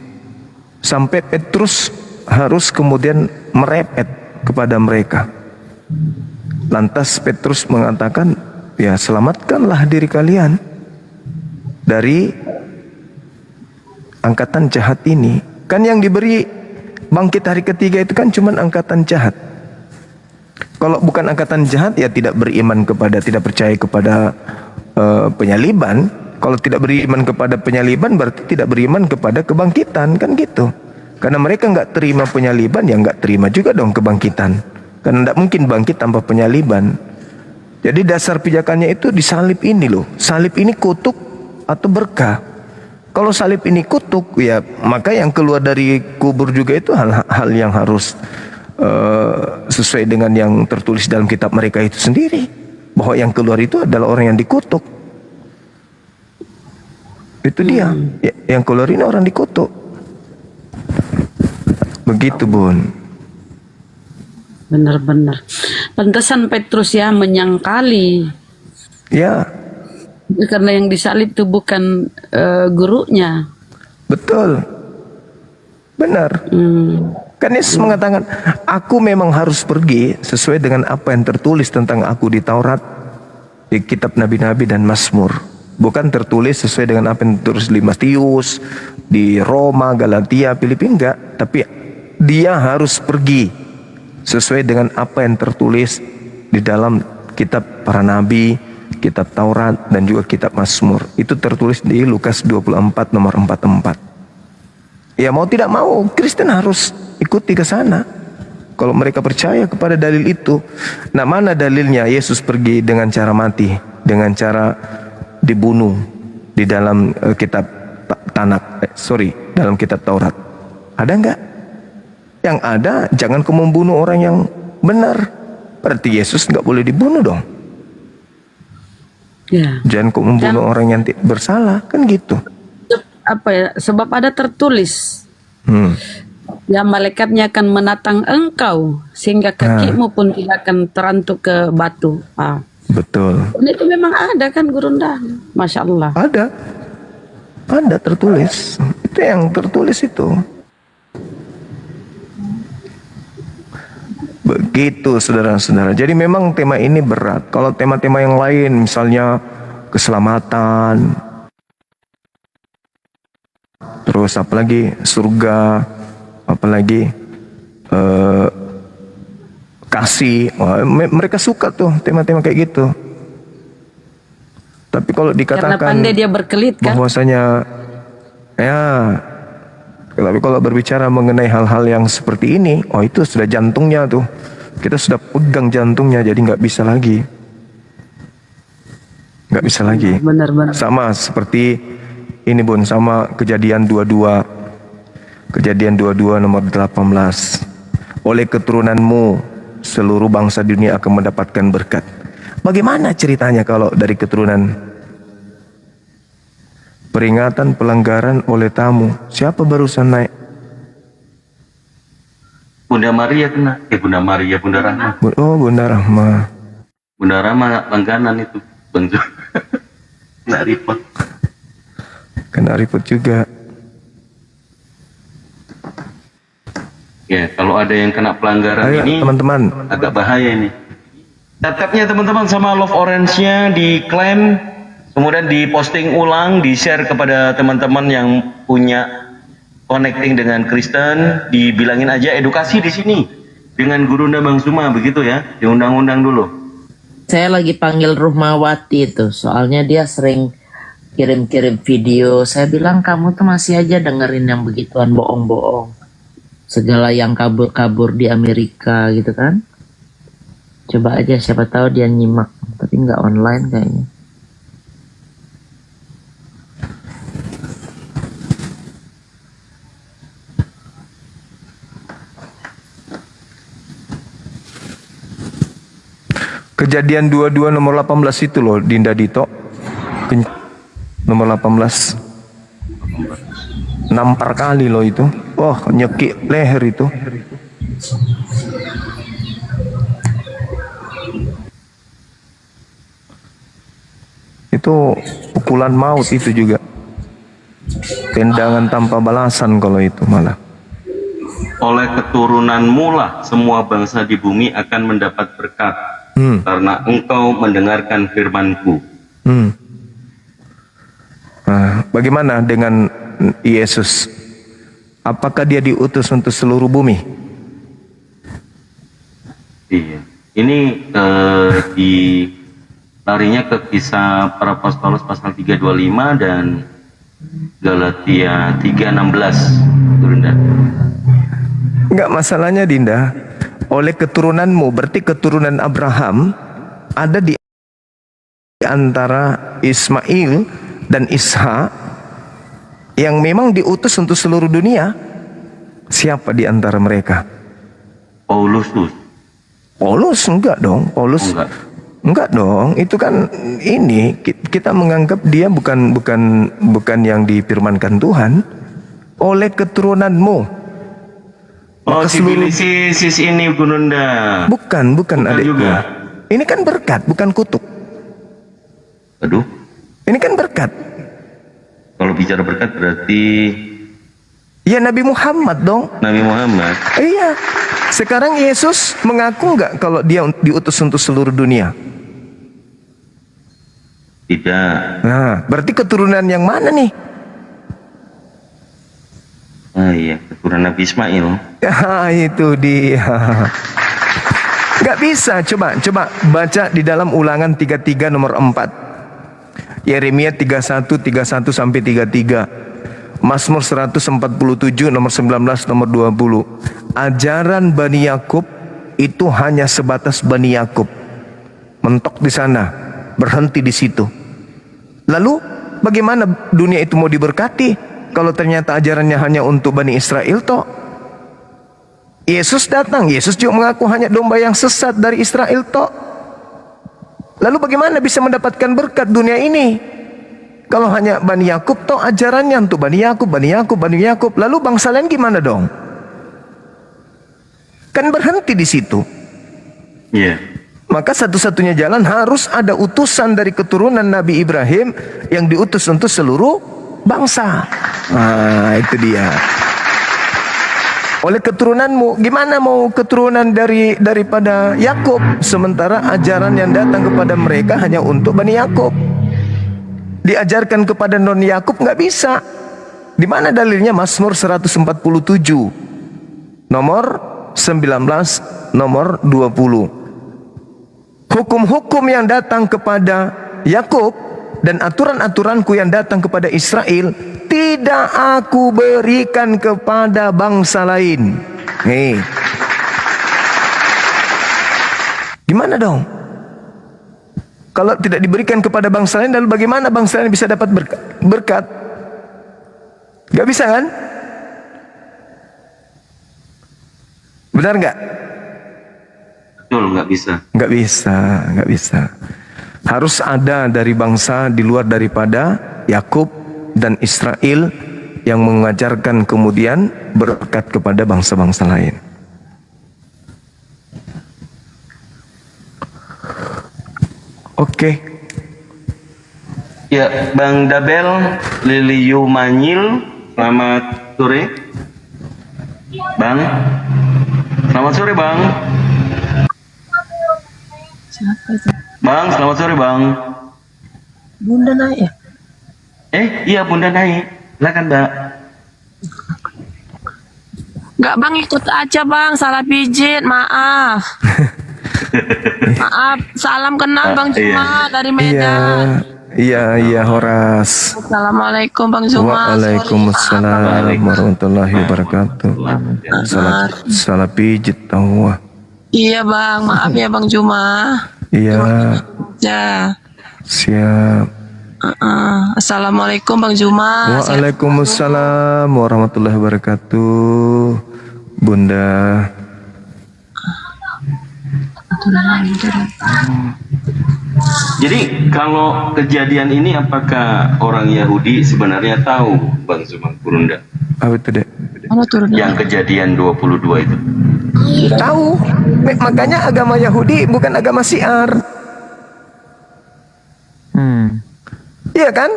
[SPEAKER 1] Sampai Petrus harus kemudian merepet kepada mereka. Lantas Petrus mengatakan, ya selamatkanlah diri kalian dari angkatan jahat ini. Kan yang diberi bangkit hari ketiga itu kan cuma angkatan jahat. Kalau bukan angkatan jahat ya tidak beriman kepada, tidak percaya kepada penyaliban. Kalau tidak beriman kepada penyaliban berarti tidak beriman kepada kebangkitan, kan gitu. Karena mereka nggak terima penyaliban, ya nggak terima juga dong kebangkitan. Karena tidak mungkin bangkit tanpa penyaliban. Jadi dasar pijakannya itu di salib ini loh. Salib ini kutuk atau berkah. Kalau salib ini kutuk, ya maka yang keluar dari kubur juga itu hal yang harus sesuai dengan yang tertulis dalam kitab mereka itu sendiri, bahwa yang keluar itu adalah orang yang dikutuk. Itu dia, yang keluar ini orang dikutuk. Begitu Bun.
[SPEAKER 2] Benar-benar. Pantesan Petrus ya menyangkali.
[SPEAKER 1] Ya.
[SPEAKER 2] Karena yang disalib itu bukan gurunya.
[SPEAKER 1] Betul. Benar. Kan Yesus mengatakan, aku memang harus pergi sesuai dengan apa yang tertulis tentang aku di Taurat, di kitab Nabi-Nabi dan Mazmur. Bukan tertulis sesuai dengan apa yang tertulis di Matius, di Roma, Galatia, Filipi, enggak. Tapi dia harus pergi sesuai dengan apa yang tertulis di dalam kitab para nabi, kitab Taurat, dan juga kitab Mazmur. Itu tertulis di Lukas 24 nomor 44. Ya mau tidak mau, Kristen harus ikuti ke sana. Kalau mereka percaya kepada dalil itu. Nah, mana dalilnya Yesus pergi dengan cara mati, dengan cara dibunuh di dalam kitab dalam kitab Taurat? Ada enggak? Yang ada, jangan kau membunuh orang yang benar. Berarti Yesus enggak boleh dibunuh dong.
[SPEAKER 2] Ya.
[SPEAKER 1] Jangan kau membunuh orang yang bersalah, kan gitu.
[SPEAKER 2] Apa ya? Sebab ada tertulis. Ya, malaikatnya akan menatang engkau sehingga kakimu pun tidak akan terantuk ke batu.
[SPEAKER 1] Betul.
[SPEAKER 2] Dan itu memang ada kan Gurunda? Masya Allah.
[SPEAKER 1] Ada tertulis. Itu yang tertulis itu. Begitu saudara-saudara. Jadi memang tema ini berat. Kalau tema-tema yang lain, misalnya keselamatan, terus apalagi surga, apalagi kasih, mereka suka tuh tema-tema kayak gitu. Tapi kalau
[SPEAKER 2] Karena
[SPEAKER 1] dikatakan
[SPEAKER 2] pandai dia berkelit kan?
[SPEAKER 1] bahwasanya tapi kalau berbicara mengenai hal-hal yang seperti ini, itu sudah jantungnya tuh, kita sudah pegang jantungnya, jadi nggak bisa lagi.
[SPEAKER 2] Benar-benar.
[SPEAKER 1] Sama seperti ini Bun, sama Kejadian 22. Kejadian 22 nomor 18. Oleh keturunanmu seluruh bangsa dunia akan mendapatkan berkat. Bagaimana ceritanya kalau dari keturunan? Peringatan pelanggaran oleh tamu. Siapa barusan naik?
[SPEAKER 4] Bunda Maria kena. Bunda Maria, Bunda Rahma.
[SPEAKER 1] Bunda Rahma.
[SPEAKER 4] Bunda Rahma langganan itu, Bang Jo. Kena repot.
[SPEAKER 1] Kena repot juga.
[SPEAKER 4] Ya, kalau ada yang kena pelanggaran ini,
[SPEAKER 1] teman-teman,
[SPEAKER 4] agak bahaya ini. Tab-tabnya teman-teman sama Love Orange-nya diklaim, kemudian diposting ulang, di-share kepada teman-teman yang punya connecting dengan Kristen, dibilangin aja edukasi di sini dengan Gurunda Bang Zuma, begitu ya, diundang-undang dulu.
[SPEAKER 20] Saya lagi panggil Ruhmawati itu, soalnya dia sering kirim-kirim video. Saya bilang kamu tuh masih aja dengerin yang begituan bohong-bohong, segala yang kabur-kabur di Amerika gitu kan. Coba aja, siapa tahu dia nyimak, tapi nggak online kayaknya.
[SPEAKER 1] Kejadian 22 nomor 18 itu loh, Dinda Dito. Nomor 18. Nampar kali loh itu. Nyekik leher itu. Itu pukulan maut itu juga. Tendangan tanpa balasan kalau itu malah.
[SPEAKER 4] Oleh keturunanmu lah semua bangsa di bumi akan mendapat berkat. Karena engkau mendengarkan firman-Ku.
[SPEAKER 1] Bagaimana dengan Yesus? Apakah dia diutus untuk seluruh bumi?
[SPEAKER 4] Iya. Ini larinya ke Kisah Para Apostolos pasal 325 dan Galatia 3:16. Bunda.
[SPEAKER 1] Enggak, masalahnya Dinda, oleh keturunanmu, berarti keturunan Abraham ada di antara Ismail dan Ishak yang memang diutus untuk seluruh dunia. Siapa di antara mereka?
[SPEAKER 4] Paulus.
[SPEAKER 1] Paulus enggak dong. Enggak dong. Itu kan ini kita menganggap dia bukan yang difirmankan Tuhan. Oleh keturunanmu.
[SPEAKER 4] Si Bilisis ini Gununda.
[SPEAKER 1] Bukan adik juga. Ini kan berkat, bukan kutuk.
[SPEAKER 4] Aduh.
[SPEAKER 1] Ini kan berkat.
[SPEAKER 4] Kalau bicara berkat berarti
[SPEAKER 1] Ya Nabi Muhammad dong.
[SPEAKER 4] Nabi Muhammad.
[SPEAKER 1] Iya. Sekarang Yesus mengaku nggak kalau dia diutus untuk seluruh dunia?
[SPEAKER 4] Tidak.
[SPEAKER 1] Nah, berarti keturunan yang mana nih?
[SPEAKER 4] Ah iya, keturunan Nabi Ismail.
[SPEAKER 1] Ya, itu dia. Nggak bisa. Coba baca di dalam Ulangan 33 nomor 4. Yeremia 31 sampai 33. Mazmur 147 nomor 19 nomor 20. Ajaran Bani Yakub itu hanya sebatas Bani Yakub. Mentok di sana, berhenti di situ. Lalu bagaimana dunia itu mau diberkati kalau ternyata ajarannya hanya untuk Bani Israel toh? Yesus datang, Yesus juga mengaku hanya domba yang sesat dari Israel toh. Lalu bagaimana bisa mendapatkan berkat dunia ini? Kalau hanya Bani Yakub toh ajarannya untuk Bani Yakub. Lalu bangsa lain gimana dong? Kan berhenti di situ.
[SPEAKER 4] Iya.
[SPEAKER 1] Maka satu-satunya jalan harus ada utusan dari keturunan Nabi Ibrahim yang diutus untuk seluruh bangsa. Nah, itu dia. Oleh keturunanmu, gimana mau keturunan daripada Yakub sementara ajaran yang datang kepada mereka hanya untuk Bani Yakub? Diajarkan kepada non Yakub nggak bisa. Di mana dalilnya? Mazmur 147 nomor 19 nomor 20. Hukum-hukum yang datang kepada Yakub dan aturan-aturanku yang datang kepada Israel tidak aku berikan kepada bangsa lain. Nih. Gimana dong? Kalau tidak diberikan kepada bangsa lain, lalu bagaimana bangsa lain bisa dapat berkat? Gak bisa kan? Benar nggak?
[SPEAKER 4] Betul, nggak bisa.
[SPEAKER 1] Nggak bisa. Harus ada dari bangsa di luar daripada Yakub dan Israel yang mengajarkan kemudian berkat kepada bangsa-bangsa lain. Oke.
[SPEAKER 4] Ya, Bang Dabel Liliu Manyil, selamat sore. Bang, selamat sore Bang.
[SPEAKER 13] Siapa itu?
[SPEAKER 4] Bang, selamat sore Bang.
[SPEAKER 13] Bunda naik ya?
[SPEAKER 4] Iya Bunda naik. Silakan Mbak.
[SPEAKER 13] Enggak Bang, ikut aja Bang, salah pijit, maaf. Maaf, salam kenal Bang Juma dari Medan.
[SPEAKER 1] Iya Horas.
[SPEAKER 13] Assalamualaikum Bang Juma.
[SPEAKER 1] Waalaikumsalam warahmatullahi wabarakatuh. Salah pijit tahu.
[SPEAKER 13] Iya Bang, maaf ya Bang Juma.
[SPEAKER 1] Iya.
[SPEAKER 13] Ya.
[SPEAKER 1] Siap.
[SPEAKER 13] Assalamualaikum Bang Juma.
[SPEAKER 1] Waalaikumsalam warahmatullahi wabarakatuh. Bunda.
[SPEAKER 4] Jadi kalau kejadian ini apakah orang Yahudi sebenarnya tahu Bang Zumang Kurunda?
[SPEAKER 1] Apa itu dek?
[SPEAKER 4] Yang kejadian 22 itu.
[SPEAKER 1] Tahu. Makanya agama Yahudi bukan agama syiar. Iya kan?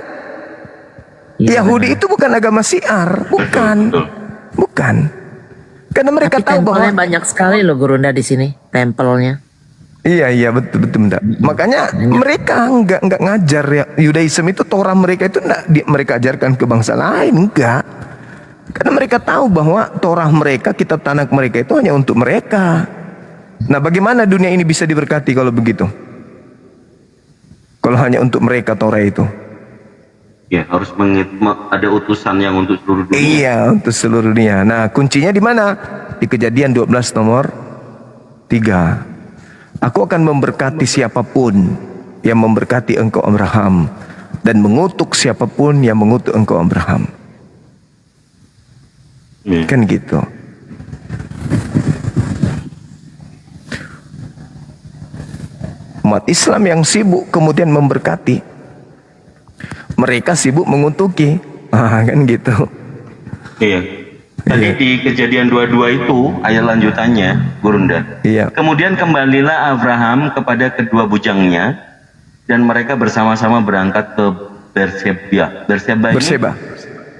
[SPEAKER 1] Yahudi itu bukan agama syiar, bukan. Bukan. Karena mereka tahu bahwa
[SPEAKER 20] banyak sekali loh Gurunda di sini, tempelnya.
[SPEAKER 1] Iya betul enggak. Makanya mereka enggak ngajar ya Yudaism itu, Torah mereka itu enggak mereka ajarkan ke bangsa lain, enggak. Karena mereka tahu bahwa Torah mereka, kitab Tanakh mereka itu hanya untuk mereka. Nah, bagaimana dunia ini bisa diberkati kalau begitu? Kalau hanya untuk mereka Torah itu.
[SPEAKER 4] Ya, harus ada utusan yang untuk seluruh dunia.
[SPEAKER 1] Iya, untuk seluruh dunia. Nah, kuncinya di mana? Di Kejadian 12 nomor 3. Aku akan memberkati siapapun yang memberkati engkau Abraham, dan mengutuk siapapun yang mengutuk engkau Abraham. Kan gitu. Umat Islam yang sibuk kemudian memberkati, mereka sibuk mengutuki. Kan gitu.
[SPEAKER 4] Iya. Tadi di Kejadian 22 itu ayat lanjutannya, Gurunda.
[SPEAKER 1] Iya.
[SPEAKER 4] Kemudian kembalilah Abraham kepada kedua bujangnya, dan mereka bersama-sama berangkat ke Berseba. Berseba ini?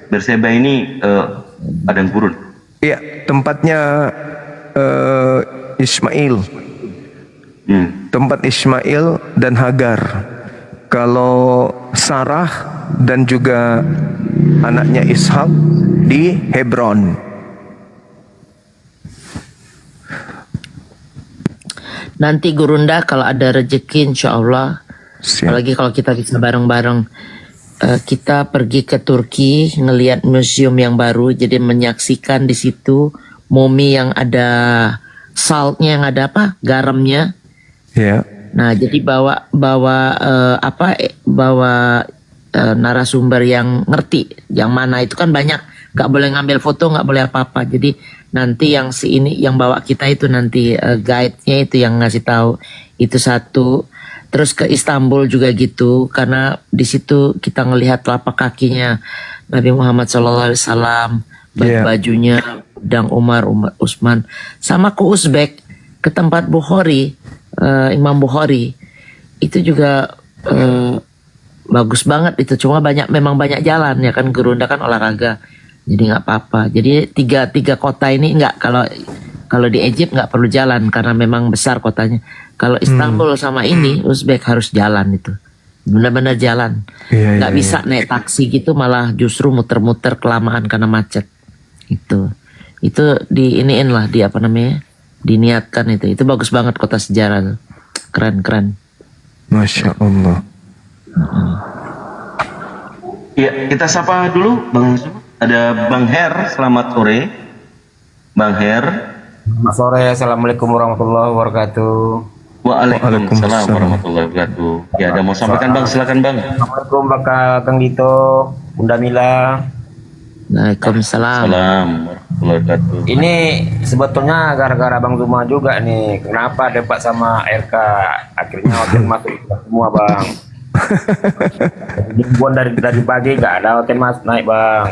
[SPEAKER 4] Berseba ini padang gurun.
[SPEAKER 1] Iya, tempatnya Ismail. Tempat Ismail dan Hagar. Kalau Sarah dan juga anaknya Ishak di Hebron.
[SPEAKER 20] Nanti Gurunda kalau ada rezeki insya Allah, apalagi kalau kita bisa bareng-bareng, kita pergi ke Turki ngelihat museum yang baru, jadi menyaksikan di situ mumi yang ada saltnya, yang ada apa, garamnya.
[SPEAKER 1] Ya.
[SPEAKER 20] Nah jadi bawa narasumber yang ngerti, yang mana itu kan banyak, nggak boleh ngambil foto, nggak boleh apa-apa. Jadi nanti yang yang bawa kita itu nanti guide-nya itu yang ngasih tahu itu satu. Terus ke Istanbul juga gitu, karena di situ kita ngelihat telapak kakinya Nabi Muhammad SAW, baju-bajunya, dan Umar Utsman, sama ke Uzbek, ke tempat Bukhari, Imam Bukhari, itu juga bagus banget itu. Cuma memang banyak jalan ya kan, Gurunda kan olahraga, jadi nggak apa-apa. Jadi tiga kota ini nggak, kalau di Egypt nggak perlu jalan karena memang besar kotanya. Kalau Istanbul sama ini Uzbek harus jalan itu, benar-benar jalan. Nggak bisa naik taksi gitu, malah justru muter-muter kelamaan karena macet. Itu diiniin lah, diniatkan itu bagus banget, kota sejarah, keren.
[SPEAKER 1] Masya Allah.
[SPEAKER 4] Ya, kita sapa dulu Bang. Ada Bang Her, selamat sore. Bang Her.
[SPEAKER 17] Selamat sore, assalamualaikum warahmatullahi wabarakatuh.
[SPEAKER 4] Waalaikumsalam warahmatullahi wabarakatuh. Ya, ada mau sampaikan Bang, silakan Bang.
[SPEAKER 17] Assalamualaikum Kang Dito, Bunda Mila.
[SPEAKER 20] Waalaikumsalam.
[SPEAKER 4] Warahmatullahi wabarakatuh.
[SPEAKER 17] Ini sebetulnya gara-gara Bang Zuma juga nih. Kenapa debat sama RK? Akhirnya hotel masuk semua Bang. Ribuan dari pagi nggak ada hotel naik Bang.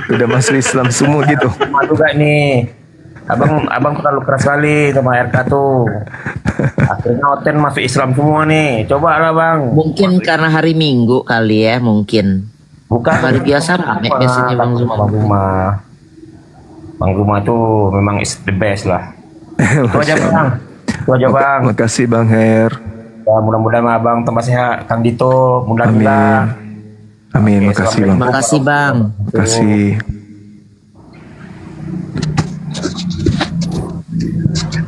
[SPEAKER 1] Udah masuk Islam semua gitu.
[SPEAKER 17] Sama juga nih. Abang terlalu keras sekali sama RK tuh. Akhirnya hotel masuk Islam semua nih. Coba lah Bang.
[SPEAKER 20] Mungkin karena hari Minggu kali ya, mungkin.
[SPEAKER 17] Bukan
[SPEAKER 20] hari biasa rame biasanya Bang Zuma.
[SPEAKER 17] Bang Zuma tuh memang is the best lah. Itu aja Bang.
[SPEAKER 1] Makasih Bang Her.
[SPEAKER 17] Ya, mudah-mudahan Abang tambah sehat, Kang Dito, mudah-mudahan.
[SPEAKER 1] Amin. Makasih Bang.
[SPEAKER 20] Makasih Bang.
[SPEAKER 1] Makasih.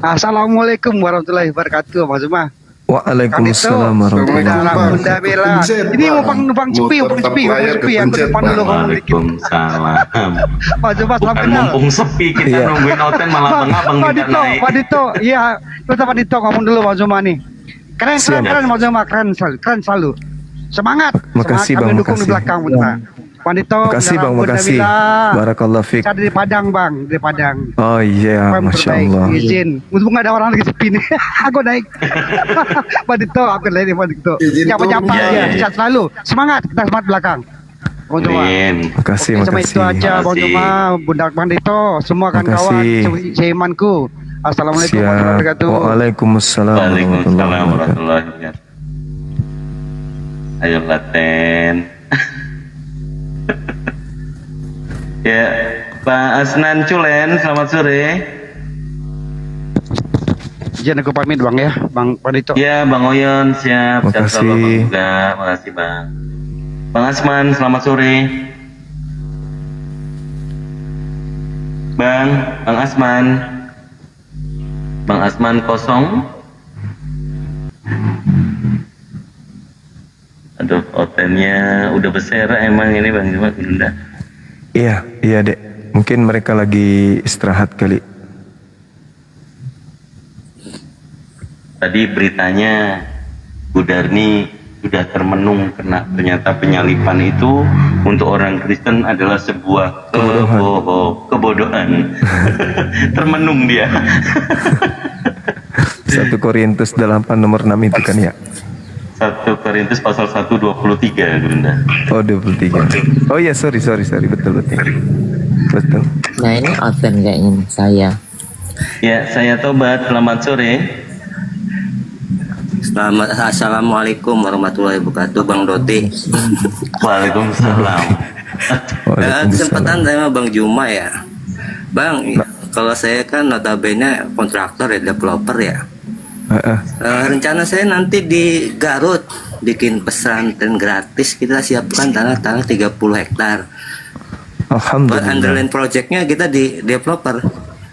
[SPEAKER 16] Assalamualaikum warahmatullahi wabarakatuh, Mas Zuma.
[SPEAKER 1] Waalaikumsalam warahmatullahi wabarakatuh.
[SPEAKER 16] Bunda Bella. Ini numpang sepi ya, ke depan dulu ngomong dikit.
[SPEAKER 4] Waalaikumsalam.
[SPEAKER 16] Mas Zuma selamat
[SPEAKER 4] Bukan
[SPEAKER 16] kenal.
[SPEAKER 4] mumpung sepi kita nungguin hotel malah Abang minta naik.
[SPEAKER 16] Pak Dito, iya, Pak Dito ngomong dulu Mas Zuma nih. Keren Mas Zuma, keren selalu. Semangat.
[SPEAKER 1] Makasih Bang,
[SPEAKER 16] kami dukung di
[SPEAKER 1] makasih.
[SPEAKER 16] belakang Bunda. Pak Dito,
[SPEAKER 1] Makasih Bang, makasih. Barakallah fiik.
[SPEAKER 16] Saya dari Padang Bang, dari Padang.
[SPEAKER 1] Oh iya, Masya Allah.
[SPEAKER 16] Izin, mumpung nggak ada orang lagi sepi nih, aku naik. Pak Dito, aku naik Pak Dito. Nyapa-nyapa ya, sehat selalu. Semangat, kita semangat belakang. Bang Zuma.
[SPEAKER 1] Makasih,
[SPEAKER 16] Oke, sama
[SPEAKER 1] makasih.
[SPEAKER 16] itu aja Bang Zuma, Bunda Bang Dito, semua kawan-kawan,
[SPEAKER 1] Makasih.
[SPEAKER 16] seimanku. Assalamualaikum warahmatullahi
[SPEAKER 1] Siap.
[SPEAKER 16] wabarakatuh.
[SPEAKER 1] Waalaikumsalam
[SPEAKER 4] Waalaikumsalam warahmatullahi wabarakatuh. Ayo Laten. Ya, Pak Asnan Culen, selamat sore.
[SPEAKER 16] Izin aku pamit Bang ya, Bang Dito.
[SPEAKER 4] Ya, Bang Oyon, siap.
[SPEAKER 1] Makasih.
[SPEAKER 4] Siap, Bang juga. Makasih, Bang. Bang Asman, selamat sore. Bang Asman. Bang Asman kosong. Aduh, hotelnya udah besar emang ini Bang Zuma Gurunda.
[SPEAKER 1] Iya Dek. Mungkin mereka lagi istirahat kali.
[SPEAKER 4] Tadi beritanya Bu Darni sudah termenung karena ternyata penyalipan itu untuk orang Kristen adalah sebuah kebodohan. Termenung dia.
[SPEAKER 1] 1 Korintus 8 nomor 6 itu kan ya.
[SPEAKER 4] 1 Korintus pasal 1:23 Gurunda.
[SPEAKER 1] Oh 23. Oh iya sorry betul.
[SPEAKER 20] Nah ini Oten kayaknya saya.
[SPEAKER 4] Ya, saya Tobat, selamat sore.
[SPEAKER 22] Assalamualaikum warahmatullahi wabarakatuh, Bang Doti.
[SPEAKER 4] Waalaikumsalam.
[SPEAKER 18] Kesempatan sama Bang Juma ya. Bang, kalau saya kan notabene kontraktor ya, developer ya. Rencana saya nanti di Garut bikin pesantren gratis, kita siapkan tanah-tanah 30 hektar. Buat underline projectnya kita di developer.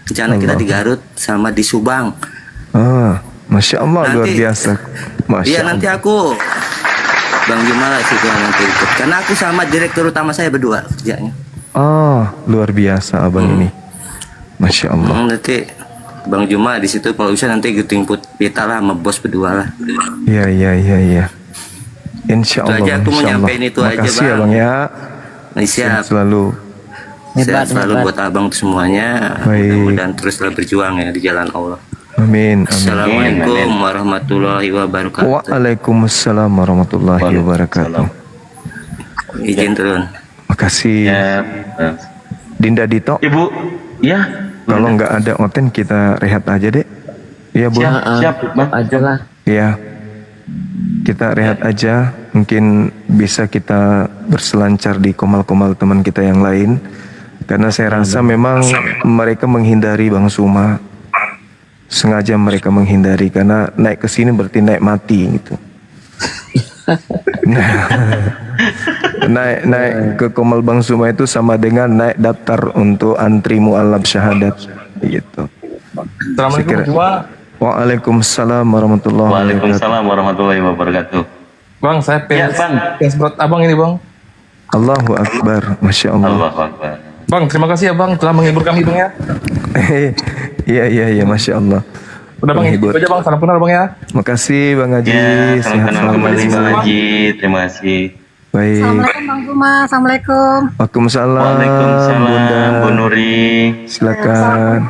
[SPEAKER 18] Rencana kita di Garut sama di Subang.
[SPEAKER 1] Masya Allah,
[SPEAKER 18] Nanti-
[SPEAKER 1] luar biasa. Masya
[SPEAKER 18] Iya,
[SPEAKER 1] Allah.
[SPEAKER 18] nanti aku Bang Juma lah situ yang nanti ikut. Karena aku sama direktur utama saya berdua kerjanya.
[SPEAKER 1] Luar biasa abang ini. Masya Allah.
[SPEAKER 18] Nanti Bang Juma di situ kalau bisa nanti jemput kita lah sama bos berdua lah.
[SPEAKER 1] Iya. Insya
[SPEAKER 18] Itu
[SPEAKER 1] Allah.
[SPEAKER 18] aja aku mau
[SPEAKER 1] Insya Allah.
[SPEAKER 18] nyampein itu aja,
[SPEAKER 1] Makasih ya
[SPEAKER 18] Bang.
[SPEAKER 1] bang ya.
[SPEAKER 18] Siap.
[SPEAKER 1] Sehat selalu.
[SPEAKER 18] Sehat selalu buat abang tuh semuanya.
[SPEAKER 1] Baik.
[SPEAKER 18] Mudah-mudahan teruslah berjuang ya di jalan Allah.
[SPEAKER 1] Amin.
[SPEAKER 18] Assalamualaikum warahmatullahi wabarakatuh.
[SPEAKER 1] Waalaikumsalam warahmatullahi wabarakatuh.
[SPEAKER 18] Izin turun.
[SPEAKER 1] Makasih. Dinda Dito.
[SPEAKER 4] Ibu, ya.
[SPEAKER 1] Kalau nggak ada Oten kita rehat aja deh. Iya Bu.
[SPEAKER 4] Siap, Bang.
[SPEAKER 20] Aja lah.
[SPEAKER 1] Iya. Kita rehat aja. Mungkin bisa kita berselancar di komal-komal teman kita yang lain. Karena saya rasa memang mereka menghindari Bang Suma. Sengaja mereka menghindari karena naik ke sini berarti naik mati gitu. naik ke Komal Bang Suma itu sama dengan naik daftar untuk antri mualaf syahadat gitu.
[SPEAKER 7] Assalamualaikum Juma.
[SPEAKER 1] Waalaikumsalam warahmatullahi wabarakatuh.
[SPEAKER 4] Waalaikumsalam warahmatullahi wabarakatuh.
[SPEAKER 7] Bang, saya
[SPEAKER 4] Ya, Bang.
[SPEAKER 7] fans berat abang ini bang.
[SPEAKER 1] Allahu Akbar, Masya Allah.
[SPEAKER 4] Allahu Akbar.
[SPEAKER 7] Bang, terima kasih ya bang telah menghibur kami bang ya.
[SPEAKER 1] Iya, Masya Allah.
[SPEAKER 7] Udah bang, itu aja bang, salam kenal bang ya.
[SPEAKER 1] Makasih Bang Haji,
[SPEAKER 4] Ya, salam
[SPEAKER 1] sehat
[SPEAKER 4] kenal
[SPEAKER 1] selalu.
[SPEAKER 4] kembali Bang Haji. Terima kasih.
[SPEAKER 1] Baik.
[SPEAKER 19] Assalamualaikum Bang Juma, Assalamualaikum.
[SPEAKER 1] Waalaikumsalam.
[SPEAKER 4] Waalaikumsalam,
[SPEAKER 1] Bunda.
[SPEAKER 4] Bu Nuri.
[SPEAKER 1] Silakan.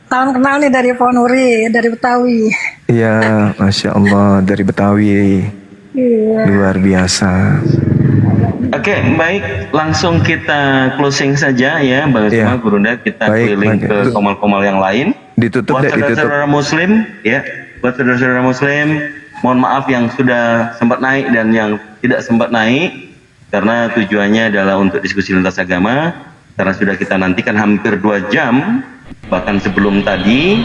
[SPEAKER 19] Salam kenal nih dari Ponuri, dari Betawi.
[SPEAKER 1] Iya, Masya Allah, dari Betawi.
[SPEAKER 19] Iya.
[SPEAKER 1] Luar biasa.
[SPEAKER 4] Oke, baik. Langsung kita closing saja ya, Bang
[SPEAKER 1] Iya.
[SPEAKER 4] Suma, Gurunda. Kita
[SPEAKER 1] Baik,
[SPEAKER 4] keliling
[SPEAKER 1] baik.
[SPEAKER 4] ke komal-komal yang lain.
[SPEAKER 1] Ditutup
[SPEAKER 4] Buat
[SPEAKER 1] deh, ditutup.
[SPEAKER 4] saudara-saudara Muslim, ya. Buat saudara-saudara Muslim, mohon maaf yang sudah sempat naik dan yang tidak sempat naik, karena tujuannya adalah untuk diskusi lintas agama. Karena sudah kita nantikan hampir 2 jam, bahkan sebelum tadi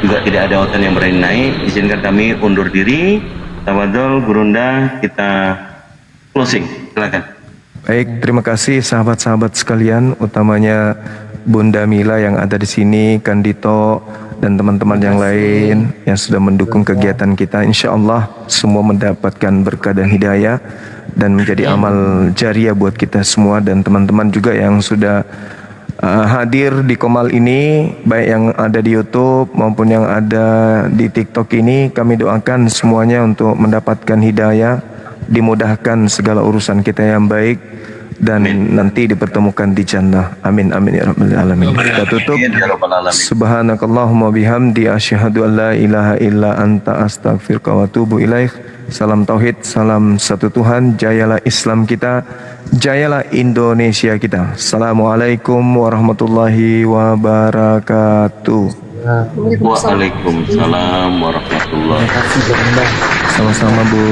[SPEAKER 4] juga tidak ada hotel yang berani naik. Izinkan kami undur diri. Tafadhol Gurunda, kita closing. Silakan.
[SPEAKER 1] Baik, terima kasih sahabat-sahabat sekalian, utamanya Bunda Mila yang ada di sini, Kandito, dan teman-teman yang lain yang sudah mendukung kegiatan kita. Insya Allah semua mendapatkan berkah dan hidayah dan menjadi amal jariah buat kita semua, dan teman-teman juga yang sudah hadir di Komal ini, baik yang ada di YouTube maupun yang ada di TikTok ini. Kami doakan semuanya untuk mendapatkan hidayah, dimudahkan segala urusan kita yang baik, dan nanti dipertemukan di jannah. Amin amin ya rabbal alamin. Kita tutup. Subhanakallahumma bihamdi asyhadu an la ilaha illa anta astaghfiruka wa atubu ilaik. Salam tauhid, salam satu Tuhan. Jayalah Islam kita, jayalah Indonesia kita. Assalamualaikum warahmatullahi wabarakatuh.
[SPEAKER 4] Waalaikumsalam warahmatullahi wabarakatuh.
[SPEAKER 1] Sama-sama Bu.